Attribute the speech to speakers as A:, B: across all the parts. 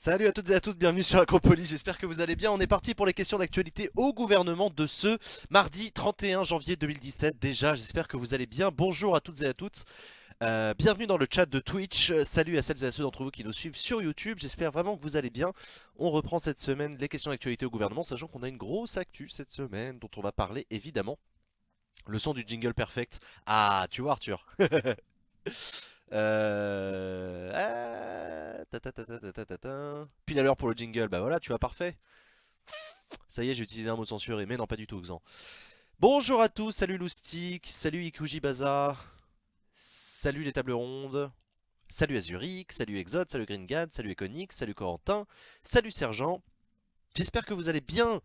A: Salut à toutes et à tous, bienvenue sur Acropolis, j'espère que vous allez bien. On est parti pour les questions d'actualité au gouvernement de ce mardi 31 janvier 2017. Déjà, j'espère que vous allez bien. Bonjour à toutes et à toutes. Bienvenue dans le chat de Twitch. Salut à celles et à ceux d'entre vous qui nous suivent sur YouTube. J'espère vraiment que vous allez bien. On reprend cette semaine les questions d'actualité au gouvernement, sachant qu'on a une grosse actu cette semaine dont on va parler évidemment. Le son du jingle perfect. Ah, tu vois Arthur. Pile à l'heure pour le jingle, bah voilà, tu vois, parfait. Ça y est, j'ai utilisé un mot censuré, mais non, pas du tout, Xan. Bonjour à tous, salut Loustic, salut Ikuji Bazar, salut les tables rondes, salut Azuric, salut Exode, salut Gringad, salut Econix, salut Corentin, salut Sergent. J'espère que vous allez bien.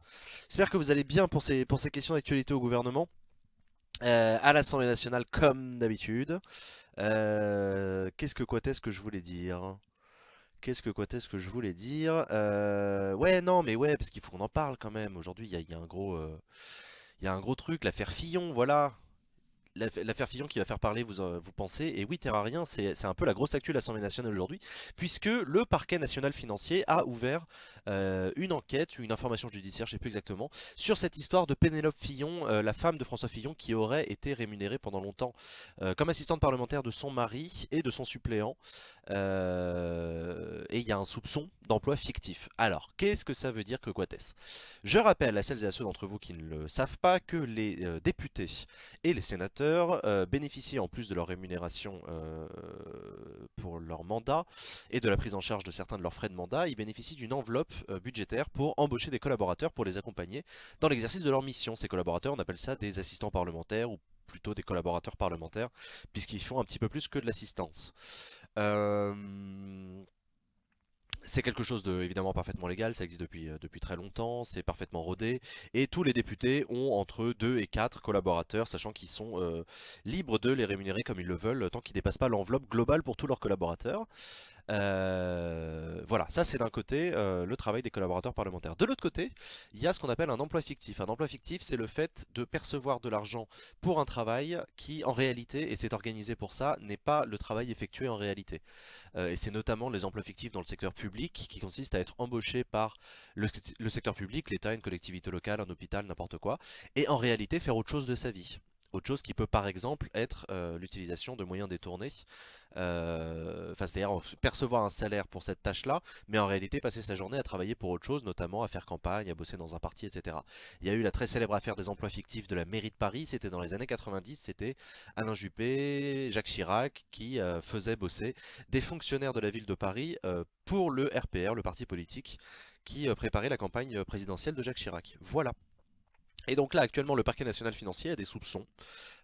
A: J'espère que vous allez bien pour ces questions d'actualité au gouvernement. À l'Assemblée nationale, comme d'habitude. Qu'est-ce que quoi est-ce que je voulais dire? Qu'est-ce que je voulais dire? Ouais, non, mais ouais, parce qu'il faut qu'on en parle quand même. Aujourd'hui, il y a un gros, il y a un gros truc, l'affaire Fillon, voilà. L'affaire Fillon qui va faire parler, vous pensez. Et oui, Terrarien, c'est un peu la grosse actu de l'Assemblée nationale aujourd'hui, puisque le parquet national financier a ouvert une enquête, une information judiciaire, je ne sais plus exactement, sur cette histoire de Pénélope Fillon, la femme de François Fillon, qui aurait été rémunérée pendant longtemps comme assistante parlementaire de son mari et de son suppléant. Et il y a un soupçon d'emploi fictif. Alors, qu'est-ce que ça veut dire que quoi est-ce? Je rappelle à celles et à ceux d'entre vous qui ne le savent pas que les députés et les sénateurs bénéficient en plus de leur rémunération pour leur mandat et de la prise en charge de certains de leurs frais de mandat, ils bénéficient d'une enveloppe budgétaire pour embaucher des collaborateurs pour les accompagner dans l'exercice de leur mission. Ces collaborateurs, on appelle ça des assistants parlementaires ou plutôt des collaborateurs parlementaires, puisqu'ils font un petit peu plus que de l'assistance. Euh, c'est quelque chose de évidemment parfaitement légal, ça existe depuis très longtemps, c'est parfaitement rodé, et tous les députés ont entre 2 et 4 collaborateurs, sachant qu'ils sont libres de les rémunérer comme ils le veulent, tant qu'ils ne dépassent pas l'enveloppe globale pour tous leurs collaborateurs. Voilà, ça c'est d'un côté le travail des collaborateurs parlementaires. De l'autre côté, il y a ce qu'on appelle un emploi fictif. Un emploi fictif, c'est le fait de percevoir de l'argent pour un travail qui, en réalité, et c'est organisé pour ça, n'est pas le travail effectué en réalité. Et c'est notamment les emplois fictifs dans le secteur public qui consistent à être embauché par le secteur public, l'État, une collectivité locale, un hôpital, n'importe quoi, et en réalité faire autre chose de sa vie. Autre chose qui peut par exemple être l'utilisation de moyens détournés, c'est-à-dire percevoir un salaire pour cette tâche-là, mais en réalité passer sa journée à travailler pour autre chose, notamment à faire campagne, à bosser dans un parti, etc. Il y a eu la très célèbre affaire des emplois fictifs de la mairie de Paris, c'était dans les années 90, c'était Alain Juppé, Jacques Chirac qui faisaient bosser des fonctionnaires de la ville de Paris pour le RPR, le parti politique, qui préparait la campagne présidentielle de Jacques Chirac. Voilà. Et donc là, actuellement, le parquet national financier a des soupçons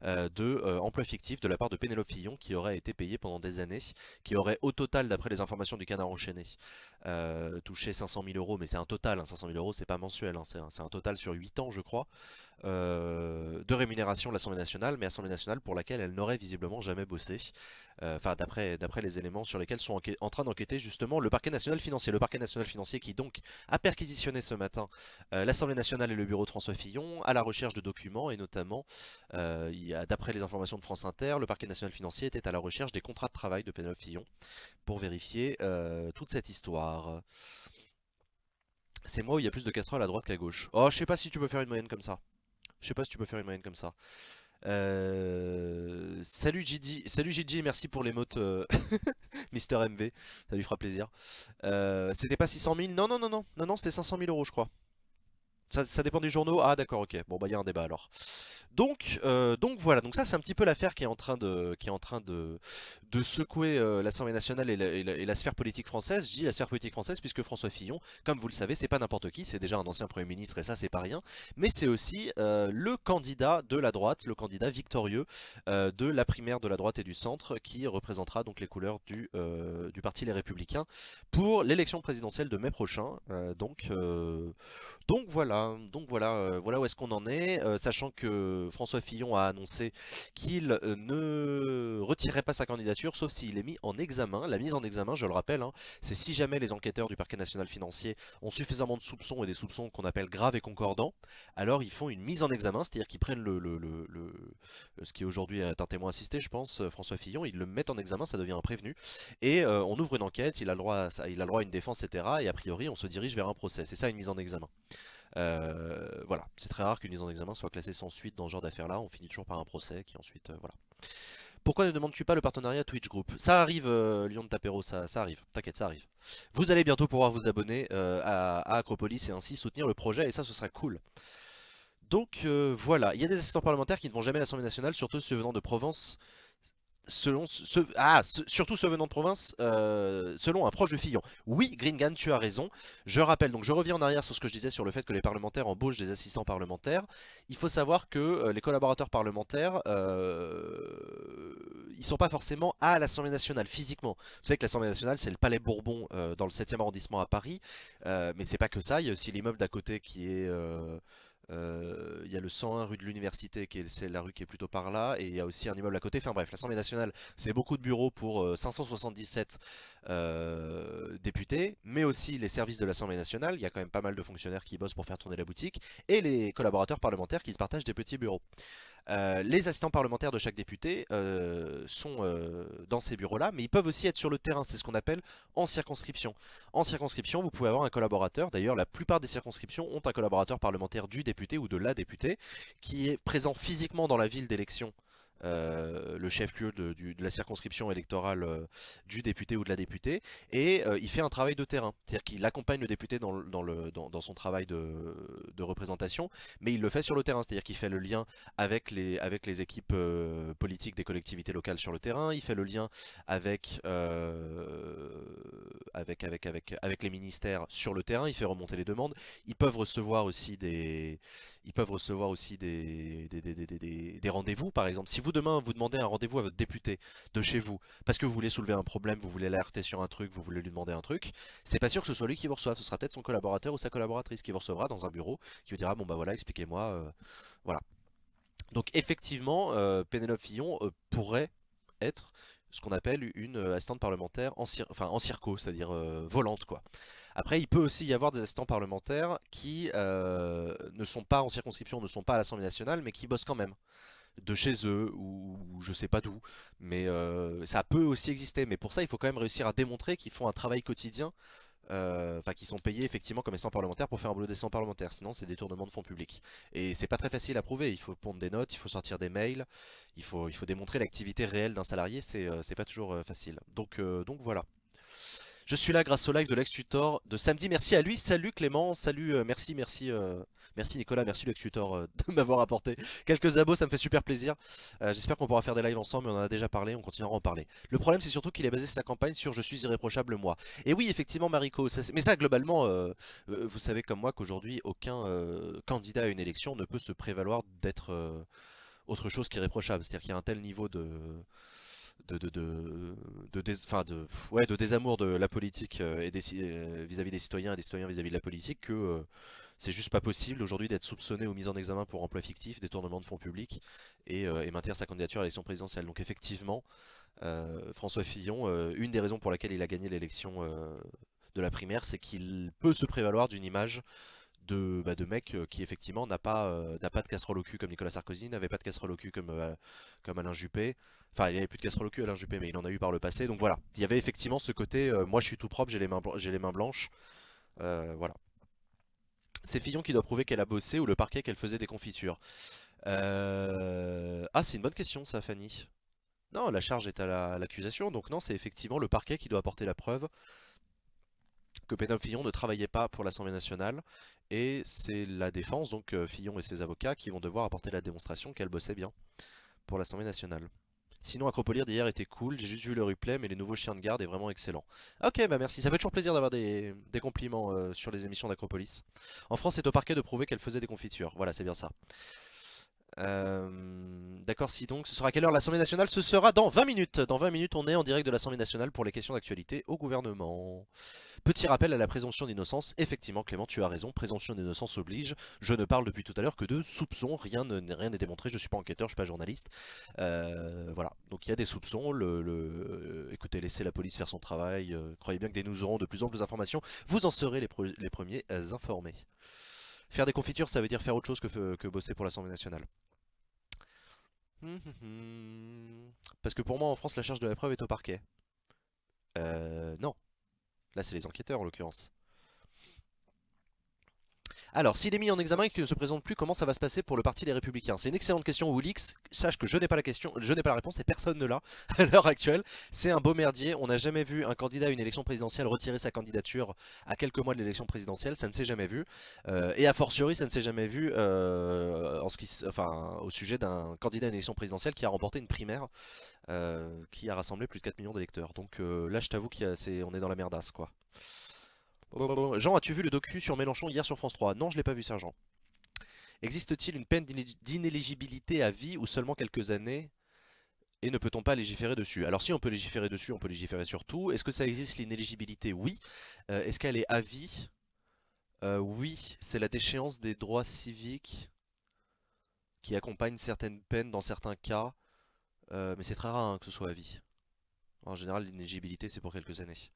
A: de emploi fictif de la part de Pénélope Fillon qui aurait été payée pendant des années, qui aurait au total, d'après les informations du Canard enchaîné, touché 500 000 euros, mais c'est un total, hein, 500 000 euros c'est pas mensuel, hein, c'est un total sur 8 ans je crois, de rémunération de l'Assemblée nationale, mais Assemblée nationale pour laquelle elle n'aurait visiblement jamais bossé. Enfin, d'après les éléments sur lesquels sont en train d'enquêter justement le parquet national financier. Le parquet national financier qui donc a perquisitionné ce matin l'Assemblée nationale et le bureau de François Fillon à la recherche de documents et notamment, d'après les informations de France Inter, le parquet national financier était à la recherche des contrats de travail de Pénélope Fillon pour vérifier toute cette histoire. C'est moi où il y a plus de casseroles à droite qu'à gauche. Oh, je sais pas si tu peux faire une moyenne comme ça. Je sais pas si tu peux faire une moyenne comme ça. Salut Gigi, merci pour l'émote Mister MV, ça lui fera plaisir. C'était pas 600 000? Non, non, non, non, non, non, c'était 500 000 euros, je crois. Ça dépend des journaux. Ah d'accord, ok. Bon bah il y a un débat alors. Donc voilà, donc ça c'est un petit peu l'affaire qui est en train de secouer l'Assemblée nationale et la sphère politique française. Je dis la sphère politique française puisque François Fillon, comme vous le savez, c'est pas n'importe qui, c'est déjà un ancien Premier ministre et ça c'est pas rien, mais c'est aussi le candidat de la droite, le candidat victorieux de la primaire de la droite et du centre qui représentera donc les couleurs du parti Les Républicains pour l'élection présidentielle de mai prochain. Donc voilà, donc voilà, voilà où est-ce qu'on en est, sachant que François Fillon a annoncé qu'il ne retirerait pas sa candidature, sauf s'il est mis en examen. La mise en examen, je le rappelle, hein, c'est si jamais les enquêteurs du parquet national financier ont suffisamment de soupçons et des soupçons qu'on appelle graves et concordants, alors ils font une mise en examen, c'est-à-dire qu'ils prennent ce qui aujourd'hui est un témoin assisté, je pense, François Fillon, ils le mettent en examen, ça devient un prévenu, et on ouvre une enquête, il a le droit il a le droit à une défense, etc. Et a priori, on se dirige vers un procès. C'est ça une mise en examen. Voilà, c'est très rare qu'une mise en examen soit classée sans suite dans ce genre d'affaires-là. On finit toujours par un procès qui ensuite, voilà. Pourquoi ne demandes-tu pas le partenariat Twitch Group? Ça arrive, Lyon de Tapero, ça arrive. T'inquiète, ça arrive. Vous allez bientôt pouvoir vous abonner à Acropolis et ainsi soutenir le projet, et ça, ce sera cool. Donc voilà, il y a des assistants parlementaires qui ne vont jamais à l'Assemblée nationale, surtout ceux venant de Provence. Surtout ceux venant de province, selon un proche de Fillon. Oui, Gringan, tu as raison. Je rappelle, donc je reviens en arrière sur ce que je disais sur le fait que les parlementaires embauchent des assistants parlementaires. Il faut savoir que les collaborateurs parlementaires, ils sont pas forcément à l'Assemblée nationale physiquement. Vous savez que l'Assemblée nationale, c'est le Palais Bourbon dans le 7e arrondissement à Paris. Mais c'est pas que ça, il y a aussi l'immeuble d'à côté qui est... il y a le 101 rue de l'Université, c'est la rue qui est plutôt par là, et il y a aussi un immeuble à côté. Enfin bref, l'Assemblée nationale, c'est beaucoup de bureaux pour 577 députés, mais aussi les services de l'Assemblée nationale. Il y a quand même pas mal de fonctionnaires qui bossent pour faire tourner la boutique, et les collaborateurs parlementaires qui se partagent des petits bureaux. Les assistants parlementaires de chaque député sont dans ces bureaux-là, mais ils peuvent aussi être sur le terrain, c'est ce qu'on appelle en circonscription. En circonscription, vous pouvez avoir un collaborateur, d'ailleurs la plupart des circonscriptions ont un collaborateur parlementaire du député ou de la députée, qui est présent physiquement dans la ville d'élection, le chef-lieu de la circonscription électorale du député ou de la députée, et il fait un travail de terrain, c'est-à-dire qu'il accompagne le député dans son travail de représentation, mais il le fait sur le terrain, c'est-à-dire qu'il fait le lien avec les équipes politiques des collectivités locales sur le terrain, il fait le lien avec les ministères sur le terrain, il fait remonter les demandes, ils peuvent recevoir aussi des rendez-vous. Par exemple, si vous demain vous demandez un rendez-vous à votre député de chez vous, parce que vous voulez soulever un problème, vous voulez l'alerter sur un truc, vous voulez lui demander un truc, c'est pas sûr que ce soit lui qui vous reçoive, ce sera peut-être son collaborateur ou sa collaboratrice qui vous recevra dans un bureau, qui vous dira bon bah voilà, expliquez-moi, voilà. Donc effectivement, Pénélope Fillon pourrait être ce qu'on appelle une assistante parlementaire en circo, c'est-à-dire volante quoi. Après, il peut aussi y avoir des assistants parlementaires qui ne sont pas en circonscription, ne sont pas à l'Assemblée nationale, mais qui bossent quand même de chez eux ou je sais pas d'où. Mais ça peut aussi exister. Mais pour ça, il faut quand même réussir à démontrer qu'ils font un travail quotidien, enfin qu'ils sont payés effectivement comme assistants parlementaires pour faire un boulot d'assistant parlementaire. Sinon, c'est détournement de fonds publics. Et c'est pas très facile à prouver. Il faut pondre des notes, il faut sortir des mails, il faut démontrer l'activité réelle d'un salarié. C'est pas toujours facile. Donc voilà. Je suis là grâce au live de l'ex-tutor de samedi. Merci à lui. Salut Clément. Salut, merci Nicolas. Merci l'ex-tutor de m'avoir apporté quelques abos. Ça me fait super plaisir. J'espère qu'on pourra faire des lives ensemble. Mais on en a déjà parlé. On continuera à en parler. Le problème, c'est surtout qu'il a basé sa campagne sur Je suis irréprochable moi. Et oui, effectivement, Mariko. Mais ça, globalement, vous savez comme moi qu'aujourd'hui, aucun candidat à une élection ne peut se prévaloir d'être autre chose qu'irréprochable. C'est-à-dire qu'il y a un tel niveau de désamour de la politique vis-à-vis des citoyens et des citoyens vis-à-vis de la politique que c'est juste pas possible aujourd'hui d'être soupçonné ou mis en examen pour emploi fictif, détournement de fonds publics et maintenir sa candidature à l'élection présidentielle. Donc effectivement, François Fillon, une des raisons pour laquelle il a gagné l'élection de la primaire, c'est qu'il peut se prévaloir d'une image de mec qui effectivement n'a pas de casserole au cul comme Nicolas Sarkozy, n'avait pas de casserole au cul comme Alain Juppé. Enfin, il n'y avait plus de casserole au cul Alain Juppé, mais il en a eu par le passé. Donc voilà, il y avait effectivement ce côté, moi je suis tout propre, j'ai les mains blanches. Voilà. C'est Fillon qui doit prouver qu'elle a bossé ou le parquet qu'elle faisait des confitures. Ah, c'est une bonne question ça, Fanny. Non, la charge est à l'accusation, donc non, c'est effectivement le parquet qui doit apporter la preuve que Pénélope Fillon ne travaillait pas pour l'Assemblée nationale, et c'est la défense, donc Fillon et ses avocats, qui vont devoir apporter la démonstration qu'elle bossait bien pour l'Assemblée nationale. Sinon, Acropolir d'hier était cool, j'ai juste vu le replay, mais les nouveaux chiens de garde est vraiment excellent. Ok, bah merci, ça fait toujours plaisir d'avoir des compliments sur les émissions d'Acropolis. En France, c'est au parquet de prouver qu'elle faisait des confitures, voilà, c'est bien ça. D'accord, si donc, ce sera à quelle heure l'Assemblée nationale? Ce sera dans 20 minutes. Dans 20 minutes, on est en direct de l'Assemblée nationale pour les questions d'actualité au gouvernement. Petit rappel à la présomption d'innocence. Effectivement, Clément, tu as raison. Présomption d'innocence oblige. Je ne parle depuis tout à l'heure que de soupçons. Rien n'est démontré. Je suis pas enquêteur, je suis pas journaliste. Voilà. Donc il y a des soupçons. Écoutez, laissez la police faire son travail. Croyez bien que dès nous aurons de plus en plus d'informations, vous en serez les premiers informés. Faire des confitures, ça veut dire faire autre chose que bosser pour l'Assemblée nationale. Parce que pour moi, en France, la charge de la preuve est au parquet. Non. Là, c'est les enquêteurs en l'occurrence. Alors, s'il est mis en examen et qu'il ne se présente plus, comment ça va se passer pour le parti Les Républicains? C'est une excellente question, Woolix. Sache que je n'ai pas la question, je n'ai pas la réponse et personne ne l'a à l'heure actuelle. C'est un beau merdier. On n'a jamais vu un candidat à une élection présidentielle retirer sa candidature à quelques mois de l'élection présidentielle. Ça ne s'est jamais vu. Et a fortiori, ça ne s'est jamais vu au sujet d'un candidat à une élection présidentielle qui a remporté une primaire qui a rassemblé plus de 4 millions d'électeurs. Donc là, je t'avoue qu'on est dans la merdasse, quoi. Jean, as-tu vu le docu sur Mélenchon hier sur France 3? Non, je l'ai pas vu, Sergent. Existe-t-il une peine d'inéligibilité à vie ou seulement quelques années? Et ne peut-on pas légiférer dessus? Alors si on peut légiférer dessus, on peut légiférer sur tout. Est-ce que ça existe l'inéligibilité? Oui. Est-ce qu'elle est à vie? Oui, c'est la déchéance des droits civiques qui accompagne certaines peines dans certains cas. Mais c'est très rare hein, que ce soit à vie. En général, l'inéligibilité, c'est pour quelques années.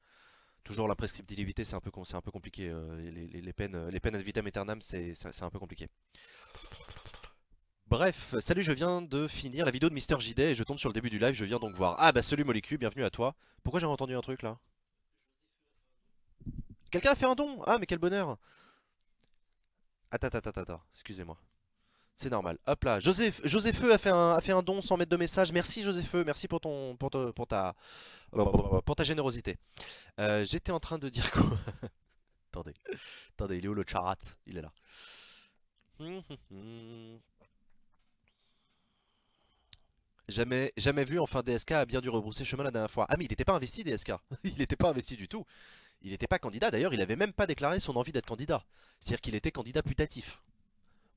A: Toujours la prescriptibilité, c'est un peu compliqué. Les peines ad vitam aeternam, c'est un peu compliqué. Bref, salut, je viens de finir la vidéo de Mister JD et je tombe sur le début du live, je viens donc voir. Ah bah salut Molécule, bienvenue à toi. Pourquoi j'ai entendu un truc là? Quelqu'un a fait un don? Ah mais quel bonheur. Attends, excusez-moi. C'est normal. Hop là, Joséfeu a fait un don sans mettre de message. Merci Joséfeu, merci pour ta générosité. J'étais en train de dire quoi? Attendez, attendez, il est où le charat? Il est là. Jamais vu, enfin DSK a bien dû rebrousser chemin la dernière fois. Ah mais il n'était pas investi DSK, il n'était pas investi du tout. Il n'était pas candidat, d'ailleurs il avait même pas déclaré son envie d'être candidat. C'est-à-dire qu'il était candidat putatif.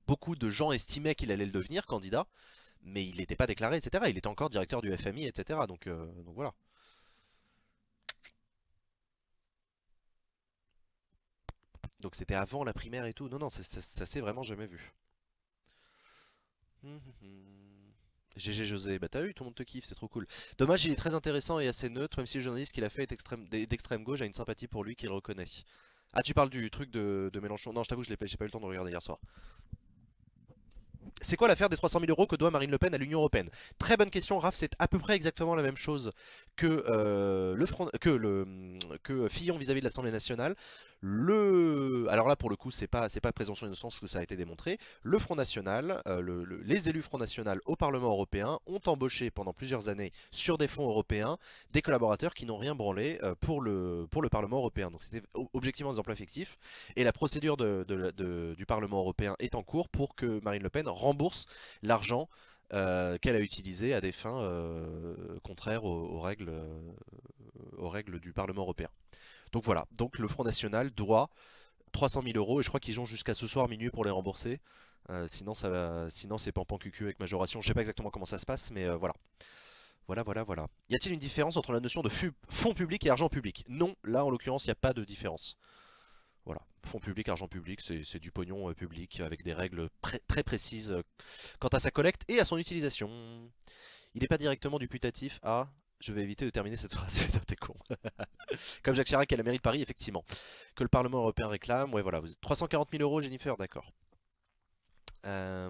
A: Beaucoup de gens estimaient qu'il allait le devenir candidat, mais il n'était pas déclaré, etc. Il était encore directeur du FMI, etc. Donc voilà. Donc c'était avant la primaire et tout. Non, non, ça s'est vraiment jamais vu. GG José, bah t'as eu, tout le monde te kiffe, c'est trop cool. Dommage, il est très intéressant et assez neutre, même si le journaliste qu'il a fait est d'extrême gauche a une sympathie pour lui qu'il reconnaît. Ah, tu parles du truc de Mélenchon? Non, je t'avoue, j'ai pas eu le temps de regarder hier soir. C'est quoi l'affaire des 300 000 euros que doit Marine Le Pen à l'Union Européenne? Très bonne question, Raph, c'est à peu près exactement la même chose que Fillon vis-à-vis de l'Assemblée nationale. Alors là, pour le coup, c'est pas présomption d'innocence parce que ça a été démontré. Le Front National, les élus Front National au Parlement européen ont embauché pendant plusieurs années sur des fonds européens des collaborateurs qui n'ont rien branlé pour le Parlement européen. Donc c'était objectivement des emplois fictifs. Et la procédure du Parlement européen est en cours pour que Marine Le Pen rembourse l'argent qu'elle a utilisé à des fins contraires aux règles du Parlement européen. Donc voilà, donc le Front National doit 300 000 euros et je crois qu'ils ont jusqu'à ce soir minuit pour les rembourser. Sinon c'est pampan cucu avec majoration. Je sais pas exactement comment ça se passe, mais voilà. Voilà. Y a-t-il une différence entre la notion de fonds public et argent public? Non, là en l'occurrence il n'y a pas de différence. Voilà, fonds public, argent public, c'est du pognon public avec des règles très précises quant à sa collecte et à son utilisation. Il n'est pas directement du putatif à... Je vais éviter de terminer cette phrase, putain t'es con. Comme Jacques Chirac à la mairie de Paris, effectivement. Que le Parlement européen réclame, ouais voilà, vous êtes 340 000 euros Jennifer, d'accord. Euh,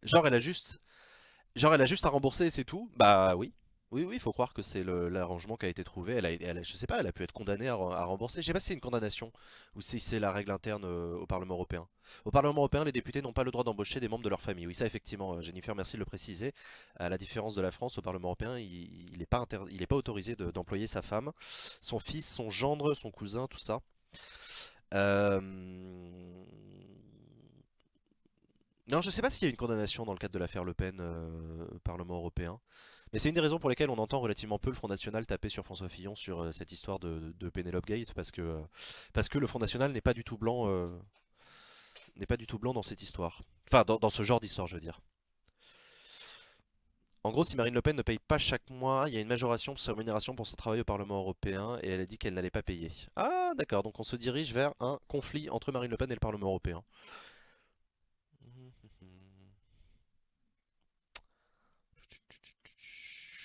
A: genre elle a juste à rembourser et c'est tout? Bah oui. Oui, il faut croire que c'est l'arrangement qui a été trouvé. Je sais pas, elle a pu être condamnée à rembourser. Je sais pas si c'est une condamnation ou si c'est la règle interne au Parlement européen. Au Parlement européen, les députés n'ont pas le droit d'embaucher des membres de leur famille. Oui, ça effectivement, Jennifer, merci de le préciser. À la différence de la France, au Parlement européen, il n'est pas, il est pas autorisé d'employer sa femme, son fils, son gendre, son cousin, tout ça. Euh, Non, je sais pas s'il y a une condamnation dans le cadre de l'affaire Le Pen au Parlement européen. Mais c'est une des raisons pour lesquelles on entend relativement peu le Front National taper sur François Fillon sur cette histoire de Penelope Gate parce que le Front National n'est pas du tout blanc dans cette histoire. Enfin, dans ce genre d'histoire, je veux dire. En gros, si Marine Le Pen ne paye pas chaque mois, il y a une majoration de sa rémunération pour son travail au Parlement européen et elle a dit qu'elle n'allait pas payer. Ah, d'accord, donc on se dirige vers un conflit entre Marine Le Pen et le Parlement européen.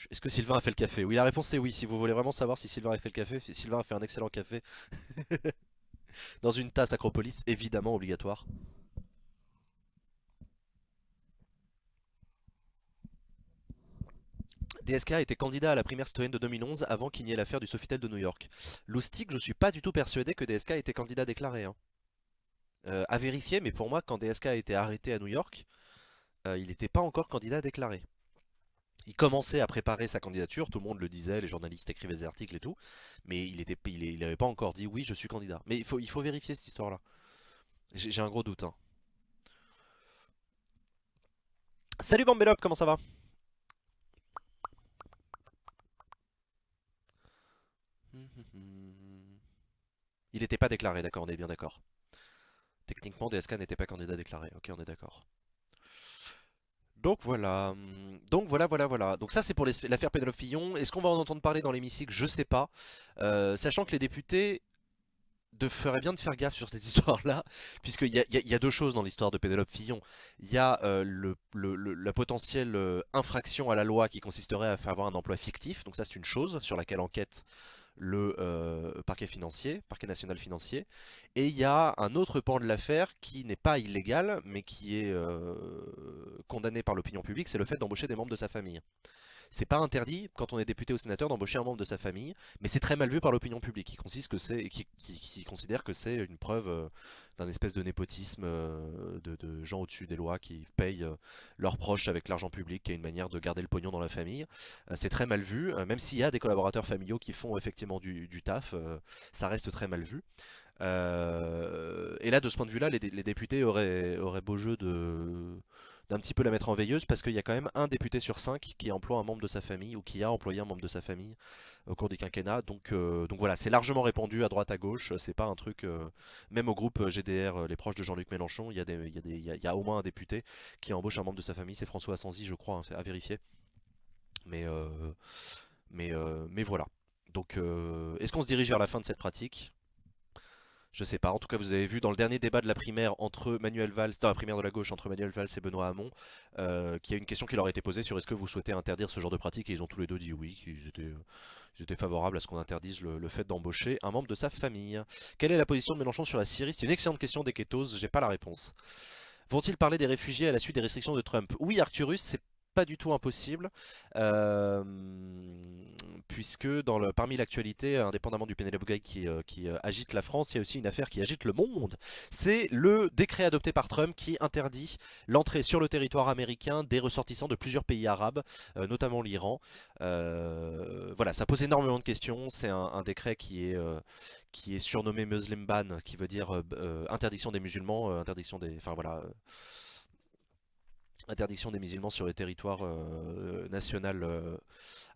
A: Est-ce que Sylvain a fait le café? Oui, la réponse est oui. Si vous voulez vraiment savoir si Sylvain a fait le café, Sylvain a fait un excellent café dans une tasse Acropolis, évidemment obligatoire. DSK était candidat à la primaire citoyenne de 2011 avant qu'il n'y ait l'affaire du Sofitel de New York. Loustic, je suis pas du tout persuadé que DSK était candidat déclaré, hein. À vérifier, mais pour moi, quand DSK a été arrêté à New York, il n'était pas encore candidat déclaré. Il commençait à préparer sa candidature, tout le monde le disait, les journalistes écrivaient des articles et tout, mais il avait pas encore dit oui, je suis candidat. Mais il faut vérifier cette histoire-là. J'ai un gros doute, hein. Salut Bambelop, comment ça va? Il n'était pas déclaré, d'accord, on est bien d'accord. Techniquement, DSK n'était pas candidat déclaré, ok, on est d'accord. Donc voilà, voilà. Donc ça c'est pour l'affaire Pénélope Fillon. Est-ce qu'on va en entendre parler dans l'hémicycle? Je sais pas. Sachant que les députés feraient bien de faire gaffe sur cette histoire-là, puisqu'il y a deux choses dans l'histoire de Pénélope Fillon. Il y a la potentielle infraction à la loi qui consisterait à faire avoir un emploi fictif. Donc ça c'est une chose sur laquelle enquête le parquet national financier. Et il y a un autre pan de l'affaire qui n'est pas illégal, mais qui est condamné par l'opinion publique, c'est le fait d'embaucher des membres de sa famille. C'est pas interdit quand on est député ou sénateur d'embaucher un membre de sa famille, mais c'est très mal vu par l'opinion publique qui considère que c'est une preuve d'un espèce de népotisme de gens au-dessus des lois qui payent leurs proches avec l'argent public, qui est une manière de garder le pognon dans la famille. C'est très mal vu, même s'il y a des collaborateurs familiaux qui font effectivement du taf, ça reste très mal vu. Et là, de ce point de vue-là, les députés auraient beau jeu d'un petit peu la mettre en veilleuse parce qu'il y a quand même un député sur cinq qui emploie un membre de sa famille ou qui a employé un membre de sa famille au cours du quinquennat. Donc voilà, c'est largement répandu à droite à gauche. C'est pas un truc, même au groupe GDR, les proches de Jean-Luc Mélenchon, il y a au moins un député qui embauche un membre de sa famille. C'est François Assensy, je crois, hein, c'est à vérifier. Mais, euh, mais voilà. Donc, est-ce qu'on se dirige vers la fin de cette pratique? Je sais pas. En tout cas, vous avez vu dans le dernier débat de la primaire entre Manuel Valls, dans la primaire de la gauche entre Manuel Valls et Benoît Hamon, qu'il y a une question qui leur a été posée sur est-ce que vous souhaitez interdire ce genre de pratique et ils ont tous les deux dit oui, ils étaient favorables à ce qu'on interdise le fait d'embaucher un membre de sa famille. Quelle est la position de Mélenchon sur la Syrie? C'est une excellente question des kétos, j'ai pas la réponse. Vont-ils parler des réfugiés à la suite des restrictions de Trump? Oui, Arcturus, c'est pas du tout impossible, euh, puisque parmi l'actualité, indépendamment du Penelope Gay qui agite la France, il y a aussi une affaire qui agite le monde. C'est le décret adopté par Trump qui interdit l'entrée sur le territoire américain des ressortissants de plusieurs pays arabes, notamment l'Iran. Voilà, ça pose énormément de questions. C'est un décret qui est surnommé Muslim Ban, qui veut dire interdiction des musulmans, enfin voilà, interdiction des musulmans sur le territoire national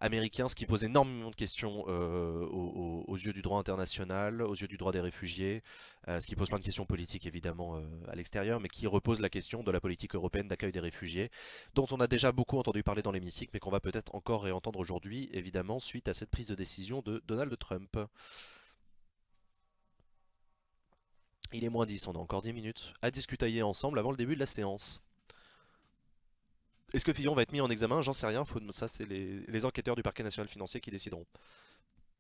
A: américain, ce qui pose énormément de questions aux yeux du droit international, aux yeux du droit des réfugiés, ce qui pose plein de questions politiques évidemment à l'extérieur, mais qui repose la question de la politique européenne d'accueil des réfugiés, dont on a déjà beaucoup entendu parler dans l'hémicycle, mais qu'on va peut-être encore réentendre aujourd'hui, évidemment, suite à cette prise de décision de Donald Trump. Il est moins 10, on a encore 10 minutes à discutailler ensemble avant le début de la séance. Est-ce que Fillon va être mis en examen? J'en sais rien, ça c'est les enquêteurs du parquet national financier qui décideront.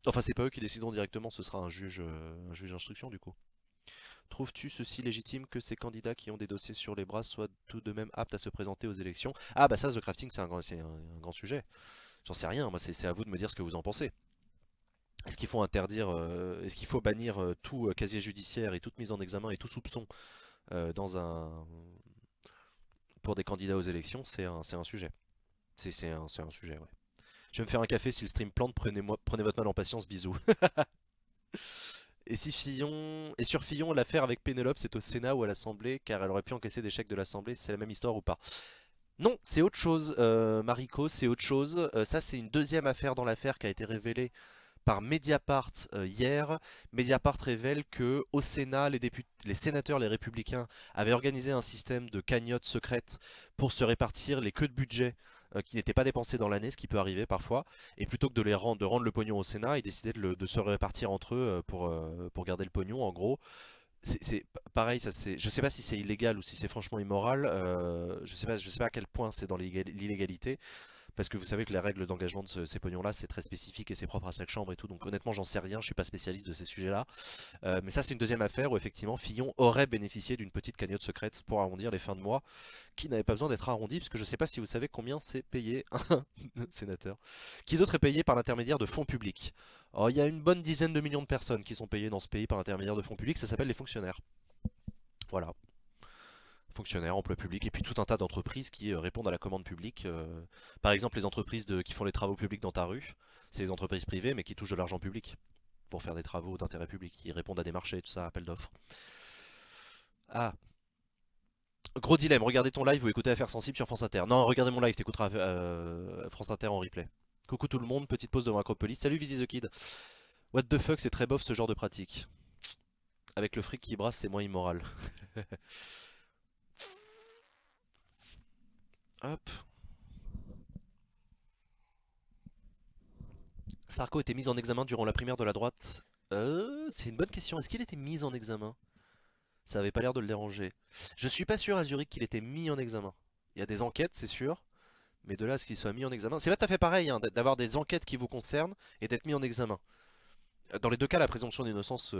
A: Enfin, c'est pas eux qui décideront directement, ce sera un juge d'instruction du coup. Trouves-tu ceci légitime que ces candidats qui ont des dossiers sur les bras soient tout de même aptes à se présenter aux élections? Ah bah ça, The Crafting, c'est un grand sujet. J'en sais rien, moi c'est à vous de me dire ce que vous en pensez. Est-ce qu'il faut interdire, est-ce qu'il faut bannir tout casier judiciaire et toute mise en examen et tout soupçon dans pour des candidats aux élections? C'est un sujet. C'est un sujet, ouais. Je vais me faire un café si le stream plante, prenez votre mal en patience, bisous. Et sur Fillon, l'affaire avec Pénélope, c'est au Sénat ou à l'Assemblée, car elle aurait pu encaisser des chèques de l'Assemblée, c'est la même histoire ou pas? Non, c'est autre chose, Mariko, c'est autre chose. Ça, c'est une deuxième affaire dans l'affaire qui a été révélée par Mediapart hier. Mediapart révèle que au Sénat, les sénateurs, les républicains, avaient organisé un système de cagnotte secrète pour se répartir les queues de budget qui n'étaient pas dépensés dans l'année, ce qui peut arriver parfois, et plutôt que de rendre le pognon au Sénat, ils décidaient de se répartir entre eux pour garder le pognon. En gros, pareil, je sais pas si c'est illégal ou si c'est franchement immoral. Je sais pas à quel point c'est dans l'illégalité. Parce que vous savez que les règles d'engagement de ces pognons-là, c'est très spécifique et c'est propre à chaque chambre et tout. Donc honnêtement, j'en sais rien, je suis pas spécialiste de ces sujets-là. Mais ça, c'est une deuxième affaire où effectivement Fillon aurait bénéficié d'une petite cagnotte secrète pour arrondir les fins de mois qui n'avaient pas besoin d'être arrondies. Parce que je sais pas si vous savez combien c'est payé un sénateur. Qui d'autre est payé par l'intermédiaire de fonds publics? Oh, il y a une bonne dizaine de millions de personnes qui sont payées dans ce pays par l'intermédiaire de fonds publics. Ça s'appelle les fonctionnaires. Voilà. Fonctionnaires, emploi public, et puis tout un tas d'entreprises qui répondent à la commande publique. Par exemple, les entreprises qui font les travaux publics dans ta rue, c'est les entreprises privées mais qui touchent de l'argent public pour faire des travaux d'intérêt public, qui répondent à des marchés, tout ça, appel d'offres. Ah, gros dilemme, regardez ton live ou écoutez Affaires Sensibles sur France Inter. Non, regardez mon live, t'écouteras France Inter en replay. Coucou tout le monde, petite pause devant Acropolis. Salut Visi the Kid. What the fuck, c'est très bof ce genre de pratique. Avec le fric qui brasse, c'est moins immoral. Hop. Sarko était mis en examen durant la primaire de la droite. C'est une bonne question. Est-ce qu'il était mis en examen? Ça avait pas l'air de le déranger. Je suis pas sûr à Zurich qu'il était mis en examen. Il y a des enquêtes, c'est sûr, mais de là à ce qu'il soit mis en examen. C'est pas tout à fait pareil hein, d'avoir des enquêtes qui vous concernent et d'être mis en examen. Dans les deux cas, la présomption d'innocence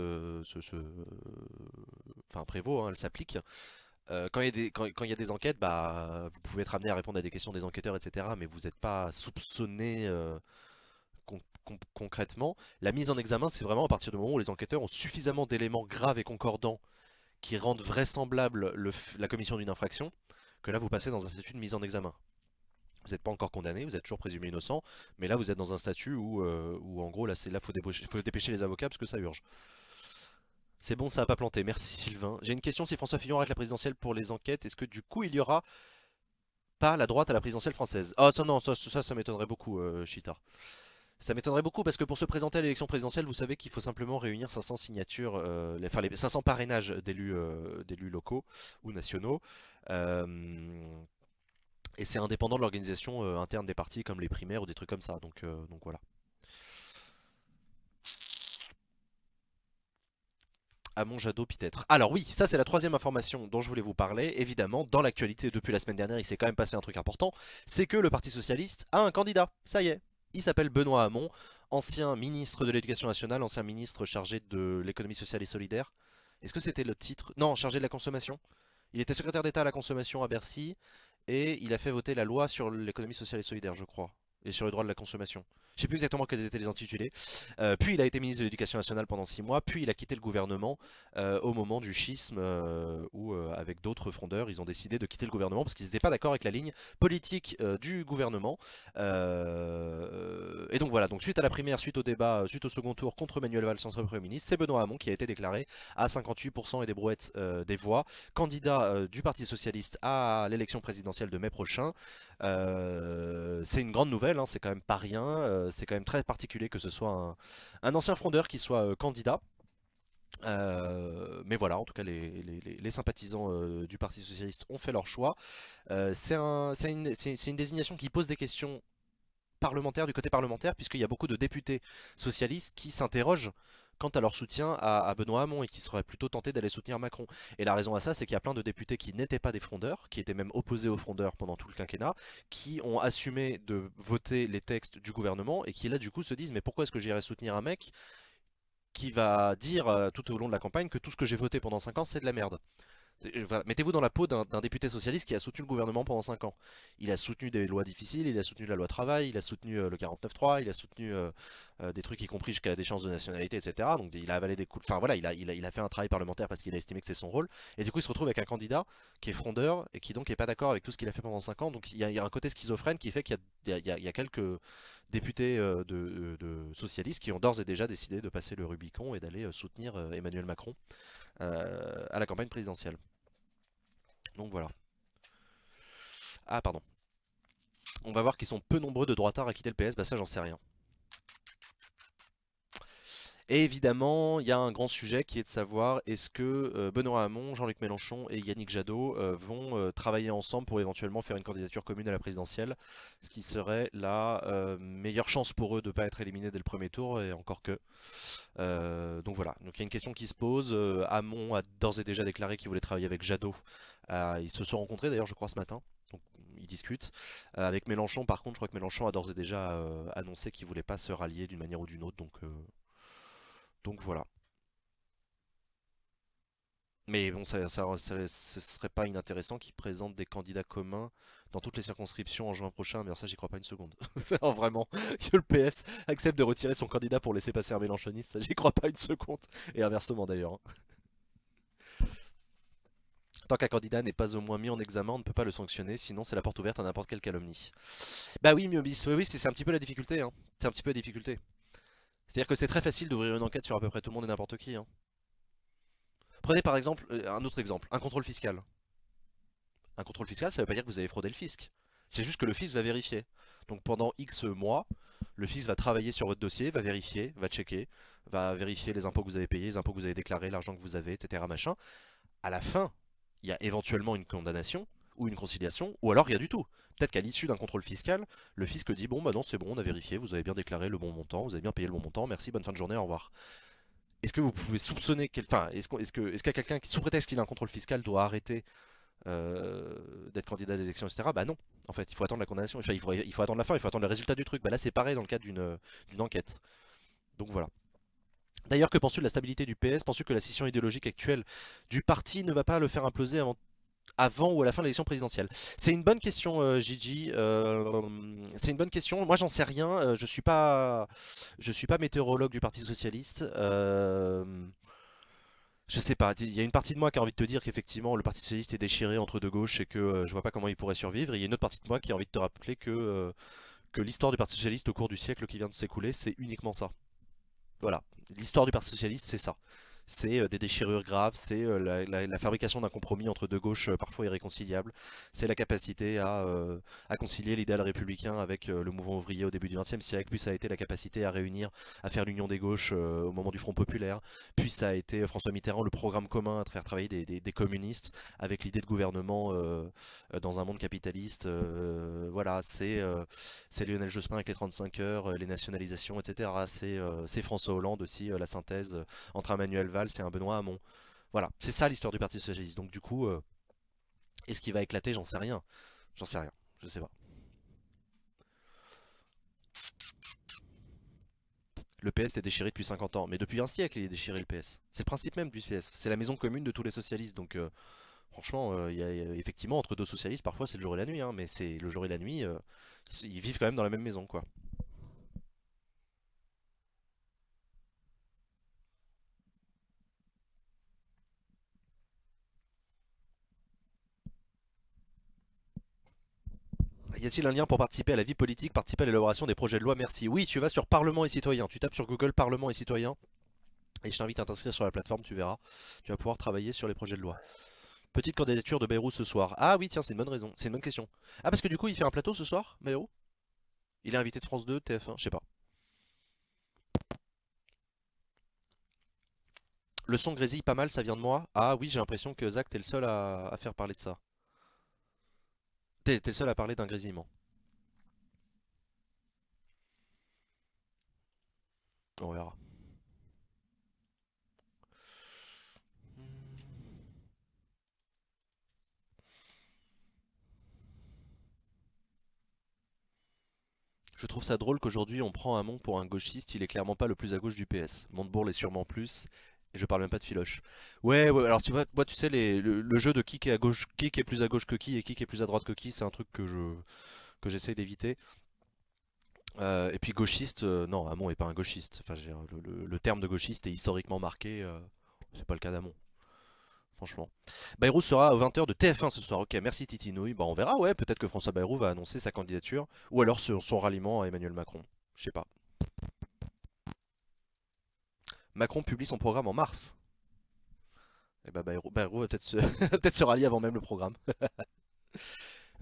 A: enfin, prévaut, hein, elle s'applique. Quand il y a des enquêtes, bah, vous pouvez être amené à répondre à des questions des enquêteurs, etc. Mais vous n'êtes pas soupçonné concrètement. La mise en examen, c'est vraiment à partir du moment où les enquêteurs ont suffisamment d'éléments graves et concordants qui rendent vraisemblable la commission d'une infraction, que là vous passez dans un statut de mise en examen. Vous n'êtes pas encore condamné, vous êtes toujours présumé innocent, mais là vous êtes dans un statut où en gros là faut dépêcher les avocats parce que ça urge. C'est bon, ça n'a pas planté, merci Sylvain. J'ai une question, si François Fillon arrête la présidentielle pour les enquêtes, est-ce que du coup il y aura pas la droite à la présidentielle française? Oh ça non, ça m'étonnerait beaucoup, Chita. Ça m'étonnerait beaucoup parce que pour se présenter à l'élection présidentielle, vous savez qu'il faut simplement réunir 500 signatures, les 500 parrainages d'élus locaux ou nationaux. Euh, et c'est indépendant de l'organisation interne des partis comme les primaires ou des trucs comme ça. Donc voilà. Amon Jadot peut-être. Alors oui, ça c'est la troisième information dont je voulais vous parler. Évidemment, dans l'actualité depuis la semaine dernière, il s'est quand même passé un truc important. C'est que le Parti Socialiste a un candidat. Ça y est. Il s'appelle Benoît Hamon, ancien ministre de l'Éducation nationale, ancien ministre chargé de l'économie sociale et solidaire. Est-ce que c'était le titre? Non, chargé de la consommation. Il était secrétaire d'État à la consommation à Bercy et il a fait voter la loi sur l'économie sociale et solidaire, je crois, et sur le droit de la consommation. Je ne sais plus exactement quels étaient les intitulés. Puis il a été ministre de l'Éducation nationale pendant 6 mois, puis il a quitté le gouvernement au moment du schisme où, avec d'autres frondeurs, ils ont décidé de quitter le gouvernement parce qu'ils n'étaient pas d'accord avec la ligne politique du gouvernement. Et donc voilà, donc suite à la primaire, suite au débat, suite au second tour contre Manuel Valls, ancien Premier ministre, c'est Benoît Hamon qui a été déclaré à 58% et des brouettes des voix, candidat du Parti Socialiste à l'élection présidentielle de mai prochain. C'est une grande nouvelle, hein, c'est quand même pas rien, c'est quand même très particulier que ce soit un ancien frondeur qui soit candidat. Mais voilà, en tout cas, les sympathisants du Parti Socialiste ont fait leur choix. C'est une désignation qui pose des questions parlementaires du côté parlementaire, puisqu'il y a beaucoup de députés socialistes qui s'interrogent quant à leur soutien à Benoît Hamon et qui seraient plutôt tentés d'aller soutenir Macron. Et la raison à ça, c'est qu'il y a plein de députés qui n'étaient pas des frondeurs, qui étaient même opposés aux frondeurs pendant tout le quinquennat, qui ont assumé de voter les textes du gouvernement et qui là du coup se disent mais pourquoi est-ce que j'irais soutenir un mec qui va dire tout au long de la campagne que tout ce que j'ai voté pendant 5 ans c'est de la merde. Voilà, mettez-vous dans la peau d'un député socialiste qui a soutenu le gouvernement pendant 5 ans. Il a soutenu des lois difficiles, il a soutenu la loi travail, il a soutenu le 49.3, il a soutenu des trucs y compris jusqu'à la déchéance de nationalité, etc. Donc il a avalé des coups. Enfin voilà, il a fait un travail parlementaire parce qu'il a estimé que c'était son rôle. Et du coup il se retrouve avec un candidat qui est frondeur et qui donc est pas d'accord avec tout ce qu'il a fait pendant 5 ans. Donc il y a un côté schizophrène qui fait qu'il y a quelques députés de socialistes qui ont d'ores et déjà décidé de passer le Rubicon et d'aller soutenir Emmanuel Macron à la campagne présidentielle. Donc voilà. Ah pardon. On va voir qu'ils sont peu nombreux de droitards à quitter le PS, bah ça j'en sais rien. Et évidemment, il y a un grand sujet qui est de savoir est-ce que Benoît Hamon, Jean-Luc Mélenchon et Yannick Jadot vont travailler ensemble pour éventuellement faire une candidature commune à la présidentielle, ce qui serait la meilleure chance pour eux de ne pas être éliminés dès le premier tour, et encore que. Donc voilà, donc il y a une question qui se pose. Hamon a d'ores et déjà déclaré qu'il voulait travailler avec Jadot. Ils se sont rencontrés d'ailleurs, je crois, ce matin. Donc ils discutent. Avec Mélenchon, par contre, je crois que Mélenchon a d'ores et déjà annoncé qu'il voulait pas se rallier d'une manière ou d'une autre. Donc voilà. Mais bon, ce serait pas inintéressant qu'ils présentent des candidats communs dans toutes les circonscriptions en juin prochain, mais alors ça j'y crois pas une seconde. Alors vraiment, que le PS accepte de retirer son candidat pour laisser passer un mélenchoniste, ça j'y crois pas une seconde. Et inversement d'ailleurs, hein. Tant qu'un candidat n'est pas au moins mis en examen, on ne peut pas le sanctionner, sinon c'est la porte ouverte à n'importe quelle calomnie. Bah oui, Miobis, oui, oui, c'est un petit peu la difficulté, hein. C'est un petit peu la difficulté. C'est-à-dire que c'est très facile d'ouvrir une enquête sur à peu près tout le monde et n'importe qui, hein. Prenez par exemple, un autre exemple, un contrôle fiscal. Un contrôle fiscal, ça ne veut pas dire que vous avez fraudé le fisc. C'est juste que le fisc va vérifier. Donc pendant X mois, le fisc va travailler sur votre dossier, va vérifier, va vérifier les impôts que vous avez payés, les impôts que vous avez déclarés, l'argent que vous avez, etc. Machin. À la fin, il y a éventuellement une condamnation ou une conciliation, ou alors rien du tout. Peut-être qu'à l'issue d'un contrôle fiscal, le fisc dit bon bah non c'est bon, on a vérifié, vous avez bien déclaré le bon montant, vous avez bien payé le bon montant, merci, bonne fin de journée, au revoir. Est-ce que vous pouvez soupçonner enfin est-ce qu'il y a quelqu'un qui sous prétexte qu'il a un contrôle fiscal doit arrêter d'être candidat à des élections, etc. Bah non, en fait, il faut attendre la condamnation, enfin, il faut attendre la fin, il faut attendre le résultat du truc. Bah là, c'est pareil dans le cadre d'une enquête. Donc voilà. D'ailleurs, que penses-tu de la stabilité du PS? Penses-tu que la scission idéologique actuelle du parti ne va pas le faire imploser avant ou à la fin de l'élection présidentielle? C'est une bonne question, Gigi. C'est une bonne question. Moi, j'en sais rien. Je suis pas météorologue du Parti socialiste. Je sais pas, il y a une partie de moi qui a envie de te dire qu'effectivement le Parti Socialiste est déchiré entre deux gauches et que je vois pas comment il pourrait survivre. Et il y a une autre partie de moi qui a envie de te rappeler que l'histoire du Parti Socialiste au cours du siècle qui vient de s'écouler, c'est uniquement ça. Voilà, l'histoire du Parti Socialiste, c'est ça. C'est des déchirures graves, c'est la fabrication d'un compromis entre deux gauches parfois irréconciliables, c'est la capacité à concilier l'idéal républicain avec le mouvement ouvrier au début du XXe siècle, puis ça a été la capacité à réunir, à faire l'union des gauches au moment du Front Populaire, puis ça a été François Mitterrand, le programme commun à faire travailler des communistes avec l'idée de gouvernement dans un monde capitaliste. Voilà, c'est Lionel Jospin avec les 35 heures, les nationalisations, etc. C'est François Hollande aussi, la synthèse entre un Manuel Valls et un Benoît Hamon. Voilà, c'est ça l'histoire du Parti Socialiste. Donc du coup, est-ce qu'il va éclater? J'en sais rien. J'en sais rien, je sais pas. Le PS est déchiré depuis 50 ans, mais depuis un siècle il est déchiré le PS. C'est le principe même du PS. C'est la maison commune de tous les socialistes. Donc franchement, effectivement entre deux socialistes, parfois c'est le jour et la nuit, hein, mais c'est le jour et la nuit, ils vivent quand même dans la même maison, quoi. Y a-t-il un lien pour participer à la vie politique, participer à l'élaboration des projets de loi? Merci. Oui, tu vas sur Parlement et citoyens. Tu tapes sur Google Parlement et citoyens et je t'invite à t'inscrire sur la plateforme, tu verras. Tu vas pouvoir travailler sur les projets de loi. Petite candidature de Bayrou ce soir. Ah oui, tiens, c'est une bonne raison. C'est une bonne question. Ah, parce que du coup, il fait un plateau ce soir, Bayrou? Il est invité de France 2, TF1, je sais pas. Le son grésille pas mal, ça vient de moi. Ah oui, j'ai l'impression que Zach, t'es le seul à faire parler de ça. T'es le seul à parler d'un grésillement. On verra. Je trouve ça drôle qu'aujourd'hui on prend Hamon pour un gauchiste, il est clairement pas le plus à gauche du PS. Montebourg l'est sûrement plus, et je parle même pas de Filoche. Ouais, ouais, alors tu vois, moi tu sais, le jeu de qui est à gauche, qui est plus à gauche que qui et qui est plus à droite que qui, c'est un truc que j'essaie d'éviter. Et puis gauchiste, non, Hamon est pas un gauchiste. Enfin, je veux dire, le terme de gauchiste est historiquement marqué, c'est pas le cas d'Hamon, franchement. Bayrou sera à 20 h de TF1 ce soir. Ok, merci Titinouille. Bah on verra, ouais, peut-être que François Bayrou va annoncer sa candidature, ou alors son ralliement à Emmanuel Macron. Je sais pas. Macron publie son programme en mars. Et bah Bayrou va peut-être se, peut-être se rallier avant même le programme.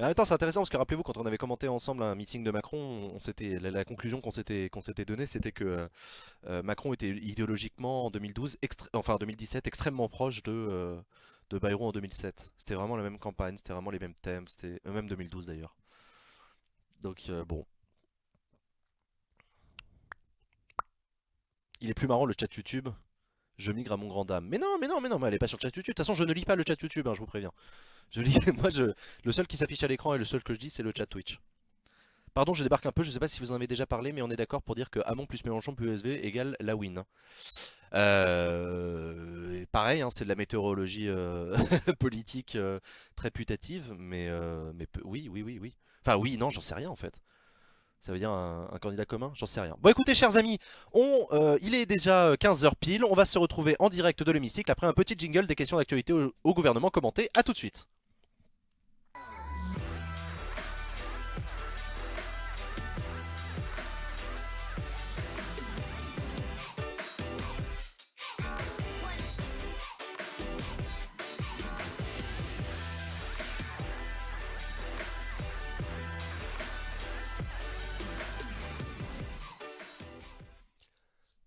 A: Mais en même temps, c'est intéressant parce que rappelez-vous, quand on avait commenté ensemble un meeting de Macron, la conclusion qu'on s'était donnée, c'était que Macron était idéologiquement en 2012, enfin en 2017, extrêmement proche de Bayrou en 2007. C'était vraiment la même campagne, c'était vraiment les mêmes thèmes, c'était même 2012 d'ailleurs. Donc bon, il est plus marrant le chat YouTube. Je migre à mon grand dame. Mais non, mais non, mais non, mais elle est pas sur le chat YouTube. De toute façon, je ne lis pas le chat YouTube, hein, je vous préviens. Je lis, le seul qui s'affiche à l'écran et le seul que je dis, c'est le chat Twitch. Pardon, je débarque un peu, je sais pas si vous en avez déjà parlé, mais on est d'accord pour dire que Hamon plus Mélenchon plus ESV égale la win. Pareil, hein, c'est de la météorologie politique très putative, mais oui, oui, oui, oui. Enfin oui, non, j'en sais rien en fait. Ça veut dire un candidat commun? J'en sais rien. Bon écoutez chers amis, il est déjà 15 h pile, on va se retrouver en direct de l'hémicycle après un petit jingle des questions d'actualité au gouvernement commenté. A tout de suite.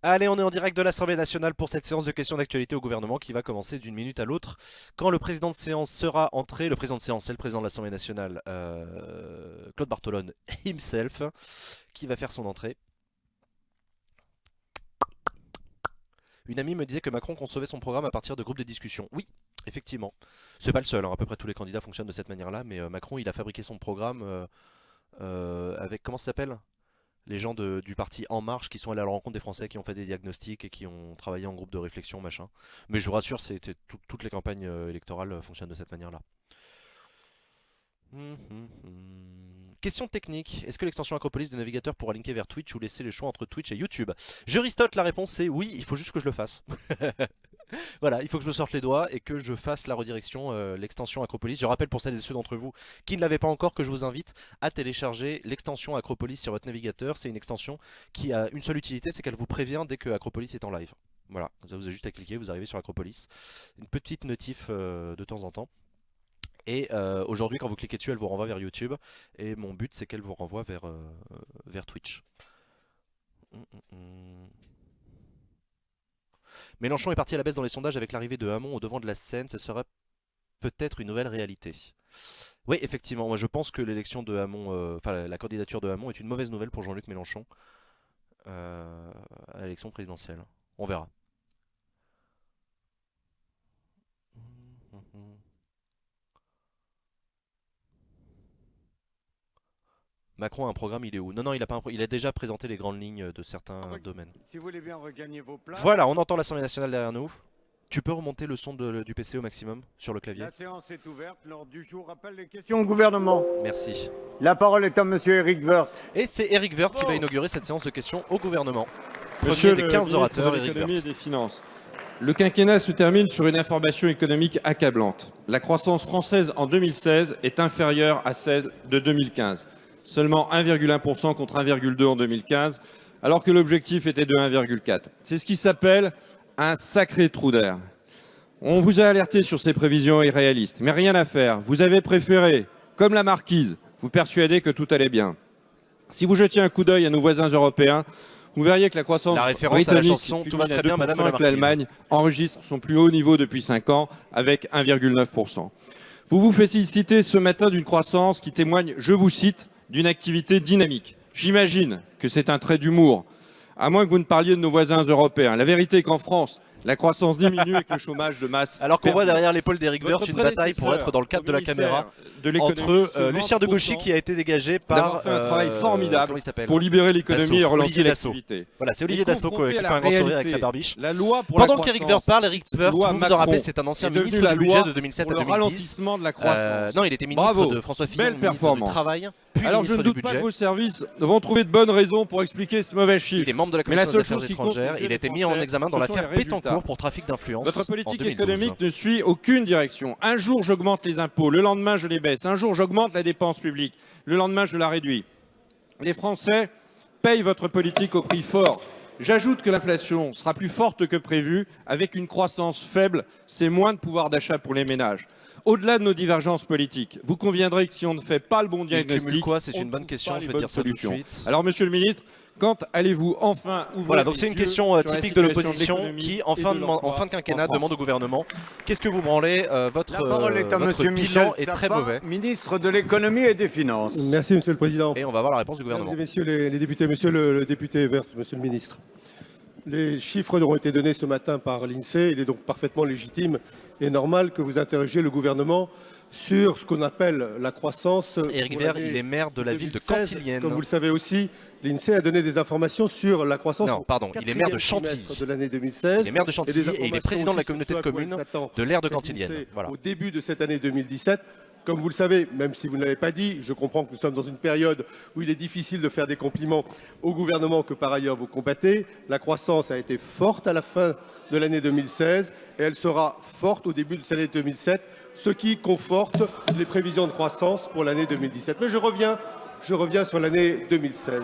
A: Allez, on est en direct de l'Assemblée nationale pour cette séance de questions d'actualité au gouvernement qui va commencer d'une minute à l'autre. Quand le président de séance sera entré, le président de séance c'est le président de l'Assemblée nationale, Claude Bartolone himself, qui va faire son entrée. Une amie me disait que Macron concevait son programme à partir de groupes de discussion. Oui, effectivement. C'est pas le seul, hein. À peu près tous les candidats fonctionnent de cette manière-là, mais Macron il a fabriqué son programme avec, comment ça s'appelle? Les gens du parti En Marche qui sont allés à la rencontre des Français, qui ont fait des diagnostics et qui ont travaillé en groupe de réflexion, machin. Mais je vous rassure, toutes les campagnes électorales fonctionnent de cette manière-là. Question technique, est-ce que l'extension Acropolis de navigateur pourra linker vers Twitch ou laisser les choix entre Twitch et YouTube? Je ristote, la réponse c'est oui, il faut juste que je le fasse. Voilà, il faut que je me sorte les doigts et que je fasse la redirection, l'extension Acropolis. Je rappelle pour celles et ceux d'entre vous qui ne l'avaient pas encore que je vous invite à télécharger l'extension Acropolis sur votre navigateur. C'est une extension qui a une seule utilité, c'est qu'elle vous prévient dès que Acropolis est en live. Voilà, vous avez juste à cliquer, vous arrivez sur Acropolis. Une petite notif de temps en temps. Et aujourd'hui, quand vous cliquez dessus, elle vous renvoie vers YouTube. Et mon but, c'est qu'elle vous renvoie vers Twitch. Mélenchon est parti à la baisse dans les sondages avec l'arrivée de Hamon au devant de la scène. Ce serait peut-être une nouvelle réalité. Oui, effectivement, moi je pense que l'élection de Hamon, enfin la candidature de Hamon est une mauvaise nouvelle pour Jean-Luc Mélenchon à l'élection présidentielle. On verra. Macron a un programme, il est où? Non, non, il a pas il a déjà présenté les grandes lignes de certains domaines.
B: Si vous voulez bien regagner vos places.
A: Voilà, on entend l'Assemblée nationale derrière nous. Tu peux remonter le son du PC au maximum sur le clavier?
B: La séance est ouverte. L'ordre du jour appelle les questions au gouvernement.
A: Merci.
B: La parole est à monsieur Éric Woerth.
A: Et c'est Éric Woerth qui va inaugurer cette séance de questions au gouvernement.
C: Monsieur
A: Premier des 15 orateurs,
C: de
A: Éric
C: l'économie et
A: Woerth.
C: des finances. Le quinquennat se termine sur une information économique accablante. La croissance française en 2016 est inférieure à celle de 2015. Seulement 1,1% contre 1,2% en 2015, alors que l'objectif était de 1,4%. C'est ce qui s'appelle un sacré trou d'air. On vous a alerté sur ces prévisions irréalistes, mais rien à faire. Vous avez préféré, comme la marquise, vous persuader que tout allait bien. Si vous jetiez un coup d'œil à nos voisins européens, vous verriez que la croissance
A: référence à la
C: britannique,
A: chanson
C: qui
A: Tout va
C: culmine
A: très
C: à
A: bien, Madame
C: 2%
A: la
C: et que
A: Marquise.
C: l'Allemagne enregistre son plus haut niveau depuis 5 ans, avec 1,9%. Vous vous félicitez ce matin d'une croissance qui témoigne, je vous cite, d'une activité dynamique. J'imagine que c'est un trait d'humour, à moins que vous ne parliez de nos voisins européens. La vérité est qu'en France, la croissance diminue avec le chômage de masse.
A: Alors qu'on voit
C: perdure.
A: derrière l'épaule d'Éric Woerth
C: Votre
A: une bataille pour être dans le cadre de la caméra entre Lucien de Gauchy qui a été dégagé par
C: d'avoir fait un travail formidable
A: comment il s'appelle,
C: pour libérer l'économie
A: Dassault,
C: et relancer
A: Olivier Dassault.
C: l'activité.
A: Voilà, c'est Olivier
C: Et
A: Dassault
C: confronté
A: qui
C: à
A: fait
C: la
A: un grand sourire avec
C: réalité,
A: sa barbiche.
C: La loi pour
A: Pendant
C: la
A: qu'Éric
C: croissance,
A: Woerth parle, Éric Woerth,
C: loi
A: vous vous en
C: Macron,
A: rappelez, c'est un ancien
C: est devenue
A: ministre
C: la
A: du budget
C: loi
A: de 2007
C: pour
A: à
C: le
A: 2010.
C: ralentissement de la croissance.
A: Non, il était ministre
C: Bravo,
A: de François Fillon,
C: belle
A: ministre du
C: performance.
A: Travail, puis
C: Alors je
A: ministre
C: ne
A: du
C: doute pas
A: budget.
C: que vos services vont trouver de bonnes raisons pour expliquer ce mauvais chiffre.
A: Il est membre de la
C: Mais la
A: commission des
C: seule
A: affaires
C: chose qui compte
A: étrangères.
C: aux yeux
A: Il a
C: des
A: été mis en
C: Français,
A: examen dans
C: ce sont
A: l'affaire
C: les résultats.
A: Bettencourt pour trafic d'influence.
C: Votre politique
A: en 2012.
C: économique ne suit aucune direction. Un jour, j'augmente les impôts, le lendemain, je les baisse. Un jour, j'augmente la dépense publique, le lendemain, je la réduis. Les Français payent votre politique au prix fort. J'ajoute que l'inflation sera plus forte que prévu. Avec une croissance faible, c'est moins de pouvoir d'achat pour les ménages. Au-delà de nos divergences politiques, vous conviendrez que si on ne fait pas le bon
A: Il
C: diagnostic,
A: cumule quoi? C'est
C: on
A: une
C: ne
A: bonne
C: trouve
A: question,
C: pas
A: je
C: les
A: vais dire
C: bonnes
A: ça tout de
C: solutions.
A: suite.
C: Alors, Monsieur le Ministre, quand allez-vous enfin ouvrir
A: Voilà, donc
C: les
A: c'est une
C: yeux
A: question
C: sur la
A: typique de
C: situation
A: l'opposition
C: l'économie
A: qui,
C: et
A: en fin
C: de
A: de
C: l'emploi
A: quinquennat,
C: en France.
A: demande au gouvernement qu'est-ce que vous branlez
B: La parole est à
A: votre
B: Monsieur Michel
A: bilan est très
B: Sapin,
A: mauvais.
B: ministre de l'économie et des Finances.
D: Merci, Monsieur le Président.
A: Et on va voir la réponse du
D: Mesdames
A: gouvernement.
D: et Messieurs les députés, Monsieur le député Vert, Monsieur le Ministre. Les chiffres ont été donnés ce matin par l'INSEE. Il est donc parfaitement légitime et normal que vous interrogiez le gouvernement sur ce qu'on appelle la croissance.
A: Éric
D: pour
A: Vert,
D: l'année
A: il est maire de la ville de
D: 2016.
A: Cantilienne.
D: Comme vous le savez aussi, l'INSEE a donné des informations sur la croissance.
A: Non, pardon, il est maire de Chantilly.
D: De l'année 2016.
A: Il est maire de Chantilly
D: des
A: et il est
D: informations
A: président de la
D: aussi
A: communauté
D: sur
A: de
D: ce à quoi
A: communes
D: elle s'attend,
A: de l'aire de
D: cette
A: Cantilienne.
D: INSEE,
A: Voilà.
D: Au début de cette année 2017. Comme vous le savez, même si vous ne l'avez pas dit, je comprends que nous sommes dans une période où il est difficile de faire des compliments au gouvernement que par ailleurs vous combattez. La croissance a été forte à la fin de l'année 2016 et elle sera forte au début de cette année 2017, ce qui conforte les prévisions de croissance pour l'année 2017. Mais je reviens sur l'année 2016.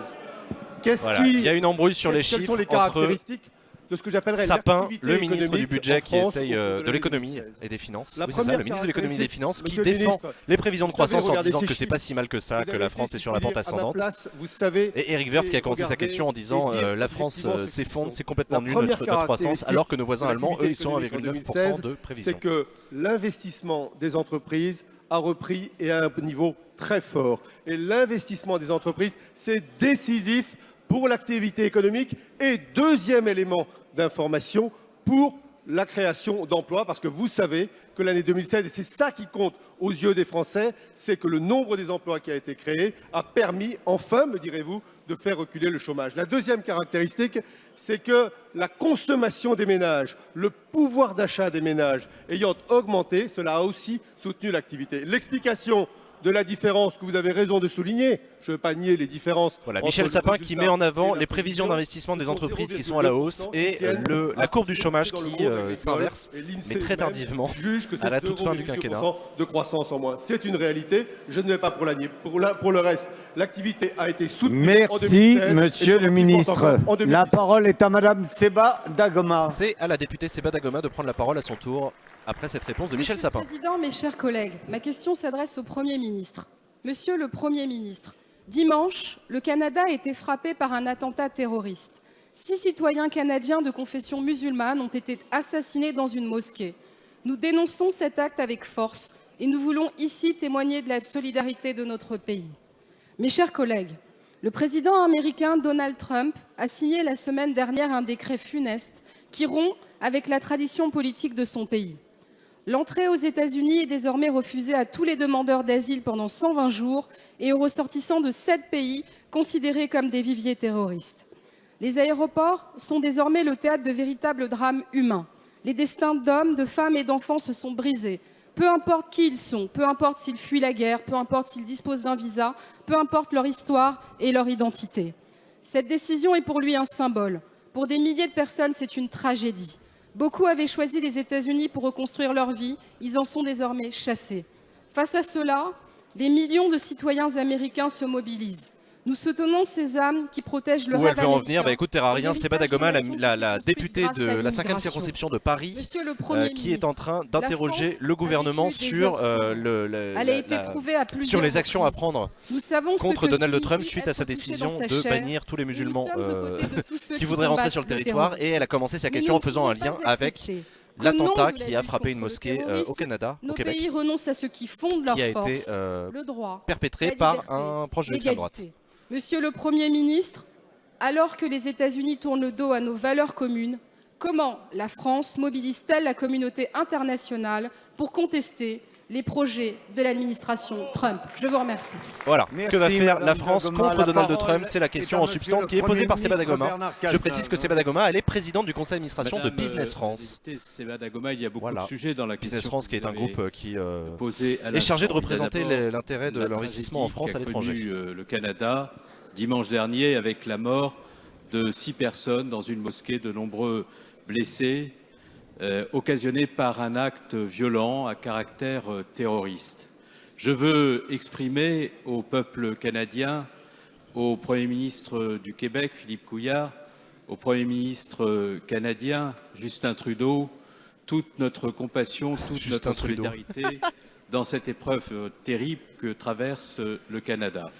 A: Voilà. Il y a une embrouille sur les
D: Quelles
A: chiffres
D: sont les
A: entre
D: caractéristiques de ce que j'appellerais
A: Sapin,
D: l'activité
A: le ministre du
D: économique
A: budget
D: en
A: qui
D: France
A: essaye
D: au cours de
A: de
D: l'année
A: l'économie
D: 2016.
A: et des finances.
D: La
A: Oui, c'est ça,
D: première
A: le ministre de l'économie et des finances qui
D: Monsieur le
A: défend
D: ministre,
A: les prévisions de
D: vous savez,
A: croissance en
D: regardez
A: disant
D: ces
A: que c'est
D: chiffres.
A: pas si mal que ça,
D: Vous
A: que
D: avez
A: la
D: été,
A: France est
D: si
A: sur
D: je
A: la
D: puis
A: pente
D: dire, à ma
A: ascendante.
D: place, vous savez,
A: Et Éric Woerth qui a commencé sa
D: regardez
A: question en disant
D: et dire
A: la France
D: effectivement ce
A: s'effondre,
D: qu'ils
A: c'est
D: sont.
A: complètement
D: La
A: nul
D: première
A: notre croissance,
D: caractéristique
A: alors que nos voisins
D: de
A: allemands, eux, ils sont à
D: l'activité
A: 1,9%
D: économique
A: de
D: c'est
A: prévision.
D: que l'investissement des entreprises a repris et à un niveau très fort. Et l'investissement des entreprises, c'est décisif pour l'activité économique et deuxième élément d'information pour la création d'emplois, parce que vous savez que l'année 2016, et c'est ça qui compte aux yeux des Français, c'est que le nombre des emplois qui a été créé a permis, enfin, me direz-vous, de faire reculer le chômage. La deuxième caractéristique, c'est que la consommation des ménages, le pouvoir d'achat des ménages ayant augmenté, cela a aussi soutenu l'activité. L'explication de la différence que vous avez raison de souligner, je ne veux pas nier les différences.
A: Voilà,
D: entre
A: Michel
D: le
A: Sapin qui
D: résultat
A: met en avant
D: et la
A: les prévisions
D: prévision,
A: d'investissement des
D: qui sont
A: entreprises qui sont à la hausse
D: 0,2%
A: et
D: tiennent
A: la
D: à
A: courbe
D: ce
A: du
D: qui
A: chômage
D: dans le
A: qui
D: monde agricole.
A: s'inverse,
D: Et l'INSEE
A: mais très
D: même
A: tardivement,
D: juge que
A: à
D: c'est
A: la toute fin du
D: 0,2%
A: quinquennat.
D: de croissance en moins. C'est une réalité, je ne vais pas pour la nier. Pour le reste, l'activité a été soutenue en
B: Merci,
D: 2016
B: Monsieur
D: et
B: le
D: plus forte
B: ministre.
D: encore en 2017.
B: La parole est à Madame Seba Dagoma.
A: C'est à la députée Seba Dagoma de prendre la parole à son tour après cette réponse de Michel Sapin.
E: Monsieur le Président, mes chers collègues, ma question s'adresse au Premier ministre. Monsieur le Premier ministre, dimanche, le Canada a été frappé par un attentat terroriste. 6 citoyens canadiens de confession musulmane ont été assassinés dans une mosquée. Nous dénonçons cet acte avec force et nous voulons ici témoigner de la solidarité de notre pays. Mes chers collègues, le président américain Donald Trump a signé la semaine dernière un décret funeste qui rompt avec la tradition politique de son pays. L'entrée aux États-Unis est désormais refusée à tous les demandeurs d'asile pendant 120 jours et aux ressortissants de 7 pays considérés comme des viviers terroristes. Les aéroports sont désormais le théâtre de véritables drames humains. Les destins d'hommes, de femmes et d'enfants se sont brisés. Peu importe qui ils sont, peu importe s'ils fuient la guerre, peu importe s'ils disposent d'un visa, peu importe leur histoire et leur identité. Cette décision est pour lui un symbole. Pour des milliers de personnes, c'est une tragédie. Beaucoup avaient choisi les États-Unis pour reconstruire leur vie, ils en sont désormais chassés. Face à cela, des millions de citoyens américains se mobilisent. Nous soutenons ces âmes qui protègent le
A: Où
E: rêve
A: elle veut en
E: américain.
A: venir Écoute, Terrarien, Seba Dagoma, la députée
E: grâce
A: de
E: à
A: la 5e
E: l'immigration.
A: circonscription de Paris,
E: Monsieur le Premier
A: qui est en train
E: la
A: d'interroger
E: France
A: le gouvernement
E: a vécu des
A: sur,
E: heures sombres. Elle a été prouvée à plusieurs
A: sur les actions à
E: reprises.
A: prendre
E: Nous savons
A: contre
E: ce que
A: Donald Trump
E: signifie
A: suite à sa
E: être touché
A: décision
E: dans sa
A: de
E: chair.
A: bannir tous les
E: Nous
A: musulmans
E: sommes aux côtés de tous ceux
A: qui voudraient
E: combattent
A: rentrer sur le territoire.
E: terrorisme.
A: Et elle a commencé sa
E: Mais
A: question
E: nous
A: en faisant un
E: ne pouvons
A: lien
E: pas
A: avec
E: accepter qu'au
A: l'attentat
E: nom de la
A: qui a
E: lutte
A: frappé une
E: contre le
A: mosquée
E: terrorisme,
A: au Canada, au
E: nos
A: Québec,
E: pays renoncent à ce qui fonde leur
A: qui a été
E: force, le droit,
A: perpétré
E: la
A: par
E: liberté,
A: un proche de l'extrême droite.
E: l'égalité. Monsieur le Premier ministre, alors que les États-Unis tournent le dos à nos valeurs communes, comment la France mobilise-t-elle la communauté internationale pour contester les projets de l'administration Trump? Je vous remercie.
A: Voilà,
B: Merci,
A: que va faire
B: Madame
A: la France
B: Dagoma.
A: contre
B: La
A: Donald
B: parole
A: Trump? C'est la
B: est
A: question
B: à
A: en
B: Monsieur
A: substance
B: le
A: qui est posée
B: Premier
A: par Seba
B: ministre
A: Dagoma.
B: Bernard
A: Je
B: Cazeneuve.
A: précise que Seba Dagoma, elle est présidente du conseil d'administration de Business France.
F: Seba Dagoma, il y a beaucoup
A: Voilà.
F: de sujets dans la
A: Business
F: question
A: France
F: que
A: qui est
F: vous
A: un
F: avez
A: groupe qui
F: posée à
A: est chargé de
F: l'instant. Il y a
A: représenter
F: d'abord
A: l'intérêt de
F: la
A: l'investissement en
F: tragédie
A: France à
F: qu'a
A: l'étranger.
F: connue, le Canada, dimanche dernier, avec la mort de 6 personnes dans une mosquée, de nombreux blessés, occasionnés par un acte violent à caractère terroriste. Je veux exprimer au peuple canadien, au Premier ministre du Québec, Philippe Couillard, au Premier ministre canadien, Justin Trudeau, toute notre compassion, toute
A: Justin
F: notre
A: Trudeau.
F: solidarité dans cette épreuve terrible que traverse le Canada.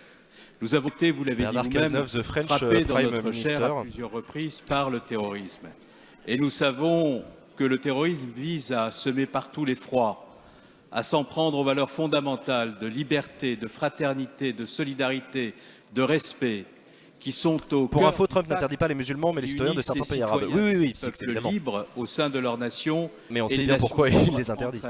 F: Nous avons été, vous l'avez dit vous-même, frappés dans notre chair à plusieurs reprises par le terrorisme. Et nous savons que le terrorisme vise à semer partout l'effroi, à s'en prendre aux valeurs fondamentales de liberté, de fraternité, de solidarité, de respect, qui sont au
A: Pour
F: cœur
A: info, Trump n'interdit pas les musulmans, mais les citoyens de certains pays arabes. Oui, c'est évidemment.
F: Libres au sein de leur nation.
A: Mais on sait bien pourquoi il les interdit.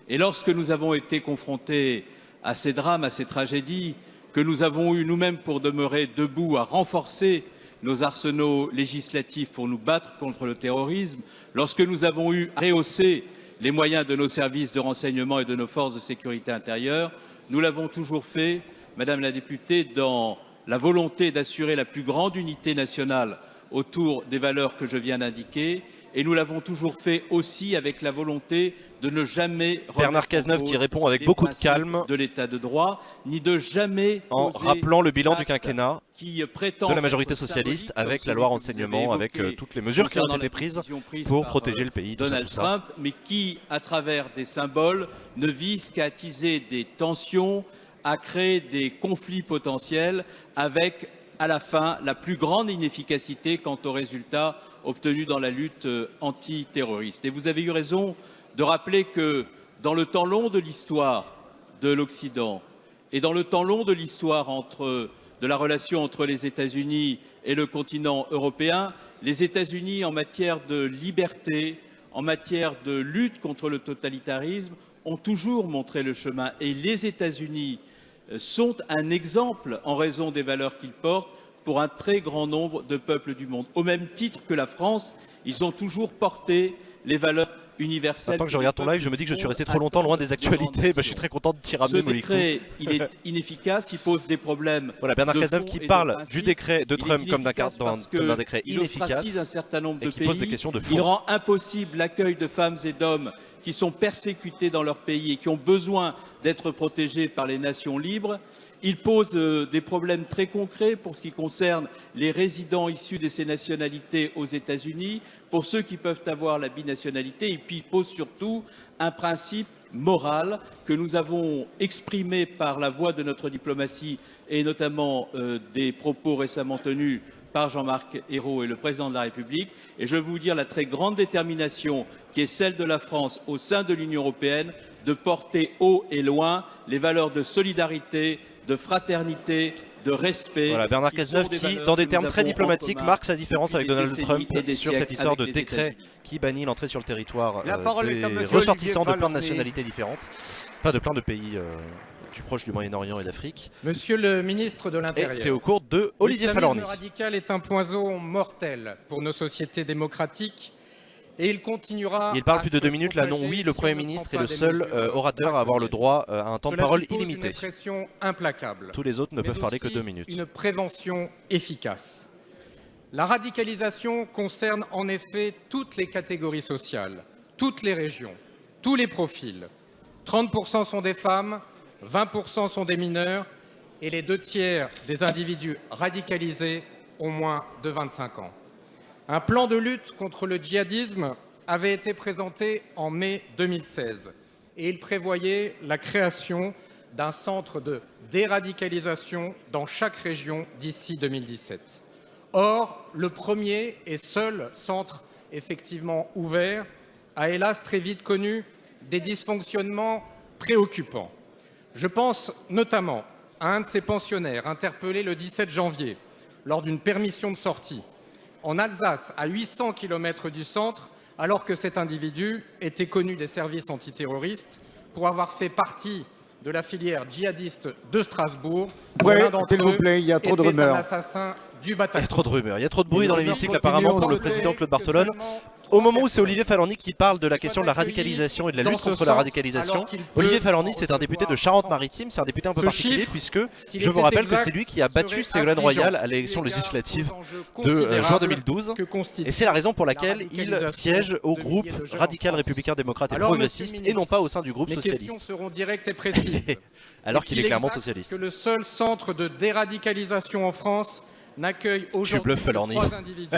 F: Et lorsque nous avons été confrontés à ces drames, à ces tragédies, que nous avons eu nous-mêmes pour demeurer debout, à renforcer nos arsenaux législatifs pour nous battre contre le terrorisme, lorsque nous avons eu à rehausser les moyens de nos services de renseignement et de nos forces de sécurité intérieure, nous l'avons toujours fait, Madame la députée, dans la volonté d'assurer la plus grande unité nationale autour des valeurs que je viens d'indiquer, et nous l'avons toujours fait aussi avec la volonté de ne jamais
A: Bernard Cazeneuve qui répond avec beaucoup de calme
F: de l'état de droit, ni de jamais
A: en rappelant le bilan du quinquennat de la majorité socialiste avec la loi renseignement, avec toutes les mesures qui ont été prises pour protéger le pays.
F: Donald Trump, mais qui, à travers des symboles, ne vise qu'à attiser des tensions, à créer des conflits potentiels avec, à la fin, la plus grande inefficacité quant aux résultats obtenus dans la lutte antiterroriste. Et vous avez eu raison de rappeler que dans le temps long de l'histoire de l'Occident et dans le temps long de l'histoire de la relation entre les États-Unis et le continent européen, les États-Unis, en matière de liberté, en matière de lutte contre le totalitarisme, ont toujours montré le chemin. Et les États-Unis sont un exemple, en raison des valeurs qu'ils portent, pour un très grand nombre de peuples du monde. Au même titre que la France, ils ont toujours porté les valeurs universelles.
A: Maintenant que je regarde ton live, je me dis que je suis resté trop longtemps loin des actualités. Je suis très content de t'y ramener, Molicou.
F: Ce décret, il est inefficace, il pose des problèmes.
A: Voilà, Bernard Cazeneuve qui parle du décret de Trump comme d'un décret
F: il
A: inefficace
F: ostracise un certain nombre de
A: et qui pose des questions de fond.
F: Il rend impossible l'accueil de femmes et d'hommes qui sont persécutés dans leur pays et qui ont besoin d'être protégés par les nations libres. Il pose des problèmes très concrets pour ce qui concerne les résidents issus de ces nationalités aux États-Unis, pour ceux qui peuvent avoir la binationalité, et puis il pose surtout un principe moral que nous avons exprimé par la voix de notre diplomatie et notamment des propos récemment tenus par Jean-Marc Ayrault et le président de la République. Et je veux vous dire la très grande détermination qui est celle de la France au sein de l'Union européenne de porter haut et loin les valeurs de solidarité, de fraternité, de respect.
A: Voilà, Bernard Cazeneuve qui, dans des termes très diplomatiques, marque sa différence avec Donald Trump sur cette histoire de décret qui bannit l'entrée sur le territoire des ressortissants de plein de nationalités différentes, enfin de plein de pays du proche du Moyen-Orient et d'Afrique.
G: Monsieur le ministre de l'Intérieur.
A: Et c'est au cours de Olivier Falorni.
G: L'islamisme radical est un poison mortel pour nos sociétés démocratiques. Et il continuera.
A: Il parle plus de 2 minutes là, non, oui, le Premier ministre est le seul orateur à avoir le droit à un temps de parole illimité.
G: Une pression implacable.
A: Tous les autres ne peuvent parler que 2 minutes.
G: Une prévention efficace. La radicalisation concerne en effet toutes les catégories sociales, toutes les régions, tous les profils. 30% sont des femmes, 20% sont des mineurs et les 2/3 des individus radicalisés ont moins de 25 ans. Un plan de lutte contre le djihadisme avait été présenté en mai 2016 et il prévoyait la création d'un centre de déradicalisation dans chaque région d'ici 2017. Or, le premier et seul centre effectivement ouvert a hélas très vite connu des dysfonctionnements préoccupants. Je pense notamment à un de ces pensionnaires interpellé le 17 janvier lors d'une permission de sortie en Alsace, à 800 km du centre, alors que cet individu était connu des services antiterroristes pour avoir fait partie de la filière djihadiste de Strasbourg.
B: S'il vous plaît, il y a trop de rumeurs.
G: Un assassin du bataillon.
A: Il y a trop de rumeurs, il y a trop de bruit dans l'hémicycle apparemment pour le président Claude Barthelone. Au moment où c'est Olivier Falorni qui parle de la question de la radicalisation et de la lutte contre la radicalisation, Olivier Falorni c'est un député de Charente-Maritime, c'est un député un peu particulier puisque je vous rappelle que c'est lui qui a battu Ségolène Royal à l'élection législative de juin 2012 et c'est la raison pour laquelle il siège au groupe radical républicain démocrate et progressiste et non pas au sein du groupe socialiste.
G: Mes questions seront directes et précises.
A: Alors qu'il est clairement socialiste.
G: Que le seul centre de déradicalisation en France n'accueille aujourd'hui que 3 individus.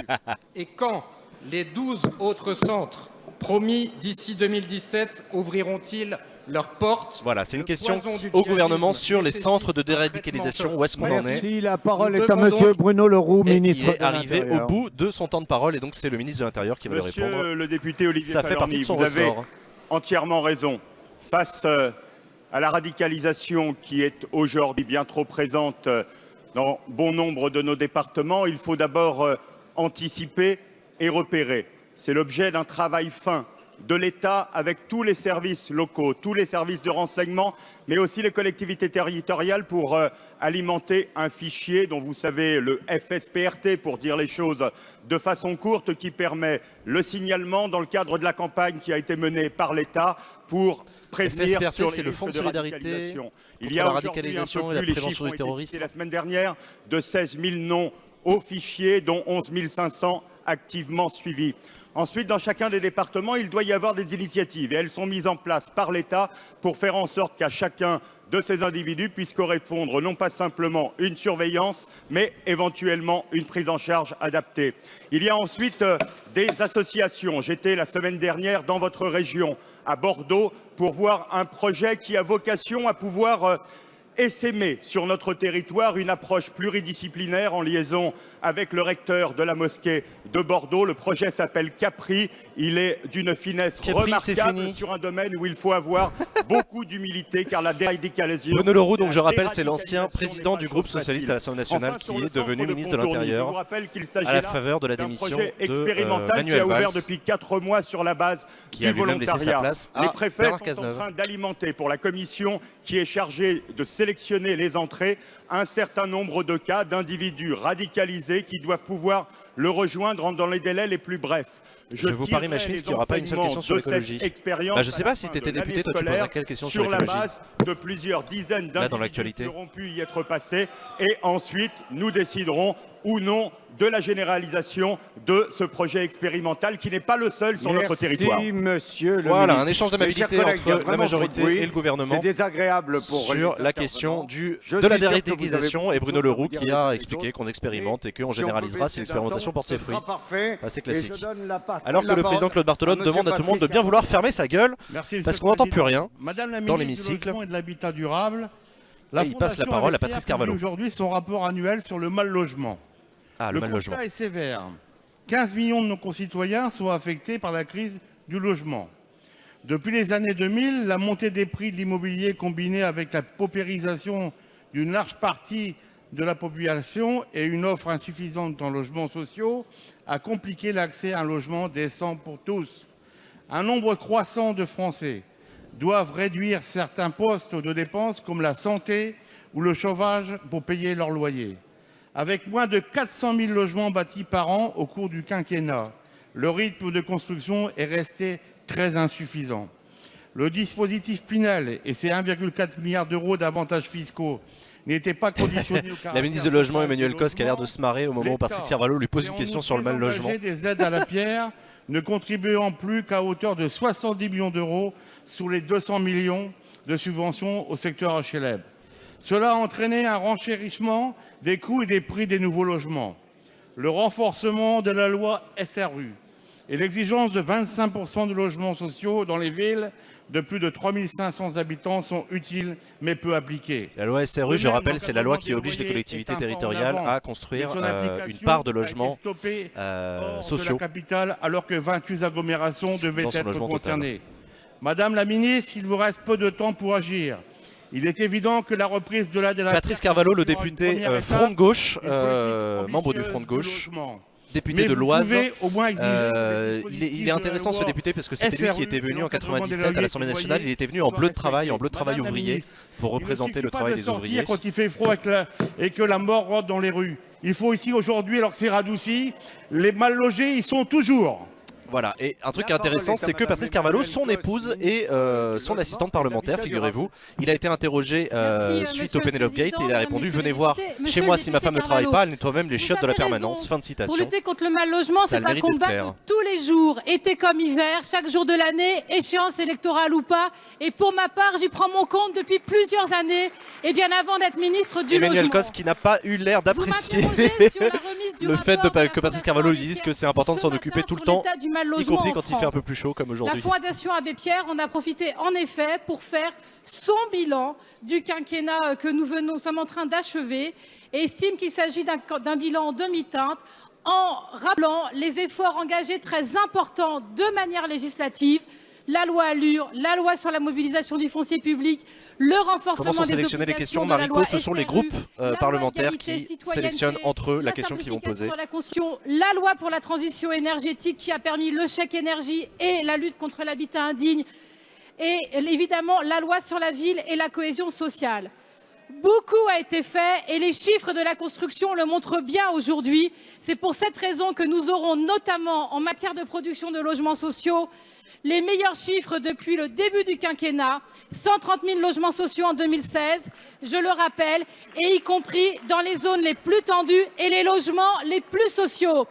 G: Et quand les 12 autres centres promis d'ici 2017 ouvriront-ils leur porte.
A: Voilà, c'est une
G: le
A: question
G: poison du
A: au gouvernement
G: djihadisme
A: sur les
G: nécessite
A: centres de
G: un traitement
A: déradicalisation. Où est-ce qu'on en est?
B: Merci, la parole
G: Nous
B: est à
G: devons
B: monsieur
G: donc-
B: Bruno Le Roux,
A: Et
B: ministre
A: il est
B: de
A: arrivé au
B: l'Intérieur.
A: bout de son temps de parole et donc c'est le ministre de l'Intérieur qui va lui répondre.
H: Monsieur le député Olivier
A: Ça fait partie
H: Falorni,
A: de son
H: vous avez
A: ressort.
H: entièrement raison. Face à la radicalisation qui est aujourd'hui bien trop présente dans bon nombre de nos départements, il faut d'abord anticiper et repérer. C'est l'objet d'un travail fin de l'État avec tous les services locaux, tous les services de renseignement, mais aussi les collectivités territoriales pour alimenter un fichier dont vous savez le FSPRT, pour dire les choses de façon courte, qui permet le signalement dans le cadre de la campagne qui a été menée par l'État pour prévenir
A: FSPRT,
H: sur
A: c'est
H: les
A: le
H: risques
A: Fonds de
H: de
A: solidarité
H: radicalisation. Il
A: contre
H: y a
A: la
H: aujourd'hui
A: radicalisation
H: un peu
A: et la
H: plus, les
A: prévention
H: chiffres
A: du
H: ont été
A: terrorisme.
H: cités la semaine dernière, de 16 000 noms au fichier, dont 11 500 activement suivis. Ensuite, dans chacun des départements, il doit y avoir des initiatives et elles sont mises en place par l'État pour faire en sorte qu'à chacun de ces individus puisse correspondre non pas simplement une surveillance, mais éventuellement une prise en charge adaptée. Il y a ensuite des associations. J'étais la semaine dernière dans votre région, à Bordeaux, pour voir un projet qui a vocation à pouvoir essaimer sur notre territoire une approche pluridisciplinaire en liaison avec le recteur de la mosquée de Bordeaux. Le projet s'appelle Capri. Il est d'une finesse
A: Capri, c'est
H: remarquable
A: fini.
H: sur un domaine où il faut avoir beaucoup d'humilité, car la déradicalisation...
A: Bruno Le Roux, donc je
H: la
A: rappelle, c'est l'ancien
H: déradicalisation
A: président
H: n'est
A: du
H: pas
A: groupe
H: chose
A: socialiste
H: facile.
A: à l'Assemblée nationale
H: Enfin, sur
A: qui
H: le
A: est devenu
H: centre de
A: ministre de
H: Pontorny,
A: l'Intérieur
H: je vous rappelle qu'il s'agit
A: à la
H: là
A: faveur de la
H: d'un
A: démission
H: projet
A: de
H: expérimental qui
A: Manuel
H: a ouvert
A: Valls,
H: depuis 4 mois sur la base
A: qui
H: du
A: a lui-même laissé sa
H: volontariat.
A: place à
H: Les préfets
A: Bernard
H: sont en
A: Cazeneuve.
H: train d'alimenter pour la commission qui est chargée de sélectionner les entrées un certain nombre de cas d'individus radicalisés qui doivent pouvoir le rejoindre dans les délais les plus brefs.
A: Je vous parie, Machmis, qu'il n'y aura pas une seule question sur l'écologie. Je ne sais pas si tu étais député, toi tu poserais quelle question sur
H: la
A: l'écologie
H: base de plusieurs dizaines
A: Là, dans
H: d'individus
A: l'actualité.
H: qui auront pu y être passés et ensuite nous déciderons ou non de la généralisation de ce projet expérimental qui n'est pas le seul sur notre territoire.
B: Merci, monsieur le
A: Voilà,
B: ministre.
A: un échange
B: Mes
A: d'amabilité
B: chers collègues, il y a
A: entre la
B: vraiment
A: majorité
B: trop de bruit.
A: et le gouvernement
B: C'est désagréable pour
A: sur
B: les
A: la question
B: intervenants.
A: de
B: Je
A: la
B: suis sûr que vous
A: déradicalisation
B: avez
A: et Bruno Le Roux
B: beaucoup de
A: qui
B: choses à
A: a
B: dire les
A: expliqué
B: autres.
A: qu'on expérimente et qu'on
B: Si on peut
A: généralisera si
B: baisser
A: l'expérimentation
B: d'un
A: porte ses
B: ton, ce
A: fruits.
B: sera parfait.
A: Assez
B: Et
A: classique.
B: je donne la
A: Alors que le président Claude Barthelone demande à tout le monde de bien vouloir fermer sa gueule parce qu'on n'entend plus rien
I: Madame la
A: dans
I: ministre du
A: l'hémicycle.
I: Logement et de l'Habitat durable, la
A: Et il passe la
I: Fondation
A: parole à
I: Abbé Pierre
A: Patrice
I: publie
A: Carvalho.
I: aujourd'hui son rapport annuel sur le mal logement.
A: Ah, le mal logement.
I: constat est sévère. 15 millions de nos concitoyens sont affectés par la crise du logement. Depuis les années 2000, la montée des prix de l'immobilier combinée avec la paupérisation d'une large partie de la population et une offre insuffisante en logements sociaux a compliqué l'accès à un logement décent pour tous. Un nombre croissant de Français doivent réduire certains postes de dépenses comme la santé ou le chauffage pour payer leur loyer. Avec moins de 400 000 logements bâtis par an au cours du quinquennat, le rythme de construction est resté très insuffisant. Le dispositif Pinel et ses 1,4 milliard d'euros d'avantages fiscaux n'étaient pas conditionnés au caractère
A: La ministre du Logement,
I: social
A: Emmanuel
I: des
A: Cos, qui a l'air de
I: logements.
A: se marrer au moment où Patrick Carvalho lui pose
I: s'est
A: une
I: en
A: question
I: outre
A: sur le mal logement.
I: engagé des aides à la pierre, ne contribuant plus qu'à hauteur de 70 millions d'euros sur les 200 millions de subventions au secteur HLM. Cela a entraîné un renchérissement des coûts et des prix des nouveaux logements. Le renforcement de la loi SRU et l'exigence de 25% de logements sociaux dans les villes de plus de 3 500 habitants sont utiles mais peu appliquées.
A: La loi SRU, je rappelle, c'est la loi qui oblige les collectivités territoriales à construire une part de logements
I: hors de
A: sociaux.
I: la capitale, alors que 28 agglomérations devaient
A: Dans son
I: être
A: logement
I: concernées. Madame la ministre, il vous reste peu de temps pour agir. Il est évident que la reprise de l'aide à la
A: Patrice
I: pierre
A: Carvalho, le
I: constituera une
A: député
I: première
A: Front de
I: étape,
A: Gauche,
I: une politique
A: membre du
I: ambitieuse
A: Front de Gauche,
I: logement.
A: député
I: Mais
A: de
I: vous
A: l'Oise.
I: pouvez au moins exiger que les
A: Il
I: dispositifs
A: est intéressant
I: de la
A: ce
I: loi
A: député parce que c'était lui qui
I: SRU,
A: était venu en
I: l'encadrement des
A: 97 à
I: loyers
A: l'Assemblée
I: et
A: nationale.
I: loyers
A: Il était venu en
I: soient
A: bleu de travail,
I: respectés.
A: en bleu de travail
I: Madame la
A: ouvrier,
I: ministre,
A: pour
I: il ne
A: représenter
I: suffit
A: le
I: pas
A: travail
I: de
A: des
I: sortir
A: ouvriers.
I: quand il fait froid et que la mort rôde dans les rues. Il faut ici aujourd'hui, alors que c'est radouci, les mal logés, ils sont toujours.
A: Voilà, et un truc
B: La parole
A: intéressant,
B: est à
A: c'est que
B: Madame
A: Patrice Carvalho,
B: Emmanuelle
A: son
B: Cos,
A: épouse et
B: ministre
A: son
B: du
A: assistante
B: Logement et
A: parlementaire,
B: de l'Habitat
A: figurez-vous. Il a été interrogé
E: Merci,
A: suite
E: monsieur
A: au
E: le
A: Penelope Gate et il a
E: président,
A: répondu
E: monsieur
A: venez
E: le
A: voir
E: député,
A: chez
E: monsieur
A: moi
E: le
A: si ma femme ne
E: député
A: travaille
E: Carvalho.
A: pas, elle nettoie même les
E: Vous
A: chiottes de la
E: avez raison.
A: permanence. Fin de
E: Pour
A: citation.
E: lutter contre le mal logement,
A: Ça a
E: c'est
A: le
E: un
A: mérite d'être
E: combat
A: clair.
E: de tous les jours, été comme hiver, chaque jour de l'année, échéance électorale ou pas. Et pour ma part, j'y prends mon compte depuis plusieurs années, et bien avant d'être ministre du
A: Emmanuel
E: Logement.
A: Cos qui n'a pas eu l'air
E: Vous
A: d'apprécier
E: m'interrogez sur la remise
A: le fait que Patrice Carvalho lui dise que c'est important de s'en occuper tout le temps, y compris quand il fait un peu plus chaud comme aujourd'hui.
E: La Fondation Abbé Pierre en a profité en effet pour faire son bilan du quinquennat que nous sommes en train d'achever et estime qu'il s'agit d'un bilan en demi-teinte en rappelant les efforts engagés très importants de manière législative, la loi Allure, la loi sur la mobilisation du foncier public, le renforcement des
A: sélectionner les questions,
E: obligations de la loi
A: Mariko, ce sont les groupes parlementaires qui sélectionnent entre eux la question qu'ils vont poser.
E: La loi pour la transition énergétique qui a permis le chèque énergie et la lutte contre l'habitat indigne et évidemment la loi sur la ville et la cohésion sociale. Beaucoup a été fait et les chiffres de la construction le montrent bien aujourd'hui. C'est pour cette raison que nous aurons notamment en matière de production de logements sociaux les meilleurs chiffres depuis le début du quinquennat, 130 000 logements sociaux en 2016, je le rappelle, et y compris dans les zones les plus tendues et les logements les plus sociaux.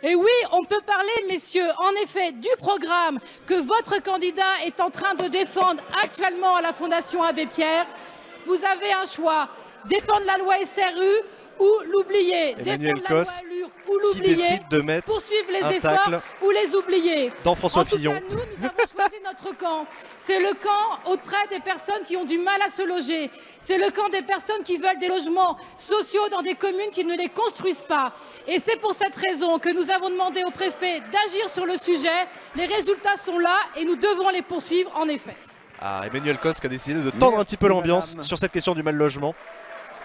E: Et oui, on peut parler, messieurs, en effet, du programme que votre candidat est en train de défendre actuellement à la Fondation Abbé Pierre. Vous avez un choix, défendre la loi SRU ou l'oublier, défendre la loi Allure ou l'oublier, poursuivre les efforts ou les oublier.
A: Dans François Fillon.
E: En tout cas, nous avons choisi notre camp. C'est le camp auprès des personnes qui ont du mal à se loger. C'est le camp des personnes qui veulent des logements sociaux dans des communes qui ne les construisent pas. Et c'est pour cette raison que nous avons demandé au préfet d'agir sur le sujet. Les résultats sont là et nous devons les poursuivre en effet.
A: Ah, Emmanuel Cosque a décidé de tendre un petit peu l'ambiance sur cette question du mal logement.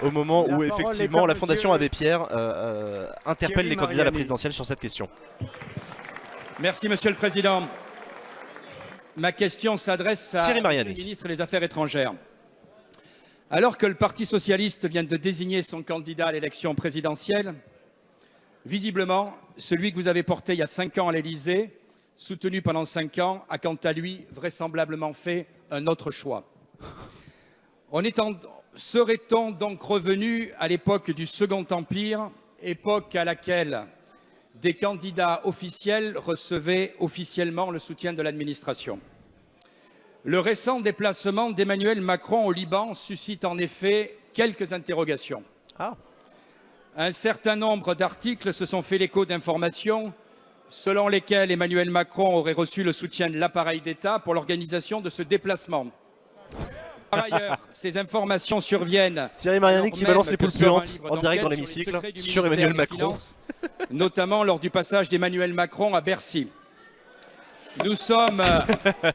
A: Au moment où effectivement la Fondation Abbé Pierre interpelle les candidats à la présidentielle sur cette question.
J: Merci Monsieur le Président. Ma question s'adresse à le ministre des Affaires étrangères. Alors que le Parti socialiste vient de désigner son candidat à l'élection présidentielle, visiblement, celui que vous avez porté il y a 5 ans à l'Élysée, soutenu pendant 5 ans, a quant à lui vraisemblablement fait un autre choix. Serait-on donc revenu à l'époque du Second Empire, époque à laquelle des candidats officiels recevaient officiellement le soutien de l'administration? Le récent déplacement d'Emmanuel Macron au Liban suscite en effet quelques interrogations. Un certain nombre d'articles se sont fait l'écho d'informations selon lesquelles Emmanuel Macron aurait reçu le soutien de l'appareil d'État pour l'organisation de ce déplacement. Par ailleurs, ces informations surviennent.
A: Thierry Mariani qui balance les poules puantes en direct dans l'hémicycle sur Emmanuel Macron.
J: Notamment lors du passage d'Emmanuel Macron à Bercy. Nous sommes,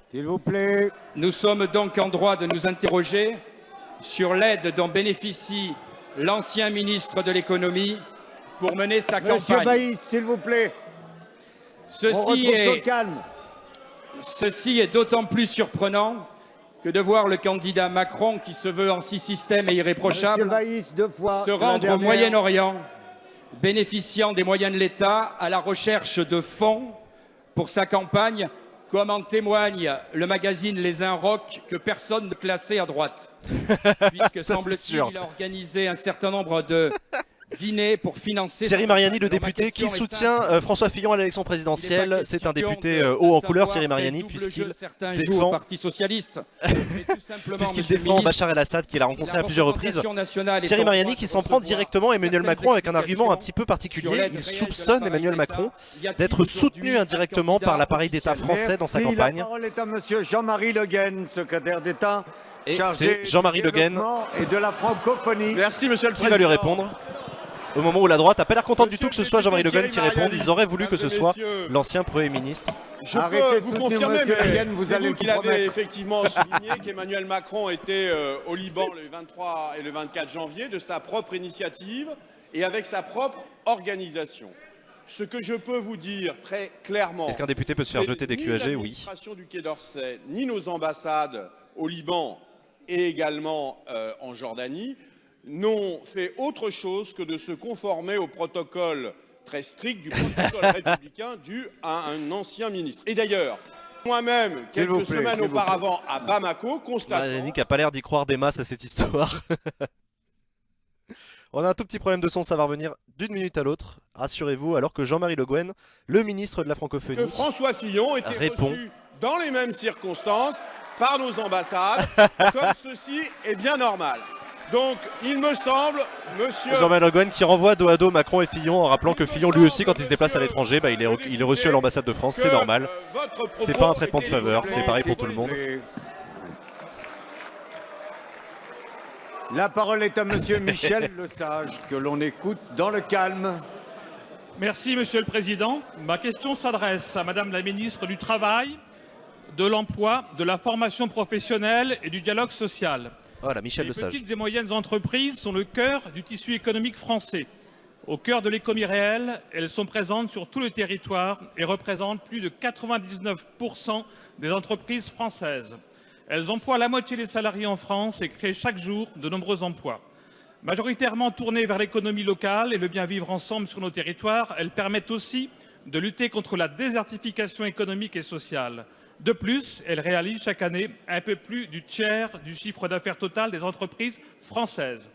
B: s'il vous plaît,
J: nous sommes donc en droit de nous interroger sur l'aide dont bénéficie l'ancien ministre de l'économie pour mener sa campagne.
B: Monsieur Baïs, s'il vous plaît.
J: Ceci est d'autant plus surprenant que de voir le candidat Macron, qui se veut anti-système et irréprochable, se rendre au Moyen-Orient, bénéficiant des moyens de l'État à la recherche de fonds pour sa campagne, comme en témoigne le magazine Les Inrocks que personne ne classait à droite. Puisque, semble-t-il, il a organisé un certain nombre de dîner pour financer...
A: Thierry Mariani, le député qui soutient François Fillon à l'élection présidentielle. C'est un député haut en couleur, Thierry Mariani, puisqu'il défend,
J: Parti socialiste,
A: Bachar el-Assad, qu'il a rencontré à plusieurs reprises. Thierry Mariani qui s'en prend directement à Emmanuel Macron avec un argument un petit peu particulier. Il soupçonne Emmanuel Macron d'être soutenu indirectement par l'appareil d'État français dans sa campagne.
B: La parole est à monsieur Jean-Marie Le Guen, secrétaire d'État.
A: Et c'est Jean-Marie Le Guen
B: et de la francophonie.
K: Merci, monsieur le Président.
A: Qui va lui répondre. Au moment où la droite n'a pas l'air contente du tout que ce soit Jean-Marie Le Guen qui réponde. Ils auraient voulu que ce soit l'ancien Premier ministre.
K: Je peux vous confirmer, mais c'est vous qui l'avez effectivement souligné, qu'Emmanuel Macron était au Liban le 23 et le 24 janvier de sa propre initiative et avec sa propre organisation. Ce que je peux vous dire très clairement...
A: Est-ce qu'un député peut se faire jeter des QAG? Oui.
K: L'administration du Quai d'Orsay, ni nos ambassades au Liban et également en Jordanie, n'ont fait autre chose que de se conformer au protocole très strict du protocole républicain dû à un ancien ministre. Et d'ailleurs, moi-même, quelques semaines auparavant à Bamako, constatant...
A: Mariani qui n'a pas l'air d'y croire des masses à cette histoire. On a un tout petit problème de son, ça va revenir d'une minute à l'autre, rassurez-vous, alors que Jean-Marie Le Guen, le ministre de la francophonie,
K: que François Fillon était reçu dans les mêmes circonstances par nos ambassades, comme ceci est bien normal. Donc, il me semble, monsieur...
A: Jean-Marie Le Guen qui renvoie dos à dos Macron et Fillon en rappelant que Fillon lui aussi quand il se déplace à l'étranger, bah, il est reçu à l'ambassade de France, c'est normal. C'est pas un traitement de faveur, c'est pareil pour tout le monde.
B: La parole est à monsieur Michel Lesage, que l'on écoute dans le calme.
L: Merci Monsieur le Président. Ma question s'adresse à Madame la Ministre du Travail, de l'Emploi, de la formation professionnelle et du dialogue social.
A: Voilà, Michel
L: Les
A: Lesage.
L: petites et moyennes entreprises sont le cœur du tissu économique français. Au cœur de l'économie réelle, elles sont présentes sur tout le territoire et représentent plus de 99% des entreprises françaises. Elles emploient la moitié des salariés en France et créent chaque jour de nombreux emplois. Majoritairement tournées vers l'économie locale et le bien vivre ensemble sur nos territoires, elles permettent aussi de lutter contre la désertification économique et sociale. De plus, elles réalisent chaque année un peu plus du tiers du chiffre d'affaires total des entreprises françaises.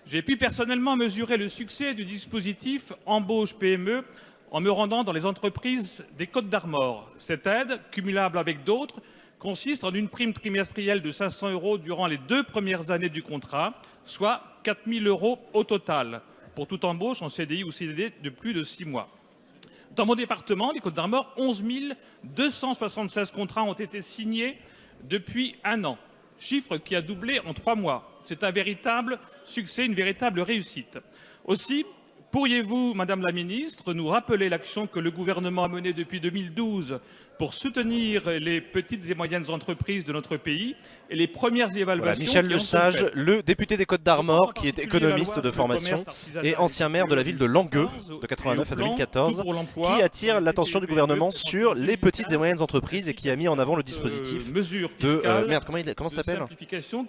L: J'ai pu personnellement mesurer le succès du dispositif Embauche PME en me rendant dans les entreprises des Côtes-d'Armor. Cette aide, cumulable avec d'autres, consiste en une prime trimestrielle de 500 € durant les 2 premières années du contrat, soit 4 000 € au total, pour toute embauche en CDI ou CDD de plus de 6 mois. Dans mon département, les Côtes-d'Armor, 11 276 contrats ont été signés depuis 1 an, chiffre qui a doublé en 3 mois. C'est un véritable succès, une véritable réussite. Aussi, pourriez-vous, Madame la Ministre, nous rappeler l'action que le gouvernement a menée depuis 2012 pour soutenir les petites et moyennes entreprises de notre pays et les premières évaluations.
A: Voilà, Michel Lesage, le député des Côtes-d'Armor, qui est économiste de formation et ancien maire de la ville de Langueux de 89 à 2014, qui attire l'attention du gouvernement sur les petites et moyennes entreprises et qui a mis en avant le dispositif de merde, comment ça s'appelle,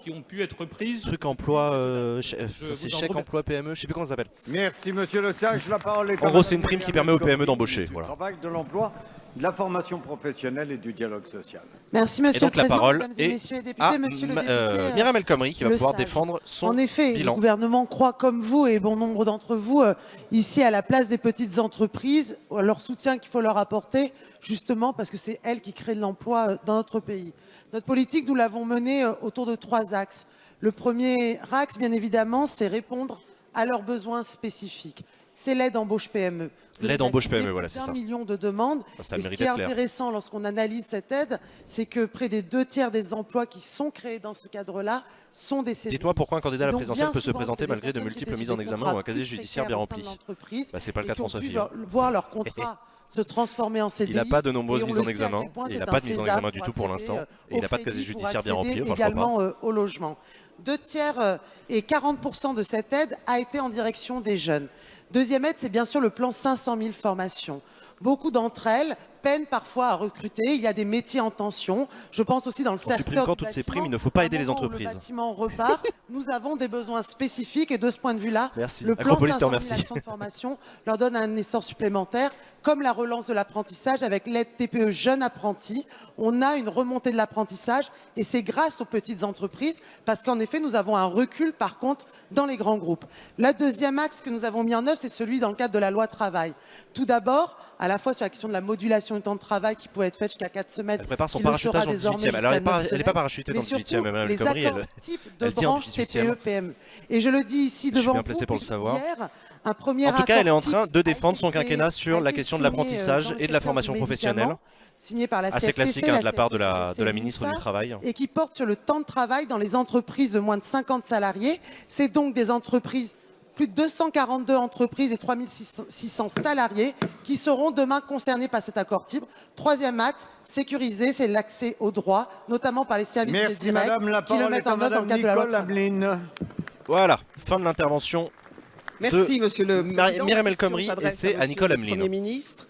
L: qui ont pu être prises.
A: Truc emploi, c'est chèque emploi PME, je sais plus comment ça s'appelle.
B: Merci monsieur Lesage. La parole est à
A: En gros, c'est une prime qui permet aux PME d'embaucher.
B: Du
A: Voilà.
B: travail, de l'emploi, de la formation professionnelle et du dialogue social.
M: Merci Monsieur
A: Et donc
M: le
A: la
M: Président,
A: parole
M: Mesdames et
A: est
M: Messieurs les députés,
A: à
M: Monsieur le député
A: Myriam El Khomri qui va pouvoir
M: Lesage.
A: défendre son
M: En effet,
A: bilan.
M: le gouvernement croit comme vous et bon nombre d'entre vous ici à la place des petites entreprises, à leur soutien qu'il faut leur apporter, justement parce que c'est elles qui créent de l'emploi dans notre pays. Notre politique, nous l'avons menée autour de 3 axes. Le premier axe, bien évidemment, c'est répondre à leurs besoins spécifiques. C'est l'aide embauche PME.
A: L'aide embauche PME, voilà, c'est ça.
M: 1 million de demandes.
A: Ça
M: Et ce
A: mérite
M: qui est
A: d'être clair.
M: intéressant lorsqu'on analyse cette aide, c'est que près des 2 tiers des emplois qui sont créés dans ce cadre-là sont des CDI.
A: Dites-moi pourquoi un candidat à la
M: Donc,
A: présidentielle
M: bien
A: peut se
M: souvent,
A: présenter
M: c'est des
A: malgré de
M: personnes
A: multiples
M: qui
A: mises
M: étaient
A: en
M: sur des
A: examen ou un
M: contrats
A: casier
M: plus
A: judiciaire
M: précaires
A: bien
M: au sein de
A: rempli.
M: l'entreprise
A: Bah, c'est pas le cas de
M: et qui ont
A: François
M: pu
A: Fillon.
M: voir leur contrat se transformer en CDI.
A: Il n'a pas de nombreuses
M: Et on
A: mises
M: le
A: en
M: sait à
A: examen,
M: quel point
A: et il
M: c'est
A: n'a
M: un
A: pas de mise en
M: sésame
A: examen du tout pour
M: accéder
A: l'instant, et il n'a pas de casier
M: crédit, pour
A: judiciaire bien
M: accéder
A: rempli, enfin, je crois pas.
M: également au logement. 2 tiers et 40% de cette aide a été en direction des jeunes. Deuxième aide, c'est bien sûr le plan 500 000 formations. Beaucoup d'entre elles peinent parfois à recruter. Il y a des métiers en tension. Je pense aussi dans le
A: On supprime
M: secteur
A: quand
M: du
A: toutes ces
M: bâtiment.
A: primes, il ne faut pas
M: À un
A: aider les
M: moment où
A: entreprises.
M: Le bâtiment repart. Nous avons des besoins spécifiques et de ce point de vue-là,
A: Merci.
M: le plan
A: Acropolis te
M: 500 000
A: remercie.
M: actions de formation leur donne un essor supplémentaire, comme la relance de l'apprentissage avec l'aide TPE Jeunes Apprentis. On a une remontée de l'apprentissage et c'est grâce aux petites entreprises parce qu'en effet, nous avons un recul par contre dans les grands groupes. Le deuxième axe que nous avons mis en œuvre, c'est celui dans le cadre de la loi travail. Tout d'abord, à la fois sur la question de la modulation du temps de travail qui pouvait être faite jusqu'à 4 semaines.
A: Elle prépare son
M: qui le sera
A: parachutage en
M: désormais
A: 18e. Alors, elle
M: jusqu'à 9
A: n'est pas parachutée dans
M: mais
A: le 18e, Mme El
M: les
A: Khomri,
M: accords
A: elle
M: types de
A: elle vient du
M: branches
A: 18e.
M: CPE-PME. Et je le dis ici
A: Je suis
M: devant
A: bien
M: vous,
A: placé pour le
M: puisque
A: savoir.
M: hier, un premier
A: En tout cas, elle est en
M: accord
A: train
M: type
A: de
M: a
A: défendre
M: été
A: son
M: créé,
A: quinquennat sur
M: a
A: la
M: été
A: question de
M: signé,
A: l'apprentissage
M: dans le
A: et de la
M: secteur
A: formation
M: du
A: professionnelle.
M: médicament, signé par la
A: Assez
M: CFTC,
A: classique
M: la
A: de la part de la
M: CFTC,
A: ministre du Travail.
M: et qui porte sur le temps de travail dans les entreprises de moins de 50 salariés. C'est donc des entreprises, plus de 242 entreprises et 3600 salariés qui seront demain concernés par cet accord type. Troisième axe, sécurisé, c'est l'accès aux droits, notamment par les services
B: Merci
M: directs
B: madame, la
M: qui le
B: parole
M: mettent
B: est à
M: en œuvre dans le
B: madame
M: cadre de la loi
B: Nicole
M: travail.
B: Ameline.
A: Voilà, fin de l'intervention.
N: Merci, Monsieur le Président.
A: Myriam El
N: Ma question
A: Khomri, et
N: s'adresse
A: c'est à
N: Monsieur
A: Nicole
N: le
A: Ameline.
N: Premier ministre.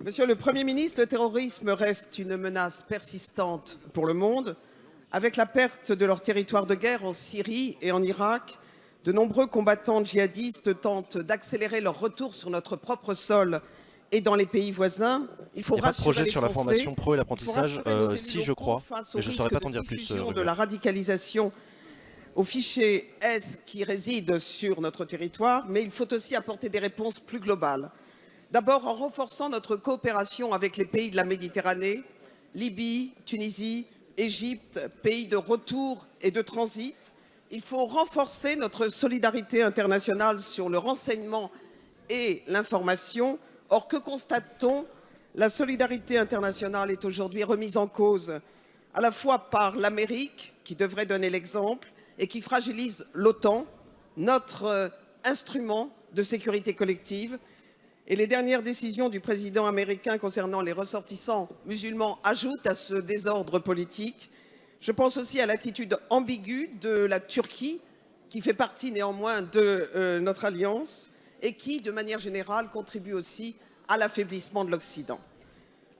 N: Monsieur le Premier ministre, le terrorisme reste une menace persistante pour le monde. Avec la perte de leur territoire de guerre en Syrie et en Irak, de nombreux combattants djihadistes tentent d'accélérer leur retour sur notre propre sol et dans les pays voisins. Il faut
A: Il n'y a pas de
N: rassurer
A: projet
N: les
A: sur la
N: Français,
A: formation pro et
N: il faut
A: l'apprentissage,
N: rassurer nos élus
A: si je
N: locaux
A: crois,
N: face au
A: mais je ne saurais
N: risque
A: pas t'en
N: de
A: dire plus.
N: diffusion de
A: Ruben.
N: la radicalisation au fichier S qui réside sur notre territoire, mais il faut aussi apporter des réponses plus globales. D'abord en renforçant notre coopération avec les pays de la Méditerranée, Libye, Tunisie, Égypte, pays de retour et de transit, Il faut renforcer notre solidarité internationale sur le renseignement et l'information. Or, que constate-t-on? La solidarité internationale est aujourd'hui remise en cause à la fois par l'Amérique, qui devrait donner l'exemple, et qui fragilise l'OTAN, notre instrument de sécurité collective. Et les dernières décisions du président américain concernant les ressortissants musulmans ajoutent à ce désordre politique. Je pense aussi à l'attitude ambiguë de la Turquie, qui fait partie néanmoins de notre alliance et qui, de manière générale, contribue aussi à l'affaiblissement de l'Occident.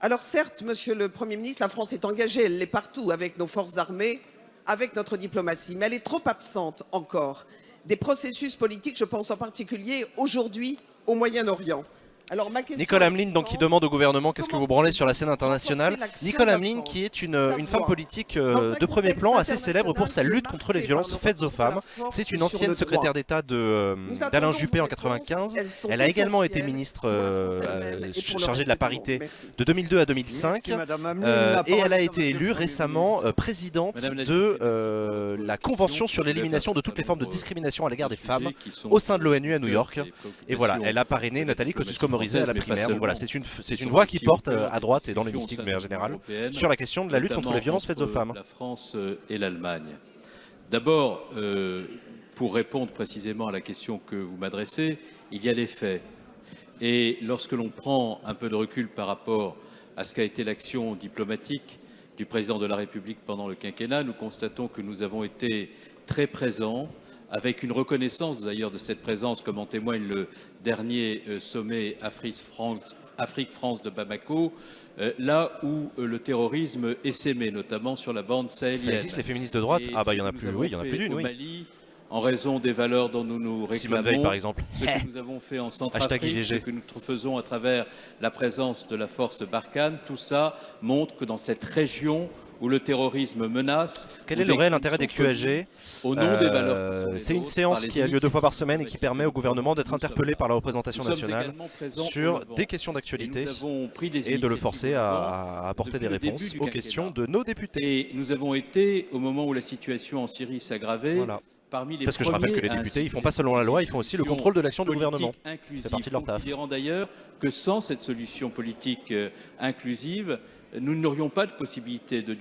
N: Alors certes, Monsieur le Premier ministre, la France est engagée, elle l'est partout, avec nos forces armées, avec notre diplomatie, mais elle est trop absente encore des processus politiques, je pense en particulier aujourd'hui au Moyen-Orient. Alors, ma question
A: Nicole Hamelin, donc, qui demande au gouvernement qu'est-ce que vous branlez sur la scène internationale. Nicole Hamelin, qui est une femme politique de premier plan, assez célèbre pour sa lutte contre les violences faites aux femmes. C'est une ancienne secrétaire d'État d'Alain Juppé en 1995. Elle a également été ministre chargée de la parité de 2002 à 2005. Et elle a été élue récemment présidente de la Convention sur l'élimination de toutes les formes de discrimination à l'égard des femmes au sein de l'ONU à New York. Et voilà, elle a parrainé Nathalie Kosciusko-Morizet à la primaire. Donc voilà, c'est une voix qui porte à droite et dans l'hémicycle de manière générale sur la question de la lutte contre les violences faites aux femmes.
F: La France et l'Allemagne. D'abord, pour répondre précisément à la question que vous m'adressez, il y a les faits. Et lorsque l'on prend un peu de recul par rapport à ce qu'a été l'action diplomatique du président de la République pendant le quinquennat, nous constatons que nous avons été très présents, avec une reconnaissance d'ailleurs de cette présence, comme en témoigne le dernier sommet Afrique-France de Bamako, là où le terrorisme essaimait, notamment sur la bande sahélienne.
A: Ça existe, les féministes de droite? Ah bah il y en a plus, oui, il y en a plus d'une, oui.
F: Mali, en raison des valeurs dont nous nous réclamons,
A: Simone Veil, par exemple.
F: Ce que nous avons fait en Centrafrique, ce que nous faisons à travers la présence de la force Barkhane, tout ça montre que dans cette région où le terrorisme menace.
A: Quel est le réel intérêt des QAG?
F: Au nom des valeurs.
A: C'est une séance qui a lieu 2 fois par semaine et qui permet au gouvernement d'être interpellé par la représentation nationale sur des questions d'actualité et de le forcer à apporter des réponses aux questions de nos députés.
F: Et nous avons été, au moment où la situation en Syrie s'aggravait,
A: voilà. Parce que je rappelle que les députés, ils font pas seulement la loi, ils font aussi le contrôle de l'action du gouvernement. C'est partie de leur taf.
F: Considérant d'ailleurs que sans cette solution politique inclusive, nous n'aurions pas de possibilité de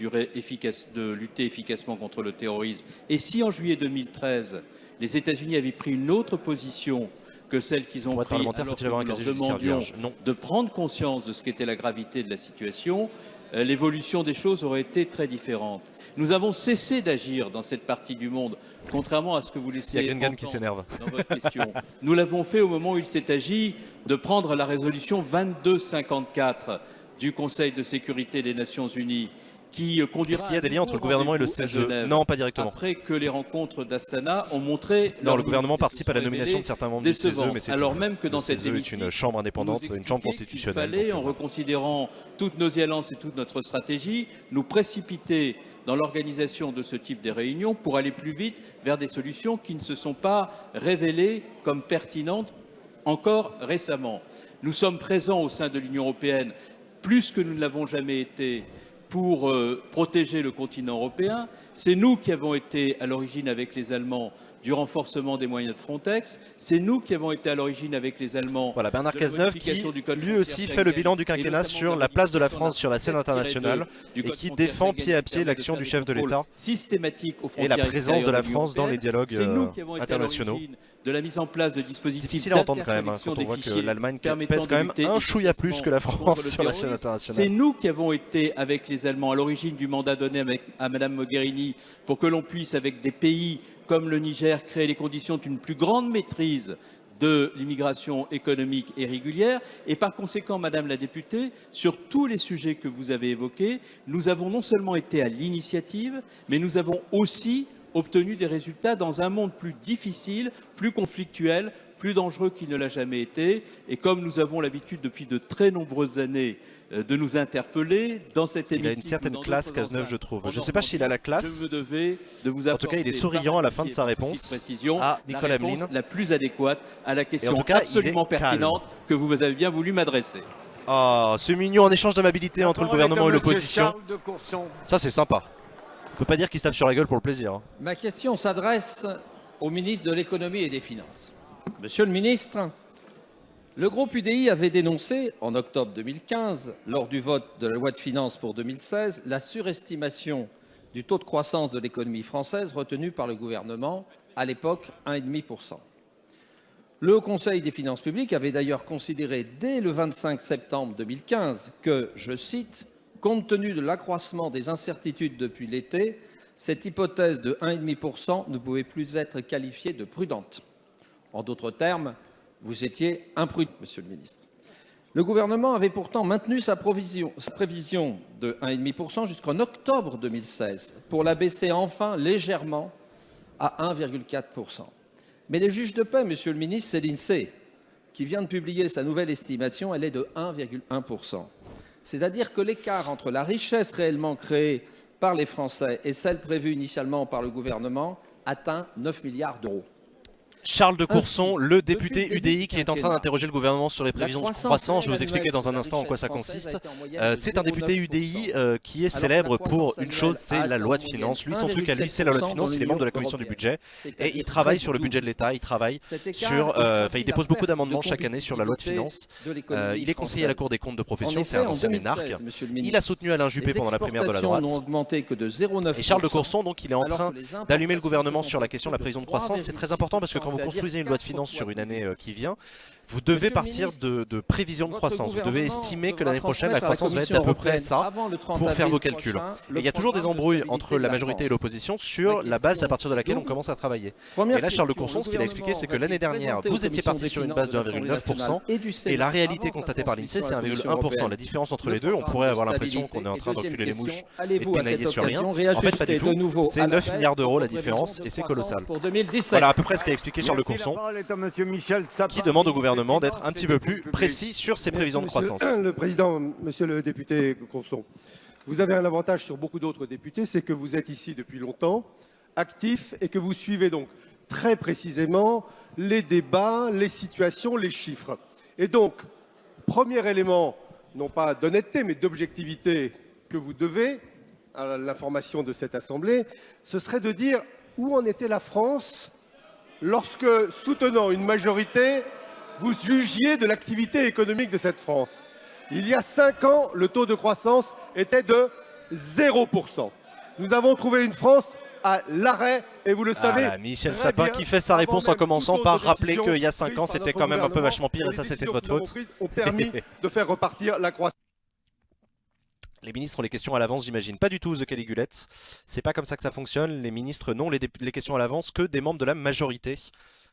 F: lutter efficacement contre le terrorisme. Et si en juillet 2013, les États-Unis avaient pris une autre position que celle qu'ils ont prise alors que nous leur demandions de prendre conscience de ce qu'était la gravité de la situation, l'évolution des choses aurait été très différente. Nous avons cessé d'agir dans cette partie du monde, contrairement à ce que vous laissez entendre dans votre question. Nous l'avons fait au moment où il s'est agi de prendre la résolution 2254 du Conseil de sécurité des Nations Unies, qui conduira...
A: Est-ce qu'il y a des liens entre le gouvernement et le CESE? Non, pas directement.
F: Après que les rencontres d'Astana ont montré...
A: Non, le gouvernement participe à la nomination de certains membres du CESE, mais c'est
F: alors même que dans cette
A: est une chambre indépendante, une chambre constitutionnelle.
F: Il fallait, en reconsidérant toutes nos alliances et toute notre stratégie, nous précipiter dans l'organisation de ce type de réunions pour aller plus vite vers des solutions qui ne se sont pas révélées comme pertinentes encore récemment. Nous sommes présents au sein de l'Union européenne plus que nous ne l'avons jamais été pour protéger le continent européen. C'est nous qui avons été à l'origine avec les Allemands du renforcement des moyens de Frontex. C'est nous qui avons été à l'origine avec les Allemands.
A: Voilà, Bernard Cazeneuve qui lui aussi fait le bilan du quinquennat sur la place de la France sur la scène internationale et qui défend pied à pied l'action du chef de l'État et la présence de la France dans les dialogues internationaux.
F: De la mise en place de dispositifs
A: difficile à entendre quand même, quand on voit que l'Allemagne pèse quand même un chouïa plus que la France sur la scène internationale.
F: C'est nous qui avons été avec les Allemands à l'origine du mandat donné à Mme Mogherini pour que l'on puisse, avec des pays comme le Niger, créer les conditions d'une plus grande maîtrise de l'immigration économique et régulière. Et par conséquent, Madame la députée, sur tous les sujets que vous avez évoqués, nous avons non seulement été à l'initiative, mais nous avons aussi obtenu des résultats dans un monde plus difficile, plus conflictuel, plus dangereux qu'il ne l'a jamais été. Et comme nous avons l'habitude depuis de très nombreuses années de nous interpeller dans cet hémicycle.
A: Il a une certaine classe, Cazeneuve, je trouve. Je ne sais pas s'il a la classe.
F: Je me devais de vous
A: en tout cas, il est souriant à la fin de sa réponse à Nicole Hamelin.
F: La plus adéquate à la question absolument pertinente que vous avez bien voulu m'adresser.
A: Ah, c'est mignon, en échange d'amabilité entre le gouvernement et l'opposition. Ça, c'est sympa. Faut pas dire qu'il se tape sur la gueule pour le plaisir. Hein.
O: Ma question s'adresse au ministre de l'économie et des finances. Monsieur le ministre, le groupe UDI avait dénoncé en octobre 2015, lors du vote de la loi de finances pour 2016, la surestimation du taux de croissance de l'économie française retenu par le gouvernement, à l'époque 1,5%. Le Haut Conseil des finances publiques avait d'ailleurs considéré dès le 25 septembre 2015 que, je cite, « compte tenu de l'accroissement des incertitudes depuis l'été, cette hypothèse de 1,5% ne pouvait plus être qualifiée de prudente ». En d'autres termes, vous étiez imprudent, Monsieur le ministre. Le gouvernement avait pourtant maintenu sa prévision de 1,5% jusqu'en octobre 2016 pour la baisser enfin légèrement à 1,4%. Mais les juges de paix, Monsieur le ministre, c'est l'INSEE qui vient de publier sa nouvelle estimation, elle est de 1,1%. C'est-à-dire que l'écart entre la richesse réellement créée par les Français et celle prévue initialement par le gouvernement atteint 9 milliards d'euros.
A: Charles de Courson, le député UDI qui est en train d'interroger le gouvernement sur les prévisions de croissance. Je vais vous expliquer dans un instant en quoi ça consiste. C'est un député UDI qui est célèbre pour une chose, c'est la loi de finances. Lui, son truc à lui, c'est la loi de finances. Il est membre de la commission du budget et il travaille sur le budget de l'État. Il travaille sur, il dépose beaucoup d'amendements chaque année sur la loi de finances. Il est conseiller à la Cour des comptes de profession. C'est un ancien énarque. Il a soutenu Alain Juppé pendant la primaire de la droite. Et Charles de Courson, donc, il est en train d'allumer le gouvernement sur la question de la prévision de croissance. C'est très important parce que quand vous construisez une loi de finances sur une année qui vient, vous devez partir de prévisions de croissance. Vous devez estimer que l'année prochaine, la croissance va être d'à peu près ça pour faire vos calculs. Et il y a toujours des embrouilles entre la majorité et l'opposition sur la base à partir de laquelle on commence à travailler. Et là, Charles de Courson, ce qu'il a expliqué, c'est que l'année dernière, vous étiez parti sur une base de 1,9% et la réalité constatée par l'INSEE, c'est 1,1%. La différence entre les deux, on pourrait avoir l'impression qu'on est en train d'enculer les mouches et de pinailler sur rien. En fait, pas du tout. C'est 9 milliards d'euros la différence et c'est colossal. Voilà à peu près ce qu'a expliqué Charles de Courson, qui demande au gouvernement d'être un petit peu plus précis sur ses prévisions de croissance.
D: Le président, monsieur le député Courson, vous avez un avantage sur beaucoup d'autres députés, c'est que vous êtes ici depuis longtemps, actif, et que vous suivez donc très précisément les débats, les situations, les chiffres. Et donc, premier élément, non pas d'honnêteté, mais d'objectivité que vous devez à l'information de cette Assemblée, ce serait de dire où en était la France lorsque, soutenant une majorité, vous jugiez de l'activité économique de cette France. Il y a 5 ans, le taux de croissance était de 0%. Nous avons trouvé une France à l'arrêt, et vous le savez.
A: Michel Sapin qui fait sa réponse en commençant par rappeler qu'il y a 5 ans, c'était quand même un peu vachement pire, et ça, c'était de votre faute.
D: Ont permis de faire repartir la croissance.
A: Les ministres ont les questions à l'avance, j'imagine pas du tout de Caligulette. C'est pas comme ça que ça fonctionne. Les ministres n'ont les questions à l'avance que des membres de la majorité.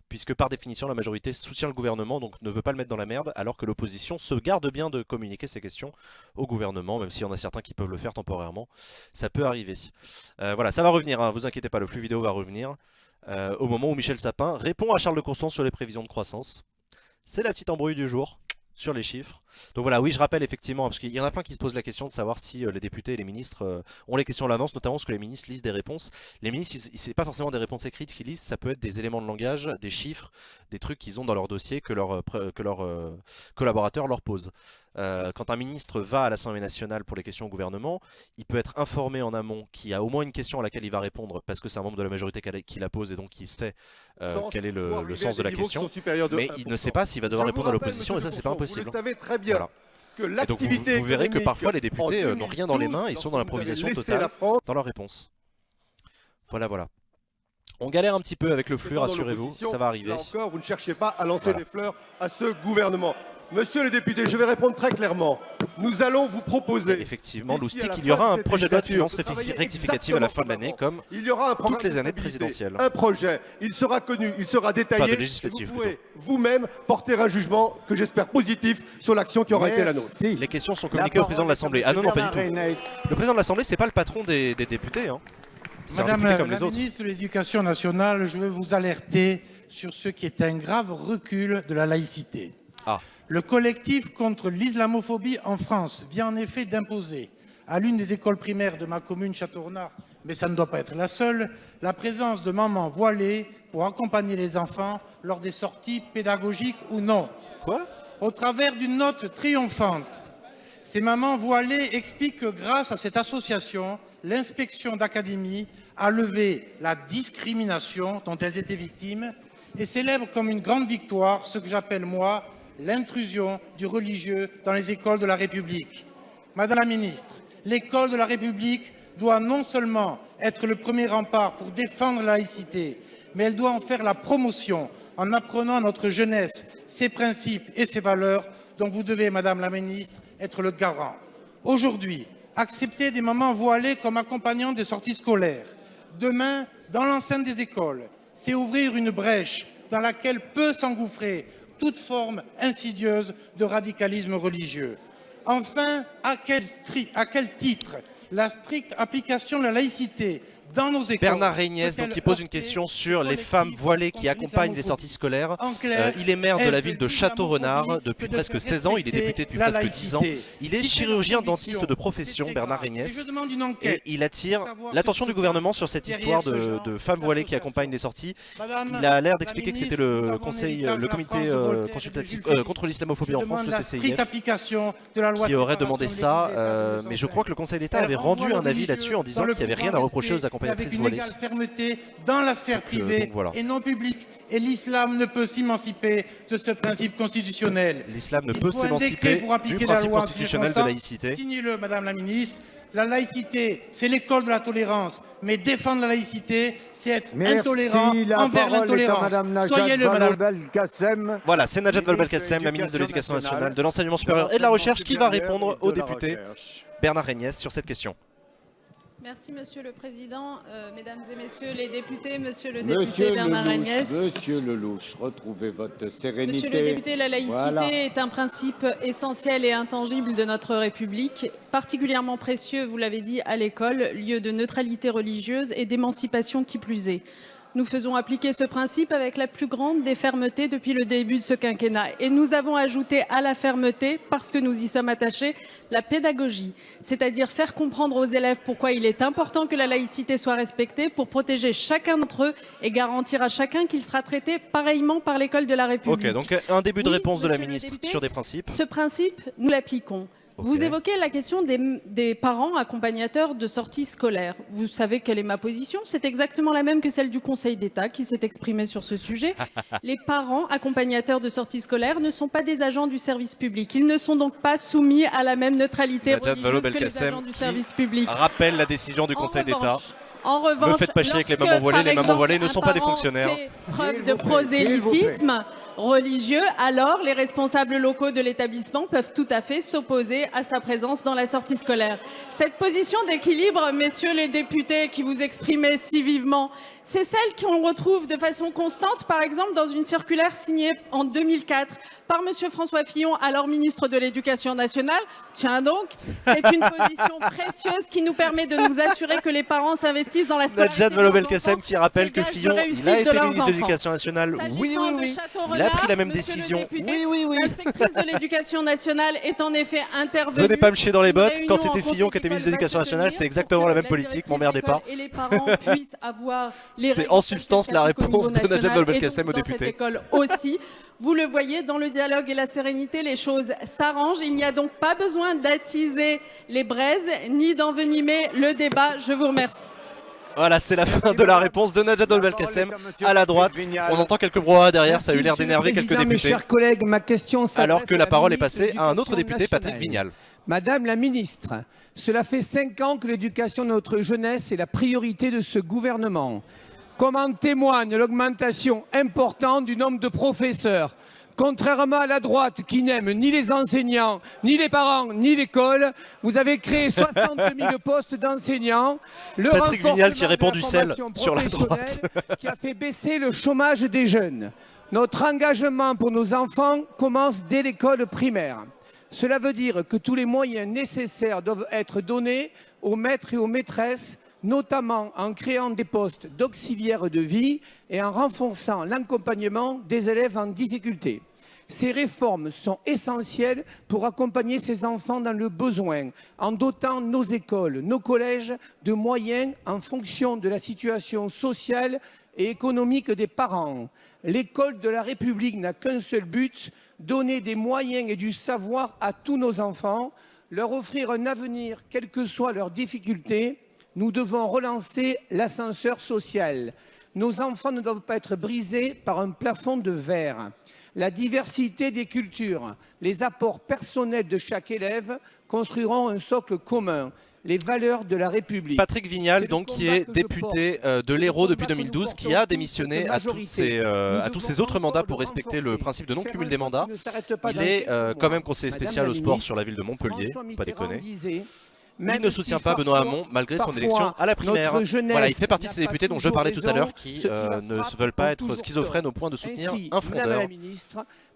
A: Puisque par définition, la majorité soutient le gouvernement, donc ne veut pas le mettre dans la merde, alors que l'opposition se garde bien de communiquer ces questions au gouvernement, même s'il y en a certains qui peuvent le faire temporairement. Ça peut arriver. Voilà, ça va revenir, hein, vous inquiétez pas, le flux vidéo va revenir. Au moment où Michel Sapin répond à Charles de Courson sur les prévisions de croissance. C'est la petite embrouille du jour sur les chiffres. Donc voilà, oui, je rappelle effectivement, parce qu'il y en a plein qui se posent la question de savoir si les députés et les ministres ont les questions à l'avance, notamment parce que les ministres lisent des réponses. Les ministres, c'est pas forcément des réponses écrites qu'ils lisent, ça peut être des éléments de langage, des chiffres, des trucs qu'ils ont dans leur dossier que leurs collaborateurs leur posent. Quand un ministre va à l'Assemblée nationale pour les questions au gouvernement, il peut être informé en amont qu'il y a au moins une question à laquelle il va répondre parce que c'est un membre de la majorité qui la pose et donc il sait quel est le sens de la question, mais il ne sait pas s'il va devoir répondre à l'opposition et ça c'est pas impossible.
D: Vous le savez très bien.
A: Voilà.
D: Que l'activité
A: donc vous verrez que parfois les députés n'ont rien dans les mains, ils sont dans l'improvisation totale dans leur réponse. Voilà, voilà. On galère un petit peu avec le flux, rassurez-vous, ça va arriver.
D: Là encore, vous ne cherchez pas à lancer des fleurs à ce gouvernement. Monsieur le député, je vais répondre très clairement. Nous allons vous proposer...
A: Effectivement, Loustic, il y aura un projet de loi de finances rectificative à la fin de l'année, comme toutes les années présidentielles.
D: Un projet, il sera connu, il sera détaillé. Vous pourrez vous-même porter un jugement que j'espère positif sur l'action qui aura été la nôtre.
A: Les questions sont communiquées au président de l'Assemblée. Ah non, non, pas du tout. Le président de l'Assemblée, c'est pas le patron des députés. Hein.
P: Madame la ministre de l'Éducation nationale, je veux vous alerter sur ce qui est un grave recul de la laïcité.
A: Ah.
P: Le collectif contre l'islamophobie en France vient en effet d'imposer à l'une des écoles primaires de ma commune Châteaurenard, mais ça ne doit pas être la seule, la présence de mamans voilées pour accompagner les enfants lors des sorties pédagogiques ou non.
A: Quoi?
P: Au travers d'une note triomphante, Ces mamans voilées expliquent que grâce à cette association, l'inspection d'académie a levé la discrimination dont elles étaient victimes et célèbre comme une grande victoire ce que j'appelle, moi, l'intrusion du religieux dans les écoles de la République. Madame la ministre, l'école de la République doit non seulement être le premier rempart pour défendre la laïcité, mais elle doit en faire la promotion en apprenant à notre jeunesse ses principes et ses valeurs dont vous devez, Madame la ministre, être le garant. Aujourd'hui, accepter des mamans voilées comme accompagnantes des sorties scolaires. Demain, dans l'enceinte des écoles, c'est ouvrir une brèche dans laquelle peut s'engouffrer toute forme insidieuse de radicalisme religieux. Enfin, à quel titre la stricte application de la laïcité dans nos écoles.
A: Bernard Reignès, donc, qui pose une question sur les femmes voilées qui accompagnent les sorties scolaires. Il est maire de la ville de Château-Renard depuis presque 16 ans, il est député depuis presque 10 ans. Il est chirurgien dentiste de profession, Bernard Reignès. Et il attire l'attention du gouvernement sur cette histoire de femmes voilées qui accompagnent les sorties. Il a l'air d'expliquer que c'était le comité consultatif contre l'islamophobie en France, le CCIF, qui aurait demandé ça. Mais je crois que le Conseil d'État avait rendu un avis là-dessus en disant qu'il n'y avait rien à reprocher aux accompagnatrices
P: avec une
A: voilées.
P: égale fermeté dans la sphère privée
A: voilà.
P: et non publique. Et l'islam ne peut s'émanciper de ce principe constitutionnel.
A: L'islam ne peut s'émanciper du principe constitutionnel de laïcité.
P: Signez-le, Madame la Ministre. La laïcité, c'est l'école de la tolérance. Mais défendre la laïcité, c'est être intolérant envers l'intolérance. Soyez-le, Madame.
A: Voilà, c'est Najat Vallaud-Belkacem, la ministre de l'Éducation nationale, de l'Enseignement supérieur et de la Recherche, qui va répondre au député Bernard Reignès sur cette question.
Q: Merci Monsieur le Président, Mesdames et Messieurs les députés, Monsieur le député Bernard Reignès.
B: Monsieur Lelouch, retrouvez votre sérénité.
Q: Monsieur le député, la laïcité est un principe essentiel et intangible de notre République, particulièrement précieux, vous l'avez dit, à l'école, lieu de neutralité religieuse et d'émancipation qui plus est. Nous faisons appliquer ce principe avec la plus grande des fermetés depuis le début de ce quinquennat. Et nous avons ajouté à la fermeté, parce que nous y sommes attachés, la pédagogie. C'est-à-dire faire comprendre aux élèves pourquoi il est important que la laïcité soit respectée pour protéger chacun d'entre eux et garantir à chacun qu'il sera traité pareillement par l'école de la République.
A: Ok, donc un début de réponse de la
Q: monsieur le
A: ministre
Q: député,
A: sur des principes.
Q: Ce principe, nous l'appliquons. Vous évoquez la question des parents accompagnateurs de sorties scolaires. Vous savez quelle est ma position? C'est exactement la même que celle du Conseil d'État qui s'est exprimé sur ce sujet. Les parents accompagnateurs de sorties scolaires ne sont pas des agents du service public. Ils ne sont donc pas soumis à la même neutralité religieuse que les agents du service public.
A: Rappelle la décision du Conseil d'État.
Q: En revanche,
A: ne faites pas chier avec les mamans voilées. Les mamans voilées ne sont pas des fonctionnaires.
Q: Fait preuve de prosélytisme religieux, alors les responsables locaux de l'établissement peuvent tout à fait s'opposer à sa présence dans la sortie scolaire. Cette position d'équilibre, messieurs les députés qui vous exprimez si vivement, c'est celle qu'on retrouve de façon constante, par exemple, dans une circulaire signée en 2004 par monsieur François Fillon, alors ministre de l'Éducation nationale. Tiens donc, c'est une position précieuse qui nous permet de nous assurer que les parents s'investissent dans la scolarité.
A: Najat Vallaud-Belkacem qui rappelle que Fillon, il a été ministre de l'Éducation nationale. Oui, oui, oui. Il a pris la même décision.
Q: L'inspectrice de l'Éducation nationale est en effet intervenue.
A: Venez pas me chier dans les bottes. Quand c'était Fillon qui était ministre de l'Éducation nationale, c'était exactement la même politique. M'emmerdez pas.
Q: Et les parents puissent avoir les
A: C'est en substance la réponse de Najat Vallaud-Belkacem au député.
Q: Cette école aussi. Vous le voyez, dans le dialogue et la sérénité, les choses s'arrangent. Il n'y a donc pas besoin d'attiser les braises ni d'envenimer le débat. Je vous remercie.
A: Voilà, c'est la fin de la réponse de Najat Vallaud-Belkacem à la droite. On entend quelques brouhahas derrière, ça a eu l'air d'énerver quelques députés.
R: Mes chers collègues, ma question
A: alors que la parole est passée à un autre député, Patrick Vignal.
R: Madame la ministre, cela fait 5 ans que l'éducation de notre jeunesse est la priorité de ce gouvernement. Comme en témoigne l'augmentation importante du nombre de professeurs. Contrairement à la droite qui n'aime ni les enseignants, ni les parents, ni l'école, vous avez créé 60 000 postes d'enseignants.
A: Patrick Vignal qui répond du sel sur la droite.
R: Qui a fait baisser le chômage des jeunes. Notre engagement pour nos enfants commence dès l'école primaire. Cela veut dire que tous les moyens nécessaires doivent être donnés aux maîtres et aux maîtresses, notamment en créant des postes d'auxiliaires de vie et en renforçant l'accompagnement des élèves en difficulté. Ces réformes sont essentielles pour accompagner ces enfants dans le besoin, en dotant nos écoles, nos collèges de moyens en fonction de la situation sociale et économique des parents. L'école de la République n'a qu'un seul but, donner des moyens et du savoir à tous nos enfants. leur offrir un avenir, quelles que soient leurs difficultés. Nous devons relancer l'ascenseur social. Nos enfants ne doivent pas être brisés par un plafond de verre. La diversité des cultures, les apports personnels de chaque élève construiront un socle commun. Les valeurs de la République.
A: Patrick Vignal, donc, qui est député de l'Hérault depuis 2012, qui a démissionné à tous ses autres mandats pour respecter le principe de non-cumul des mandats. Il est quand même conseiller spécial au sport sur la ville de Montpellier, pas déconner. Il ne soutient pas Benoît Hamon malgré son élection à la primaire. Voilà, il fait partie de ces députés dont je parlais tout à l'heure qui ne veulent pas être schizophrènes au point de soutenir un frondeur.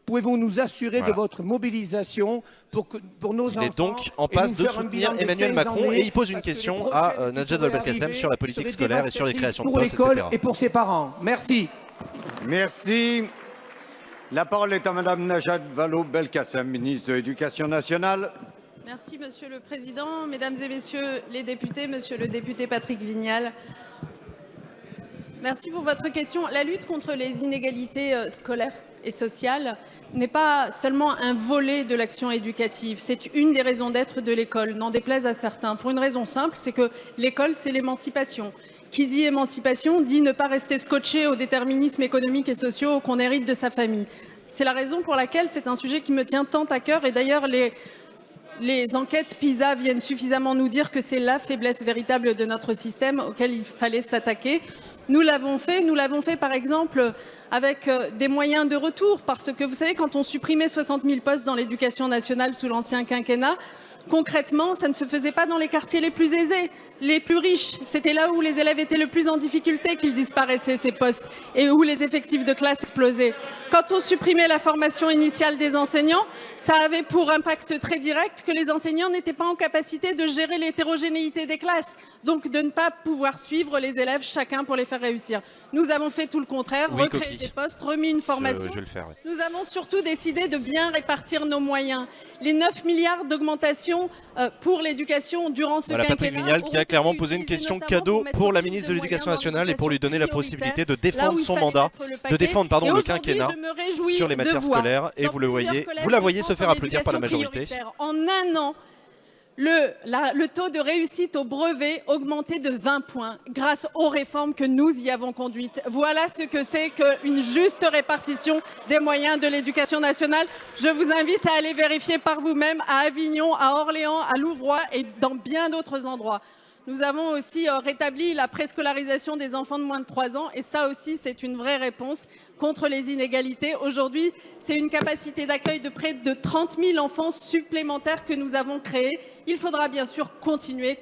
R: Pouvez-vous nous assurer de votre mobilisation pour nos enfants?
A: Il est donc en passe de soutenir Emmanuel Macron et il pose une question à Najat Vallaud-Belkacem sur la politique scolaire et sur les créations de postes, etc.
R: Pour l'école et pour ses parents. Merci.
B: Merci. La parole est à Madame Najat Vallaud-Belkacem, ministre de l'Éducation nationale.
Q: Merci Monsieur le Président, Mesdames et Messieurs les députés, Monsieur le député Patrick Vignal. Merci pour votre question. La lutte contre les inégalités scolaires et sociales n'est pas seulement un volet de l'action éducative, c'est une des raisons d'être de l'école, n'en déplaise à certains, pour une raison simple, c'est que l'école, c'est l'émancipation. Qui dit émancipation dit ne pas rester scotché aux déterminismes économiques et sociaux qu'on hérite de sa famille. C'est la raison pour laquelle c'est un sujet qui me tient tant à cœur et d'ailleurs les enquêtes PISA viennent suffisamment nous dire que c'est la faiblesse véritable de notre système auquel il fallait s'attaquer. Nous l'avons fait par exemple avec des moyens de retour, parce que vous savez, quand on supprimait 60 000 postes dans l'éducation nationale sous l'ancien quinquennat, concrètement, ça ne se faisait pas dans les quartiers les plus aisés, les plus riches. C'était là où les élèves étaient le plus en difficulté qu'ils disparaissaient, ces postes, et où les effectifs de classe explosaient. Quand on supprimait la formation initiale des enseignants, ça avait pour impact très direct que les enseignants n'étaient pas en capacité de gérer l'hétérogénéité des classes, donc de ne pas pouvoir suivre les élèves chacun pour les faire réussir. Nous avons fait tout le contraire, recréé des postes, remis une formation.
A: Je vais le faire, ouais.
Q: Nous avons surtout décidé de bien répartir nos moyens. Les 9 milliards d'augmentation pour l'éducation durant ce quinquennat.
A: Patrick Vignal qui a clairement posé une question cadeau pour la ministre de l'Éducation nationale et pour lui donner la possibilité de défendre son mandat, de défendre le quinquennat sur les matières scolaires. Et vous la voyez se faire applaudir par la majorité.
Q: En un an, le taux de réussite au brevet augmenté de 20 points grâce aux réformes que nous y avons conduites. Voilà ce que c'est qu'une juste répartition des moyens de l'éducation nationale. Je vous invite à aller vérifier par vous-même à Avignon, à Orléans, à Louvroy et dans bien d'autres endroits. Nous avons aussi rétabli la préscolarisation des enfants de moins de 3 ans et ça aussi c'est une vraie réponse contre les inégalités. Aujourd'hui, c'est une capacité d'accueil de près de 30 000 enfants supplémentaires que nous avons créée. Il faudra bien sûr continuer.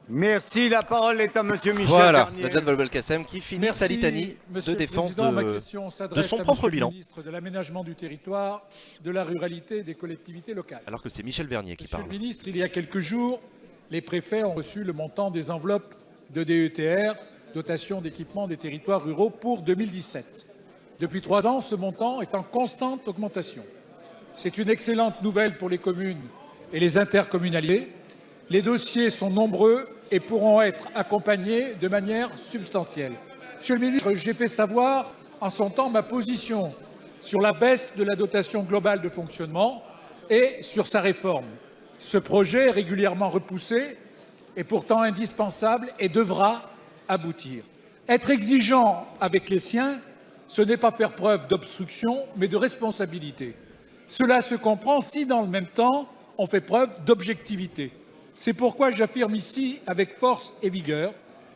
B: Merci, la parole est à Monsieur Michel Barnier.
A: Najat Vallaud-Belkacem qui finit sa litanie de défense de son propre bilan.
S: Ministre de l'aménagement du territoire, de la ruralité et des collectivités locales.
A: Alors que c'est Michel Vernier qui parle.
S: Monsieur le ministre, il y a quelques jours, les préfets ont reçu le montant des enveloppes de DETR, dotation d'équipement des territoires ruraux, pour 2017. Depuis 3 ans, ce montant est en constante augmentation. C'est une excellente nouvelle pour les communes et les intercommunalités. Les dossiers sont nombreux et pourront être accompagnés de manière substantielle. Monsieur le ministre, j'ai fait savoir en son temps ma position sur la baisse de la dotation globale de fonctionnement et sur sa réforme. Ce projet est régulièrement repoussé, est pourtant indispensable et devra aboutir. Être exigeant avec les siens, ce n'est pas faire preuve d'obstruction, mais de responsabilité. Cela se comprend si, dans le même temps, on fait preuve d'objectivité. C'est pourquoi j'affirme ici, avec force et vigueur,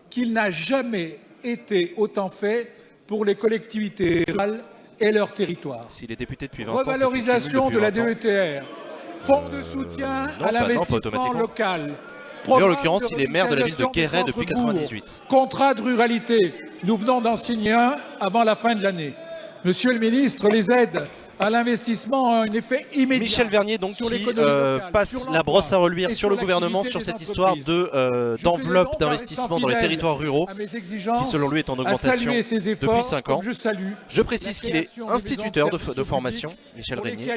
S: qu'il n'a jamais été autant fait pour les collectivités rurales et leurs territoires.
A: S'il est député depuis 20 ans,
S: revalorisation de la DETR, fonds de soutien à l'investissement local.
A: En l'occurrence, il est maire de la ville de Guéret depuis 1998.
S: Contrat de ruralité, nous venons d'en signer un avant la fin de l'année. Monsieur le ministre, les aides à l'investissement ont un effet immédiat.
A: Michel Vernier donc qui passe la brosse à reluire sur le gouvernement sur cette histoire d'enveloppe d'investissement dans les territoires ruraux qui selon lui est en augmentation depuis 5 ans. Je précise qu'il est instituteur de formation, Michel Vernier,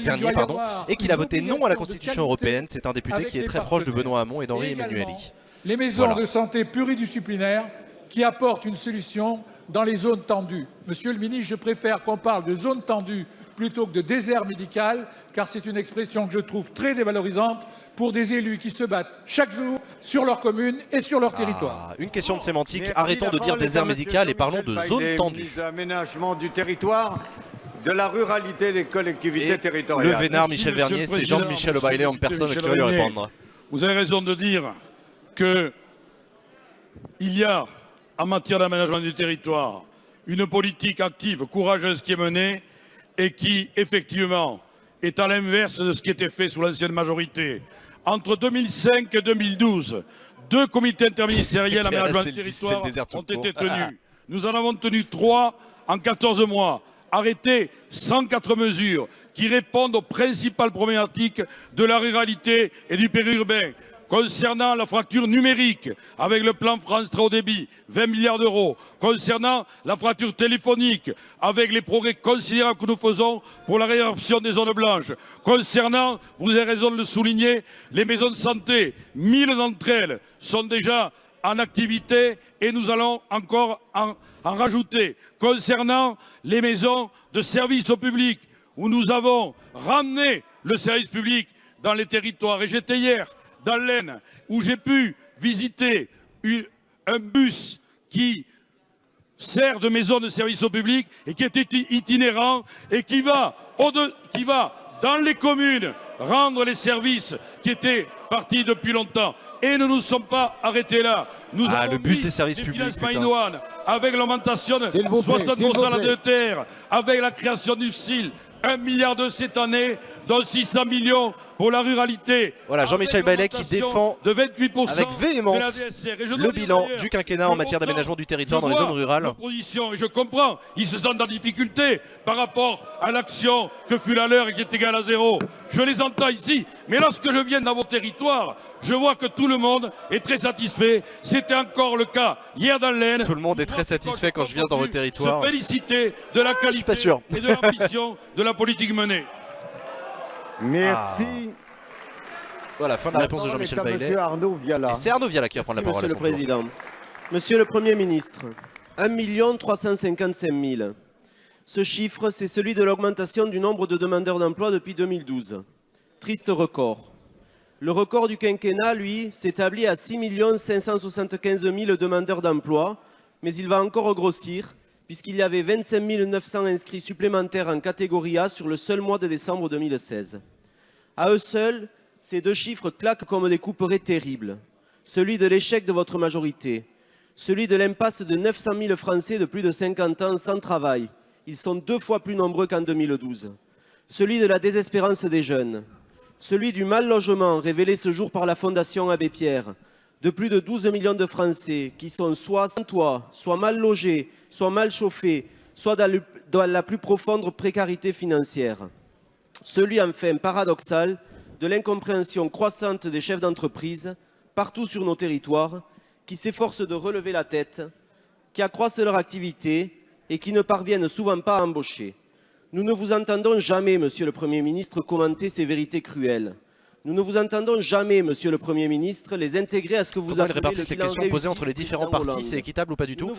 A: et qu'il a voté non à la Constitution européenne. C'est un député qui est très proche de Benoît Hamon et d'Henri Emmanuelli.
S: Les maisons de santé pluridisciplinaires qui apportent une solution dans les zones tendues. Monsieur le ministre, je préfère qu'on parle de zones tendues plutôt que de désert médical, car c'est une expression que je trouve très dévalorisante pour des élus qui se battent chaque jour sur leur commune et sur leur territoire.
A: Une question de sémantique,
B: Merci,
A: arrêtons de dire désert médical et parlons de zone tendue.
B: Ministre de l'aménagement du territoire, de la ruralité des collectivités territoriales.
A: Le vénard Michel Vernier, c'est Jean-Michel Obaillet en personne qui va lui répondre.
T: Vous avez raison de dire qu'il y a, en matière d'aménagement du territoire, une politique active, courageuse qui est menée et qui, effectivement, est à l'inverse de ce qui était fait sous l'ancienne majorité. Entre 2005 et 2012, 2 comités interministériels d'aménagement du territoire ont été tenus. Nous en avons tenu 3 en 14 mois. Arrêté 104 mesures qui répondent aux principales problématiques de la ruralité et du périurbain. Concernant la fracture numérique, avec le plan France très haut débit, 20 milliards d'euros. Concernant la fracture téléphonique, avec les progrès considérables que nous faisons pour la résorption des zones blanches. Concernant, vous avez raison de le souligner, les maisons de santé, 1000 d'entre elles sont déjà en activité et nous allons encore en rajouter. Concernant les maisons de service au public, où nous avons ramené le service public dans les territoires. Et j'étais hier dans l'Aisne, où j'ai pu visiter un bus qui sert de maison de service au public et qui est itinérant et qui va dans les communes rendre les services qui étaient partis depuis longtemps. Et nous ne nous sommes pas arrêtés là. Nous avons
A: le bus des services publics,
T: avec l'augmentation de 60% de la DETR, avec la création du FSIL, 1,2 milliard cette année, dont 600 millions pour la ruralité.
A: Voilà, Jean-Michel Obaillet qui défend
T: de 28%
A: avec véhémence le bilan du quinquennat en matière d'aménagement du territoire dans les zones rurales.
T: Et je comprends, ils se sentent en difficulté par rapport à l'action que fut la leur et qui est égale à 0. Je les entends ici, mais lorsque je viens dans vos territoires, je vois que tout le monde est très satisfait. C'était encore le cas hier dans l'Aisne.
A: Tout le monde est très satisfait quand je viens dans vos territoires.
T: Se féliciter de la qualité et de l'ambition de la politique menée.
B: Merci.
A: Voilà, fin de la réponse de Jean-Michel Obaillet. Et c'est Arnaud Viala qui va prendre la parole.
U: Monsieur le Président. Monsieur le Premier ministre, 1 355 000. Ce chiffre, c'est celui de l'augmentation du nombre de demandeurs d'emploi depuis 2012. Triste record. Le record du quinquennat, lui, s'établit à 6 575 000 demandeurs d'emploi, mais il va encore grossir, puisqu'il y avait 25 900 inscrits supplémentaires en catégorie A sur le seul mois de décembre 2016. À eux seuls, ces 2 chiffres claquent comme des couperets terribles. Celui de l'échec de votre majorité, celui de l'impasse de 900 000 Français de plus de 50 ans sans travail. Ils sont 2 fois plus nombreux qu'en 2012. Celui de la désespérance des jeunes, celui du mal logement révélé ce jour par la Fondation Abbé Pierre, de plus de 12 millions de Français qui sont soit sans toit, soit mal logés, soit mal chauffés, soit dans la plus profonde précarité financière. Celui, enfin, paradoxal, de l'incompréhension croissante des chefs d'entreprise, partout sur nos territoires, qui s'efforcent de relever la tête, qui accroissent leur activité et qui ne parviennent souvent pas à embaucher. Nous ne vous entendons jamais, Monsieur le Premier ministre, commenter ces vérités cruelles. Nous ne vous entendons jamais, Monsieur le Premier ministre, les intégrer à ce que vous appelez le bilan
A: répartissent les questions posées entre les différents partis, c'est équitable ou pas du tout?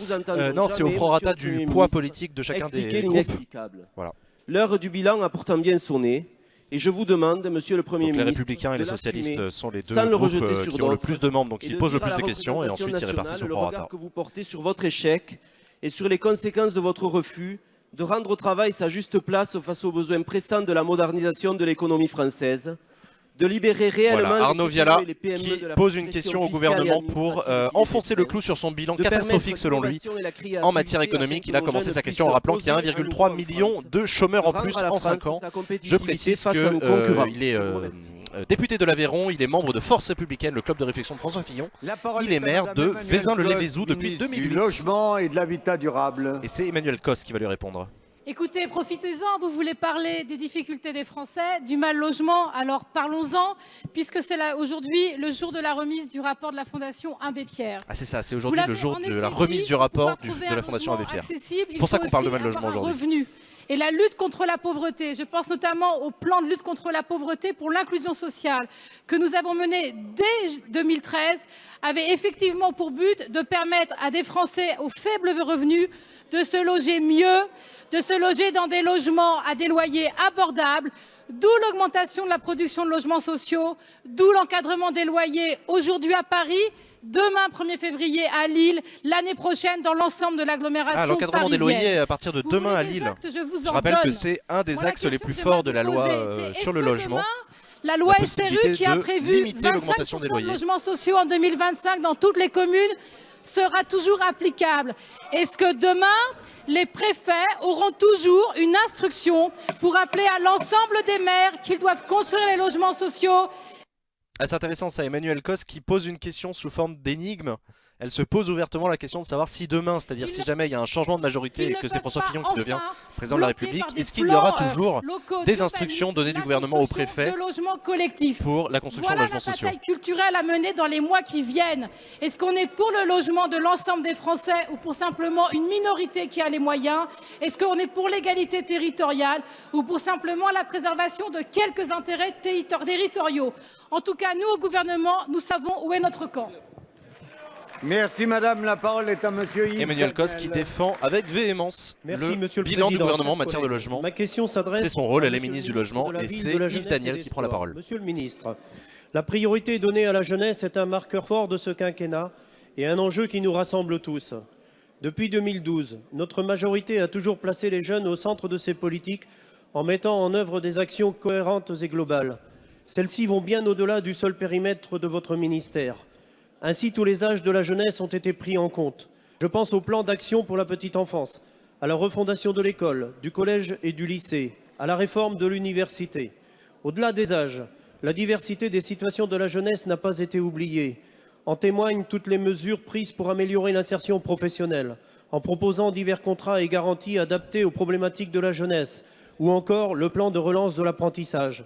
U: Non,
A: c'est au prorata du poids politique de chacun des groupes.
U: L'inexplicable.
A: Voilà.
U: L'heure du bilan a pourtant bien sonné. Et je vous demande, Monsieur le Premier ministre,
A: les Républicains et les Socialistes sont les deux
U: sans le
A: groupes
U: rejeter sur
A: qui ont le
U: d'autres,
A: plus de membres, donc
U: et
A: ils
U: de
A: posent le
U: dire à
A: plus
U: la
A: de questions et ensuite ils répartissent au
U: le
A: prorata.
U: regard que vous portez sur votre échec et sur les conséquences de votre refus de rendre au travail sa juste place face aux besoins pressants de la modernisation de l'économie française, de libérer réellement
A: Arnaud
U: les
A: Viala
U: et PME
A: qui
U: de la
A: pose une
U: pression
A: question au
U: fiscale et
A: gouvernement pour
U: administrative
A: enfoncer le clou sur son bilan
U: de
A: catastrophique
U: permettre
A: selon lui
U: l'innovation et la créativité
A: en matière économique. Il a
U: afin que
A: commencé
U: nos
A: sa
U: jeunes
A: question en rappelant qu'il y a
U: puissent
A: 1,3 million de chômeurs en plus en 5 ans. Je précise qu'il est député de l'Aveyron, il est membre de Force Républicaine, le club de réflexion de François Fillon. Il est maire de Vézins-le-Lévézou depuis 2008.
B: Du logement et de l'habitat durable.
A: Et c'est Emmanuel Cos qui va lui répondre.
V: Écoutez, profitez-en, vous voulez parler des difficultés des Français, du mal logement, alors parlons-en, puisque c'est aujourd'hui le jour de la remise du rapport de la Fondation Abbé Pierre.
A: Ah c'est ça, c'est aujourd'hui le jour de la remise du rapport de la Fondation Abbé Pierre. C'est pour ça qu'on parle de mal logement aujourd'hui.
V: et la lutte contre la pauvreté. Je pense notamment au plan de lutte contre la pauvreté pour l'inclusion sociale que nous avons mené dès 2013, avait effectivement pour but de permettre à des Français aux faibles revenus de se loger mieux, de se loger dans des logements à des loyers abordables, d'où l'augmentation de la production de logements sociaux, d'où l'encadrement des loyers aujourd'hui à Paris, demain 1er février à Lille, l'année prochaine dans l'ensemble de l'agglomération parisienne.
A: L'encadrement des loyers à partir de demain à Lille. Je rappelle que c'est un des axes les plus forts de la loi sur le logement.
V: La loi SRU qui a prévu 25% de logements sociaux en 2025 dans toutes les communes sera toujours applicable. Est-ce que demain, les préfets auront toujours une instruction pour appeler à l'ensemble des maires qu'ils doivent construire les logements sociaux?
A: C'est intéressant ça, Emmanuel Cos qui pose une question sous forme d'énigme. Elle se pose ouvertement la question de savoir si demain, c'est-à-dire si jamais il y a un changement de majorité et que c'est François Fillon qui devient président de la République, est-ce qu'il y aura toujours des instructions données du gouvernement au préfet pour la construction de logements sociaux?
V: Voilà la bataille culturelle à mener dans les mois qui viennent. Est-ce qu'on est pour le logement de l'ensemble des Français ou pour simplement une minorité qui a les moyens? Est-ce qu'on est pour l'égalité territoriale ou pour simplement la préservation de quelques intérêts territoriaux? En tout cas, nous, au gouvernement, nous savons où est notre camp.
B: Merci madame, la parole est à monsieur Yves
A: Emmanuel Cos qui défend avec véhémence
C: Merci,
A: le bilan du gouvernement en matière de logement.
C: Ma question s'adresse.
A: C'est son rôle, elle est ministre du Logement et c'est Yves Daniel qui prend la parole.
C: Monsieur le ministre, la priorité donnée à la jeunesse est un marqueur fort de ce quinquennat et un enjeu qui nous rassemble tous. Depuis 2012, notre majorité a toujours placé les jeunes au centre de ses politiques en mettant en œuvre des actions cohérentes et globales. Celles-ci vont bien au-delà du seul périmètre de votre ministère. Ainsi, tous les âges de la jeunesse ont été pris en compte. Je pense au plan d'action pour la petite enfance, à la refondation de l'école, du collège et du lycée, à la réforme de l'université. Au-delà des âges, la diversité des situations de la jeunesse n'a pas été oubliée. En témoignent toutes les mesures prises pour améliorer l'insertion professionnelle, en proposant divers contrats et garanties adaptés aux problématiques de la jeunesse, ou encore le plan de relance de l'apprentissage.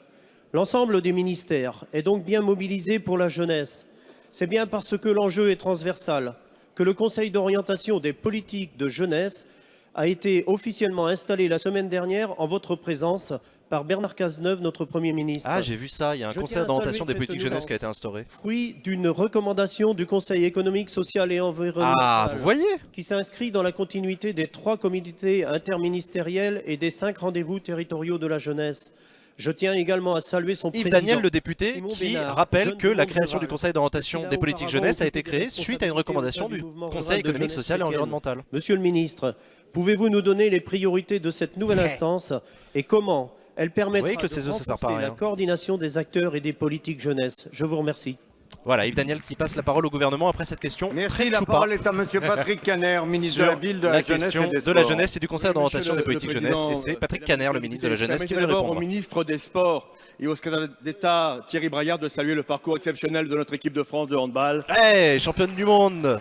C: L'ensemble des ministères est donc bien mobilisé pour la jeunesse. C'est bien parce que l'enjeu est transversal que le Conseil d'orientation des politiques de jeunesse a été officiellement installé la semaine dernière en votre présence par Bernard Cazeneuve, notre Premier ministre.
A: Ah, j'ai vu ça, il y a un Conseil d'orientation des politiques jeunesse qui a été instauré.
C: Fruit d'une recommandation du Conseil économique, social et environnemental.
A: Ah, vous voyez,
C: qui s'inscrit dans la continuité des 3 comités interministériels et des 5 rendez-vous territoriaux de la jeunesse. Je tiens également à saluer son
A: Yves
C: président,
A: Daniel, le député,
C: Simon
A: qui
C: Bénard,
A: rappelle
C: jeune
A: que
C: du
A: la
C: monde
A: création
C: rural.
A: du Conseil d'orientation des politiques jeunesse a été créée suite à une recommandation du Conseil économique, social et environnemental.
C: Monsieur le ministre, pouvez-vous nous donner les priorités de cette nouvelle instance et comment elle permettra
A: que ces œufs, ça sert pas à
C: renforcer la
A: rien.
C: coordination des acteurs et des politiques jeunesse? Je vous remercie.
A: Voilà, Yves Daniel qui passe la parole au gouvernement après cette question.
B: Merci, la parole est à monsieur Patrick Caner, ministre de la Ville, de la Jeunesse et des
A: de la
B: Sports.
A: jeunesse et du Conseil d'orientation des politiques jeunesse. Et c'est Patrick Caner, le ministre de la Jeunesse, qui veut
G: d'abord
A: répondre.
G: au ministre des Sports et au secrétaire d'État Thierry Braillard de saluer le parcours exceptionnel de notre équipe de France de handball.
A: Hey, championne du monde!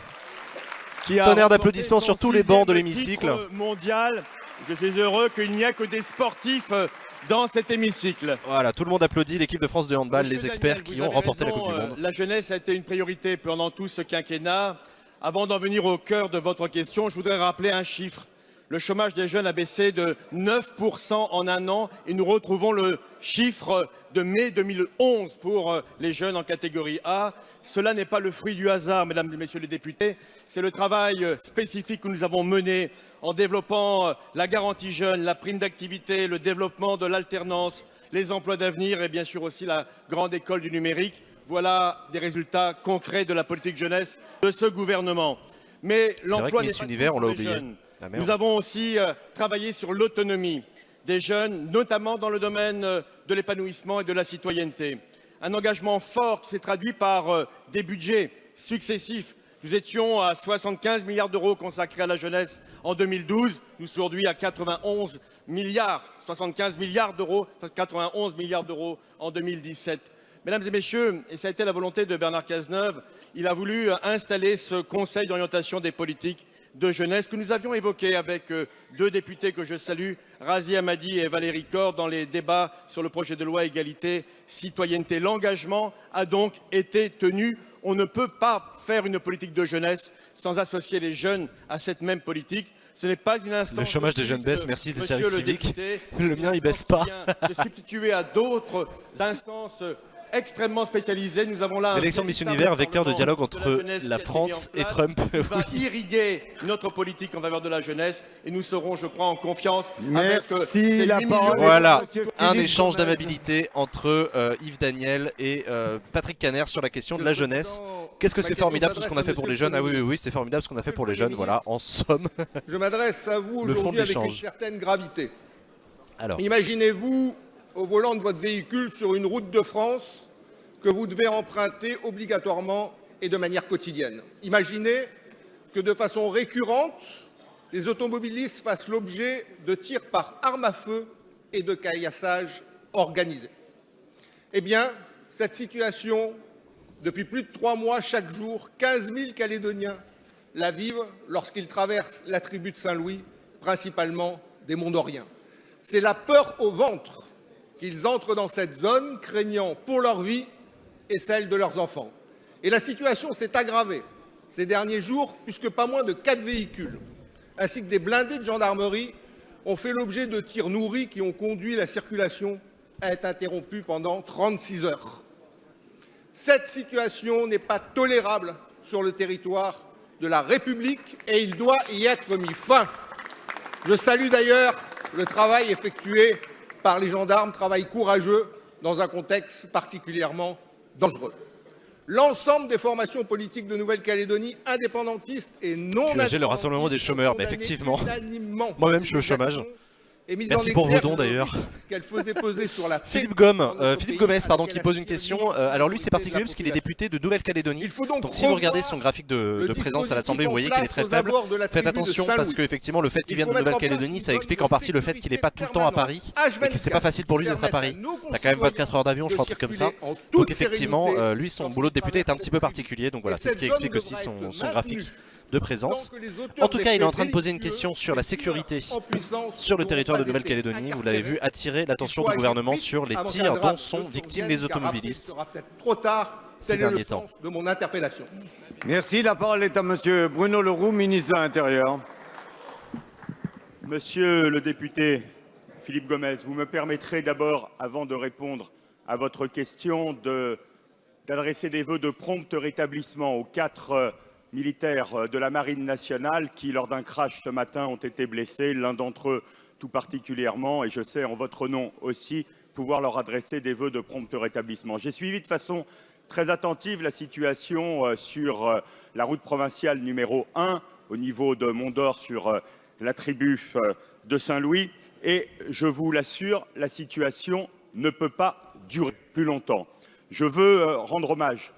A: Tonnerre d'applaudissements sur tous les bancs de l'hémicycle.
G: Mondial, je suis heureux qu'il n'y ait que des sportifs dans cet hémicycle.
A: Voilà, tout le monde applaudit l'équipe de France de handball, les experts qui ont remporté la Coupe du Monde.
G: La jeunesse a été une priorité pendant tout ce quinquennat. Avant d'en venir au cœur de votre question, je voudrais rappeler un chiffre. Le chômage des jeunes a baissé de 9% en un an et nous retrouvons le chiffre de mai 2011 pour les jeunes en catégorie A. Cela n'est pas le fruit du hasard, mesdames et messieurs les députés. C'est le travail spécifique que nous avons mené en développant la garantie jeune, la prime d'activité, le développement de l'alternance, les emplois d'avenir et bien sûr aussi la grande école du numérique. Voilà des résultats concrets de la politique jeunesse de ce gouvernement. Mais l'emploi
A: Miss Univers, on l'a oublié. Ah,
G: nous avons aussi travaillé sur l'autonomie des jeunes, notamment dans le domaine de l'épanouissement et de la citoyenneté. Un engagement fort qui s'est traduit par des budgets successifs. Nous étions à 75 milliards d'euros consacrés à la jeunesse en 2012. Nous sommes aujourd'hui à 91 milliards, 75 milliards d'euros, 91 milliards d'euros en 2017. Mesdames et messieurs, et ça a été la volonté de Bernard Cazeneuve, il a voulu installer ce Conseil d'orientation des politiques de jeunesse que nous avions évoqué avec deux députés que je salue, Razi Hammadi et Valérie Corre, dans les débats sur le projet de loi égalité, citoyenneté. L'engagement a donc été tenu. On ne peut pas faire une politique de jeunesse sans associer les jeunes à cette même politique. Ce n'est pas une instance.
A: Le chômage des jeunes baisse, merci le service civique.
G: Député,
A: le mien, il baisse pas.
G: Se substituer à d'autres instances extrêmement spécialisées. Nous avons là
A: l'élection de Miss Univers, vecteur de dialogue entre la France et Trump.
G: Va irriguer notre politique en faveur de la jeunesse et nous serons, je crois, en confiance.
B: Merci, la parole.
A: Voilà, un échange d'amabilité entre Yves Daniel et Patrick Caner sur la question de la jeunesse. Qu'est-ce que c'est formidable tout ce qu'on a fait pour les jeunes? Ah oui, c'est formidable ce qu'on a fait pour les jeunes, voilà, en somme.
H: Je m'adresse à vous aujourd'hui avec une certaine gravité.
A: Alors.
H: Imaginez-vous au volant de votre véhicule sur une route de France que vous devez emprunter obligatoirement et de manière quotidienne. Imaginez que de façon récurrente, les automobilistes fassent l'objet de tirs par arme à feu et de caillassage organisés. Eh bien, cette situation, depuis plus de 3 mois, chaque jour, 15 000 Calédoniens la vivent lorsqu'ils traversent la tribu de Saint-Louis, principalement des Monts-Doriens. C'est la peur au ventre qu'ils entrent dans cette zone, craignant pour leur vie et celle de leurs enfants. Et la situation s'est aggravée ces derniers jours, puisque pas moins de 4 véhicules, ainsi que des blindés de gendarmerie, ont fait l'objet de tirs nourris qui ont conduit la circulation à être interrompue pendant 36 heures. Cette situation n'est pas tolérable sur le territoire de la République et il doit y être mis fin. Je salue d'ailleurs le travail effectué par les gendarmes, travail courageux dans un contexte particulièrement dangereux. L'ensemble des formations politiques de Nouvelle-Calédonie, indépendantistes et non indépendantistes,
A: le rassemblement des chômeurs, mais effectivement, moi-même je suis au chômage. Merci pour vos dons d'ailleurs. Philippe Gomez, qui pose une question. Alors lui c'est particulier parce qu'il est député de Nouvelle-Calédonie. Donc si vous regardez son graphique de présence à l'Assemblée, vous voyez qu'il est très faible. Faites attention parce qu'effectivement le fait qu'il vienne de Nouvelle-Calédonie, ça explique en partie le fait qu'il n'est pas tout le temps à Paris et que c'est pas facile pour lui d'être à Paris. Il a quand même 24 heures d'avion, je crois, un truc comme ça. Donc effectivement, lui son boulot de député est un petit peu particulier. Donc voilà, c'est ce qui explique aussi son graphique de présence. En tout cas, il est en train de poser une question sur la sécurité sur le territoire de Nouvelle-Calédonie. Vous l'avez vu, attirer l'attention du gouvernement sur les tirs dont sont victimes les automobilistes ces derniers temps.
H: De mon interpellation.
B: Merci. La parole est à Monsieur Bruno Le Roux, ministre de l'Intérieur.
I: Monsieur le député Philippe Gomez, vous me permettrez d'abord, avant de répondre à votre question, d'adresser des vœux de prompt rétablissement aux 4 militaires de la Marine nationale qui, lors d'un crash ce matin, ont été blessés, l'un d'entre eux tout particulièrement, et je sais en votre nom aussi pouvoir leur adresser des vœux de prompt rétablissement. J'ai suivi de façon très attentive la situation sur la route provinciale numéro 1, au niveau de Mont-d'Or, sur la tribu de Saint-Louis, et je vous l'assure, la situation ne peut pas durer plus longtemps. Je veux rendre hommage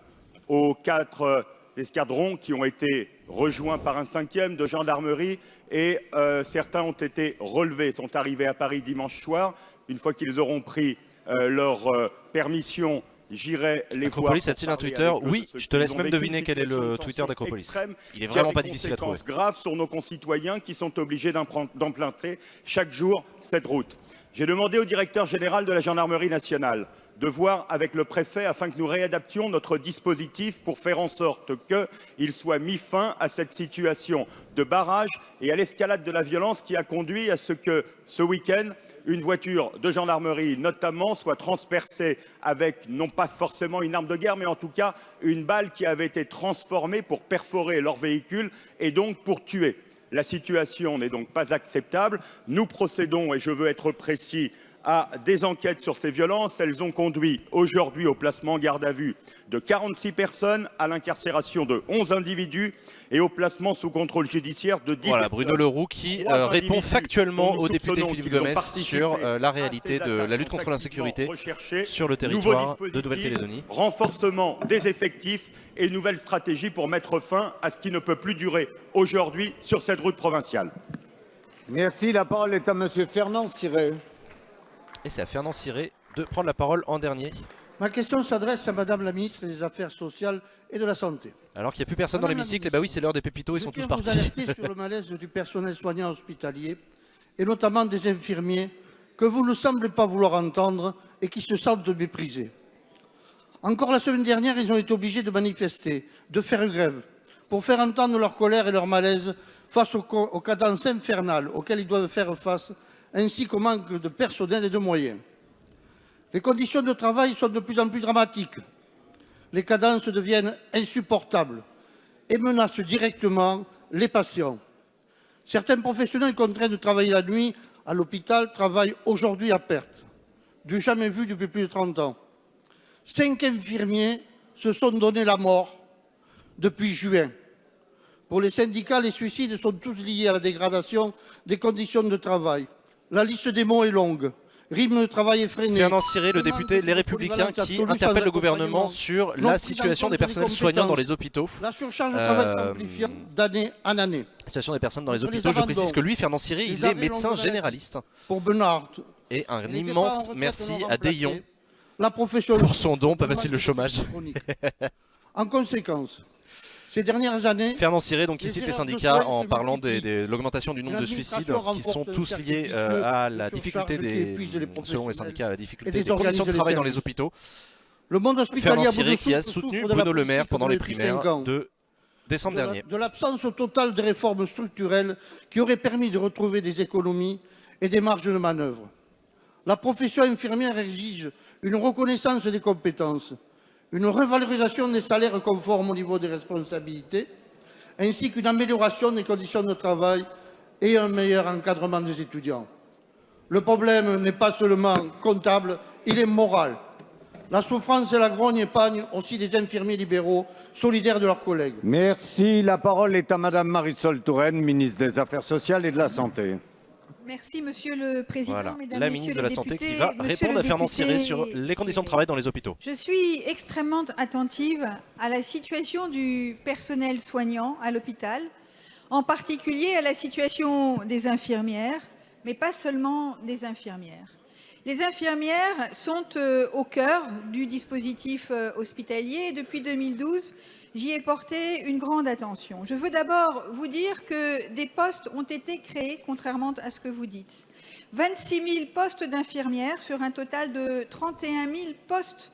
I: aux 4 escadrons qui ont été rejoints par un 5e de gendarmerie et certains ont été relevés, sont arrivés à Paris dimanche soir. Une fois qu'ils auront pris leur permission, j'irai les voir.
A: Acropolis a-t-il un Twitter? Oui, je te laisse même deviner quel est le Twitter d'Acropolis. Il est vraiment pas difficile à trouver.
I: Conséquences graves sur nos concitoyens qui sont obligés d'emprunter chaque jour cette route. J'ai demandé au directeur général de la gendarmerie nationale de voir avec le préfet afin que nous réadaptions notre dispositif pour faire en sorte qu'il soit mis fin à cette situation de barrage et à l'escalade de la violence qui a conduit à ce que ce week-end, une voiture de gendarmerie notamment soit transpercée avec non pas forcément une arme de guerre mais en tout cas une balle qui avait été transformée pour perforer leur véhicule et donc pour tuer. La situation n'est donc pas acceptable. Nous procédons, et je veux être précis, à des enquêtes sur ces violences. Elles ont conduit aujourd'hui au placement en garde à vue de 46 personnes, à l'incarcération de 11 individus et au placement sous contrôle judiciaire de 10
A: voilà,
I: personnes.
A: Bruno Le Roux qui répond factuellement au député Philippe Gomez sur la réalité de la lutte contre l'insécurité sur le territoire de Nouvelle-Calédonie.
I: Renforcement des effectifs et nouvelle stratégie pour mettre fin à ce qui ne peut plus durer aujourd'hui sur cette route provinciale.
B: Merci. La parole est à Monsieur Fernand Siré.
A: Et c'est à Fernand Siré de prendre la parole en dernier.
E: Ma question s'adresse à Madame la ministre des Affaires sociales et de la Santé.
A: Alors qu'il n'y a plus personne dans l'hémicycle, et bah oui, c'est l'heure des pépitos, ils sont tous
E: Je
A: partis.
E: tiens à vous alerter sur le malaise du personnel soignant hospitalier, et notamment des infirmiers, que vous ne semblez pas vouloir entendre et qui se sentent méprisés. Encore la semaine dernière, ils ont été obligés de manifester, de faire grève, pour faire entendre leur colère et leur malaise face aux cadences infernales auxquelles ils doivent faire face, ainsi qu'au manque de personnel et de moyens. Les conditions de travail sont de plus en plus dramatiques. Les cadences deviennent insupportables et menacent directement les patients. Certains professionnels contraints de travailler la nuit à l'hôpital travaillent aujourd'hui à perte, du jamais vu depuis plus de 30 ans. 5 infirmiers se sont donné la mort depuis juin. Pour les syndicats, les suicides sont tous liés à la dégradation des conditions de travail. La liste des mots est longue. Rythme de travail effréné.
A: Fernand Siré, le député Les Républicains, qui interpelle le gouvernement sur la situation des personnels soignants dans les hôpitaux.
E: La surcharge de travail s'amplifiant d'année en année.
A: La situation des personnes dans les hôpitaux, je précise que lui, Fernand Siré, il est médecin généraliste.
E: Pour Bernard.
A: Et un immense merci à Dayon
E: la profession
A: pour son don, pas facile le chômage.
E: En conséquence, ces dernières années...
A: Fernand Siré, donc, qui cite les syndicats en parlant de l'augmentation du nombre de suicides qui sont tous liés à la difficulté selon les syndicats, à la difficulté des conditions de travail dans les hôpitaux.
E: Le monde hospitalier
A: Fernand Siré qui a soutenu Bruno Le Maire pendant les primaires de décembre dernier.
E: De l'absence totale de réformes structurelles qui auraient permis de retrouver des économies et des marges de manœuvre. La profession infirmière exige une reconnaissance des compétences, une revalorisation des salaires conformes au niveau des responsabilités, ainsi qu'une amélioration des conditions de travail et un meilleur encadrement des étudiants. Le problème n'est pas seulement comptable, il est moral. La souffrance et la grogne épargnent aussi des infirmiers libéraux solidaires de leurs collègues.
B: Merci. La parole est à Madame Marisol Touraine, ministre des Affaires sociales et de la Santé.
J: Merci, Monsieur le Président.
A: Voilà,
J: Mesdames,
A: la
J: Messieurs
A: ministre de la
J: les
A: Santé
J: députés,
A: qui va
J: Monsieur
A: répondre
J: le
A: à Fernand
J: député
A: Siré sur les conditions de travail dans les hôpitaux.
J: Je suis extrêmement attentive à la situation du personnel soignant à l'hôpital, en particulier à la situation des infirmières, mais pas seulement des infirmières. Les infirmières sont au cœur du dispositif hospitalier et depuis 2012, j'y ai porté une grande attention. Je veux d'abord vous dire que des postes ont été créés, contrairement à ce que vous dites. 26 000 postes d'infirmières sur un total de 31 000 postes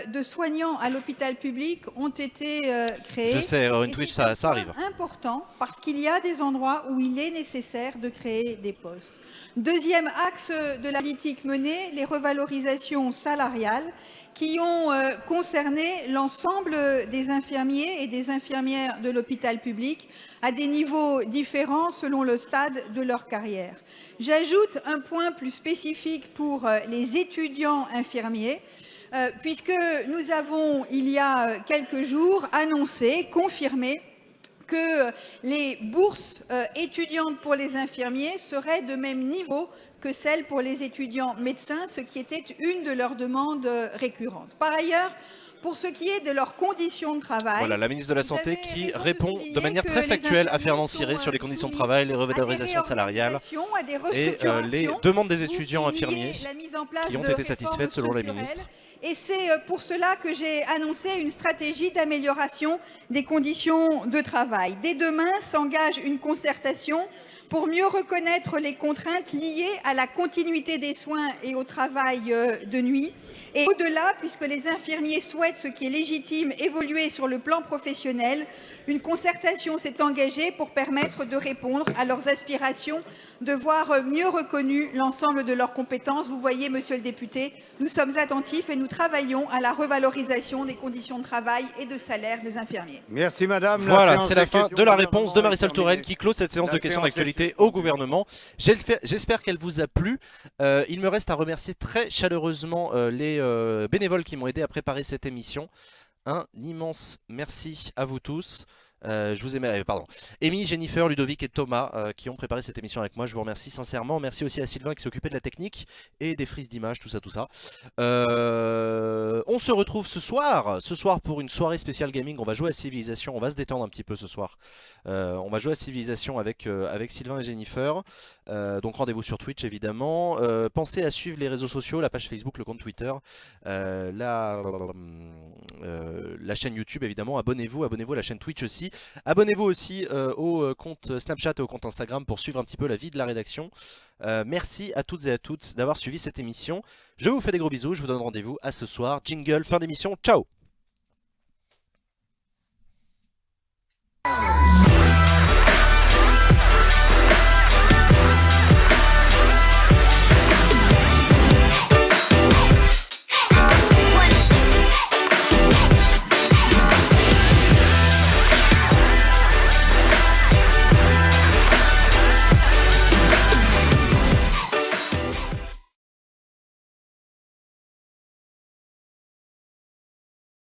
J: de soignants à l'hôpital public ont été créés.
A: Je sais, une Twitch, ça arrive.
J: C'est important parce qu'il y a des endroits où il est nécessaire de créer des postes. Deuxième axe de la politique menée, les revalorisations salariales qui ont concerné l'ensemble des infirmiers et des infirmières de l'hôpital public à des niveaux différents selon le stade de leur carrière. J'ajoute un point plus spécifique pour les étudiants infirmiers, puisque nous avons, il y a quelques jours, annoncé, confirmé que les bourses étudiantes pour les infirmiers seraient de même niveau que celles pour les étudiants médecins, ce qui était une de leurs demandes récurrentes. Par ailleurs, pour ce qui est de leurs conditions de travail...
A: Voilà, la ministre de la Santé qui répond de manière très factuelle à Fernand Siré sur les conditions de travail, les revalorisations salariales et les demandes des étudiants infirmiers qui ont été satisfaites selon la ministre.
J: Et c'est pour cela que j'ai annoncé une stratégie d'amélioration des conditions de travail. Dès demain s'engage une concertation pour mieux reconnaître les contraintes liées à la continuité des soins et au travail de nuit. Et au-delà, puisque les infirmiers souhaitent, ce qui est légitime, évoluer sur le plan professionnel, une concertation s'est engagée pour permettre de répondre à leurs aspirations, de voir mieux reconnu l'ensemble de leurs compétences. Vous voyez, monsieur le député, nous sommes attentifs et nous travaillons à la revalorisation des conditions de travail et de salaire des infirmiers.
B: Merci madame.
A: Voilà, c'est la fin de la réponse de Marisol Touraine qui clôt cette séance de questions d'actualité au gouvernement. J'espère qu'elle vous a plu. Il me reste à remercier très chaleureusement les bénévoles qui m'ont aidé à préparer cette émission. Un immense merci à vous tous. Je vous aimais, pardon. Amy, Jennifer, Ludovic et Thomas qui ont préparé cette émission avec moi. Je vous remercie sincèrement. Merci aussi à Sylvain qui s'est occupé de la technique et des frises d'images, tout ça, tout ça. On se retrouve ce soir pour une soirée spéciale gaming. On va jouer à Civilization. On va se détendre un petit peu ce soir. On va jouer à Civilization avec Sylvain et Jennifer. Donc rendez-vous sur Twitch évidemment. Pensez à suivre les réseaux sociaux, la page Facebook, le compte Twitter, la chaîne YouTube évidemment. Abonnez-vous à la chaîne Twitch aussi. Abonnez-vous aussi au compte Snapchat et au compte Instagram pour suivre un petit peu la vie de la rédaction. Merci à toutes et à tous d'avoir suivi cette émission. Je vous fais des gros bisous, je vous donne rendez-vous à ce soir. Jingle, fin d'émission, ciao!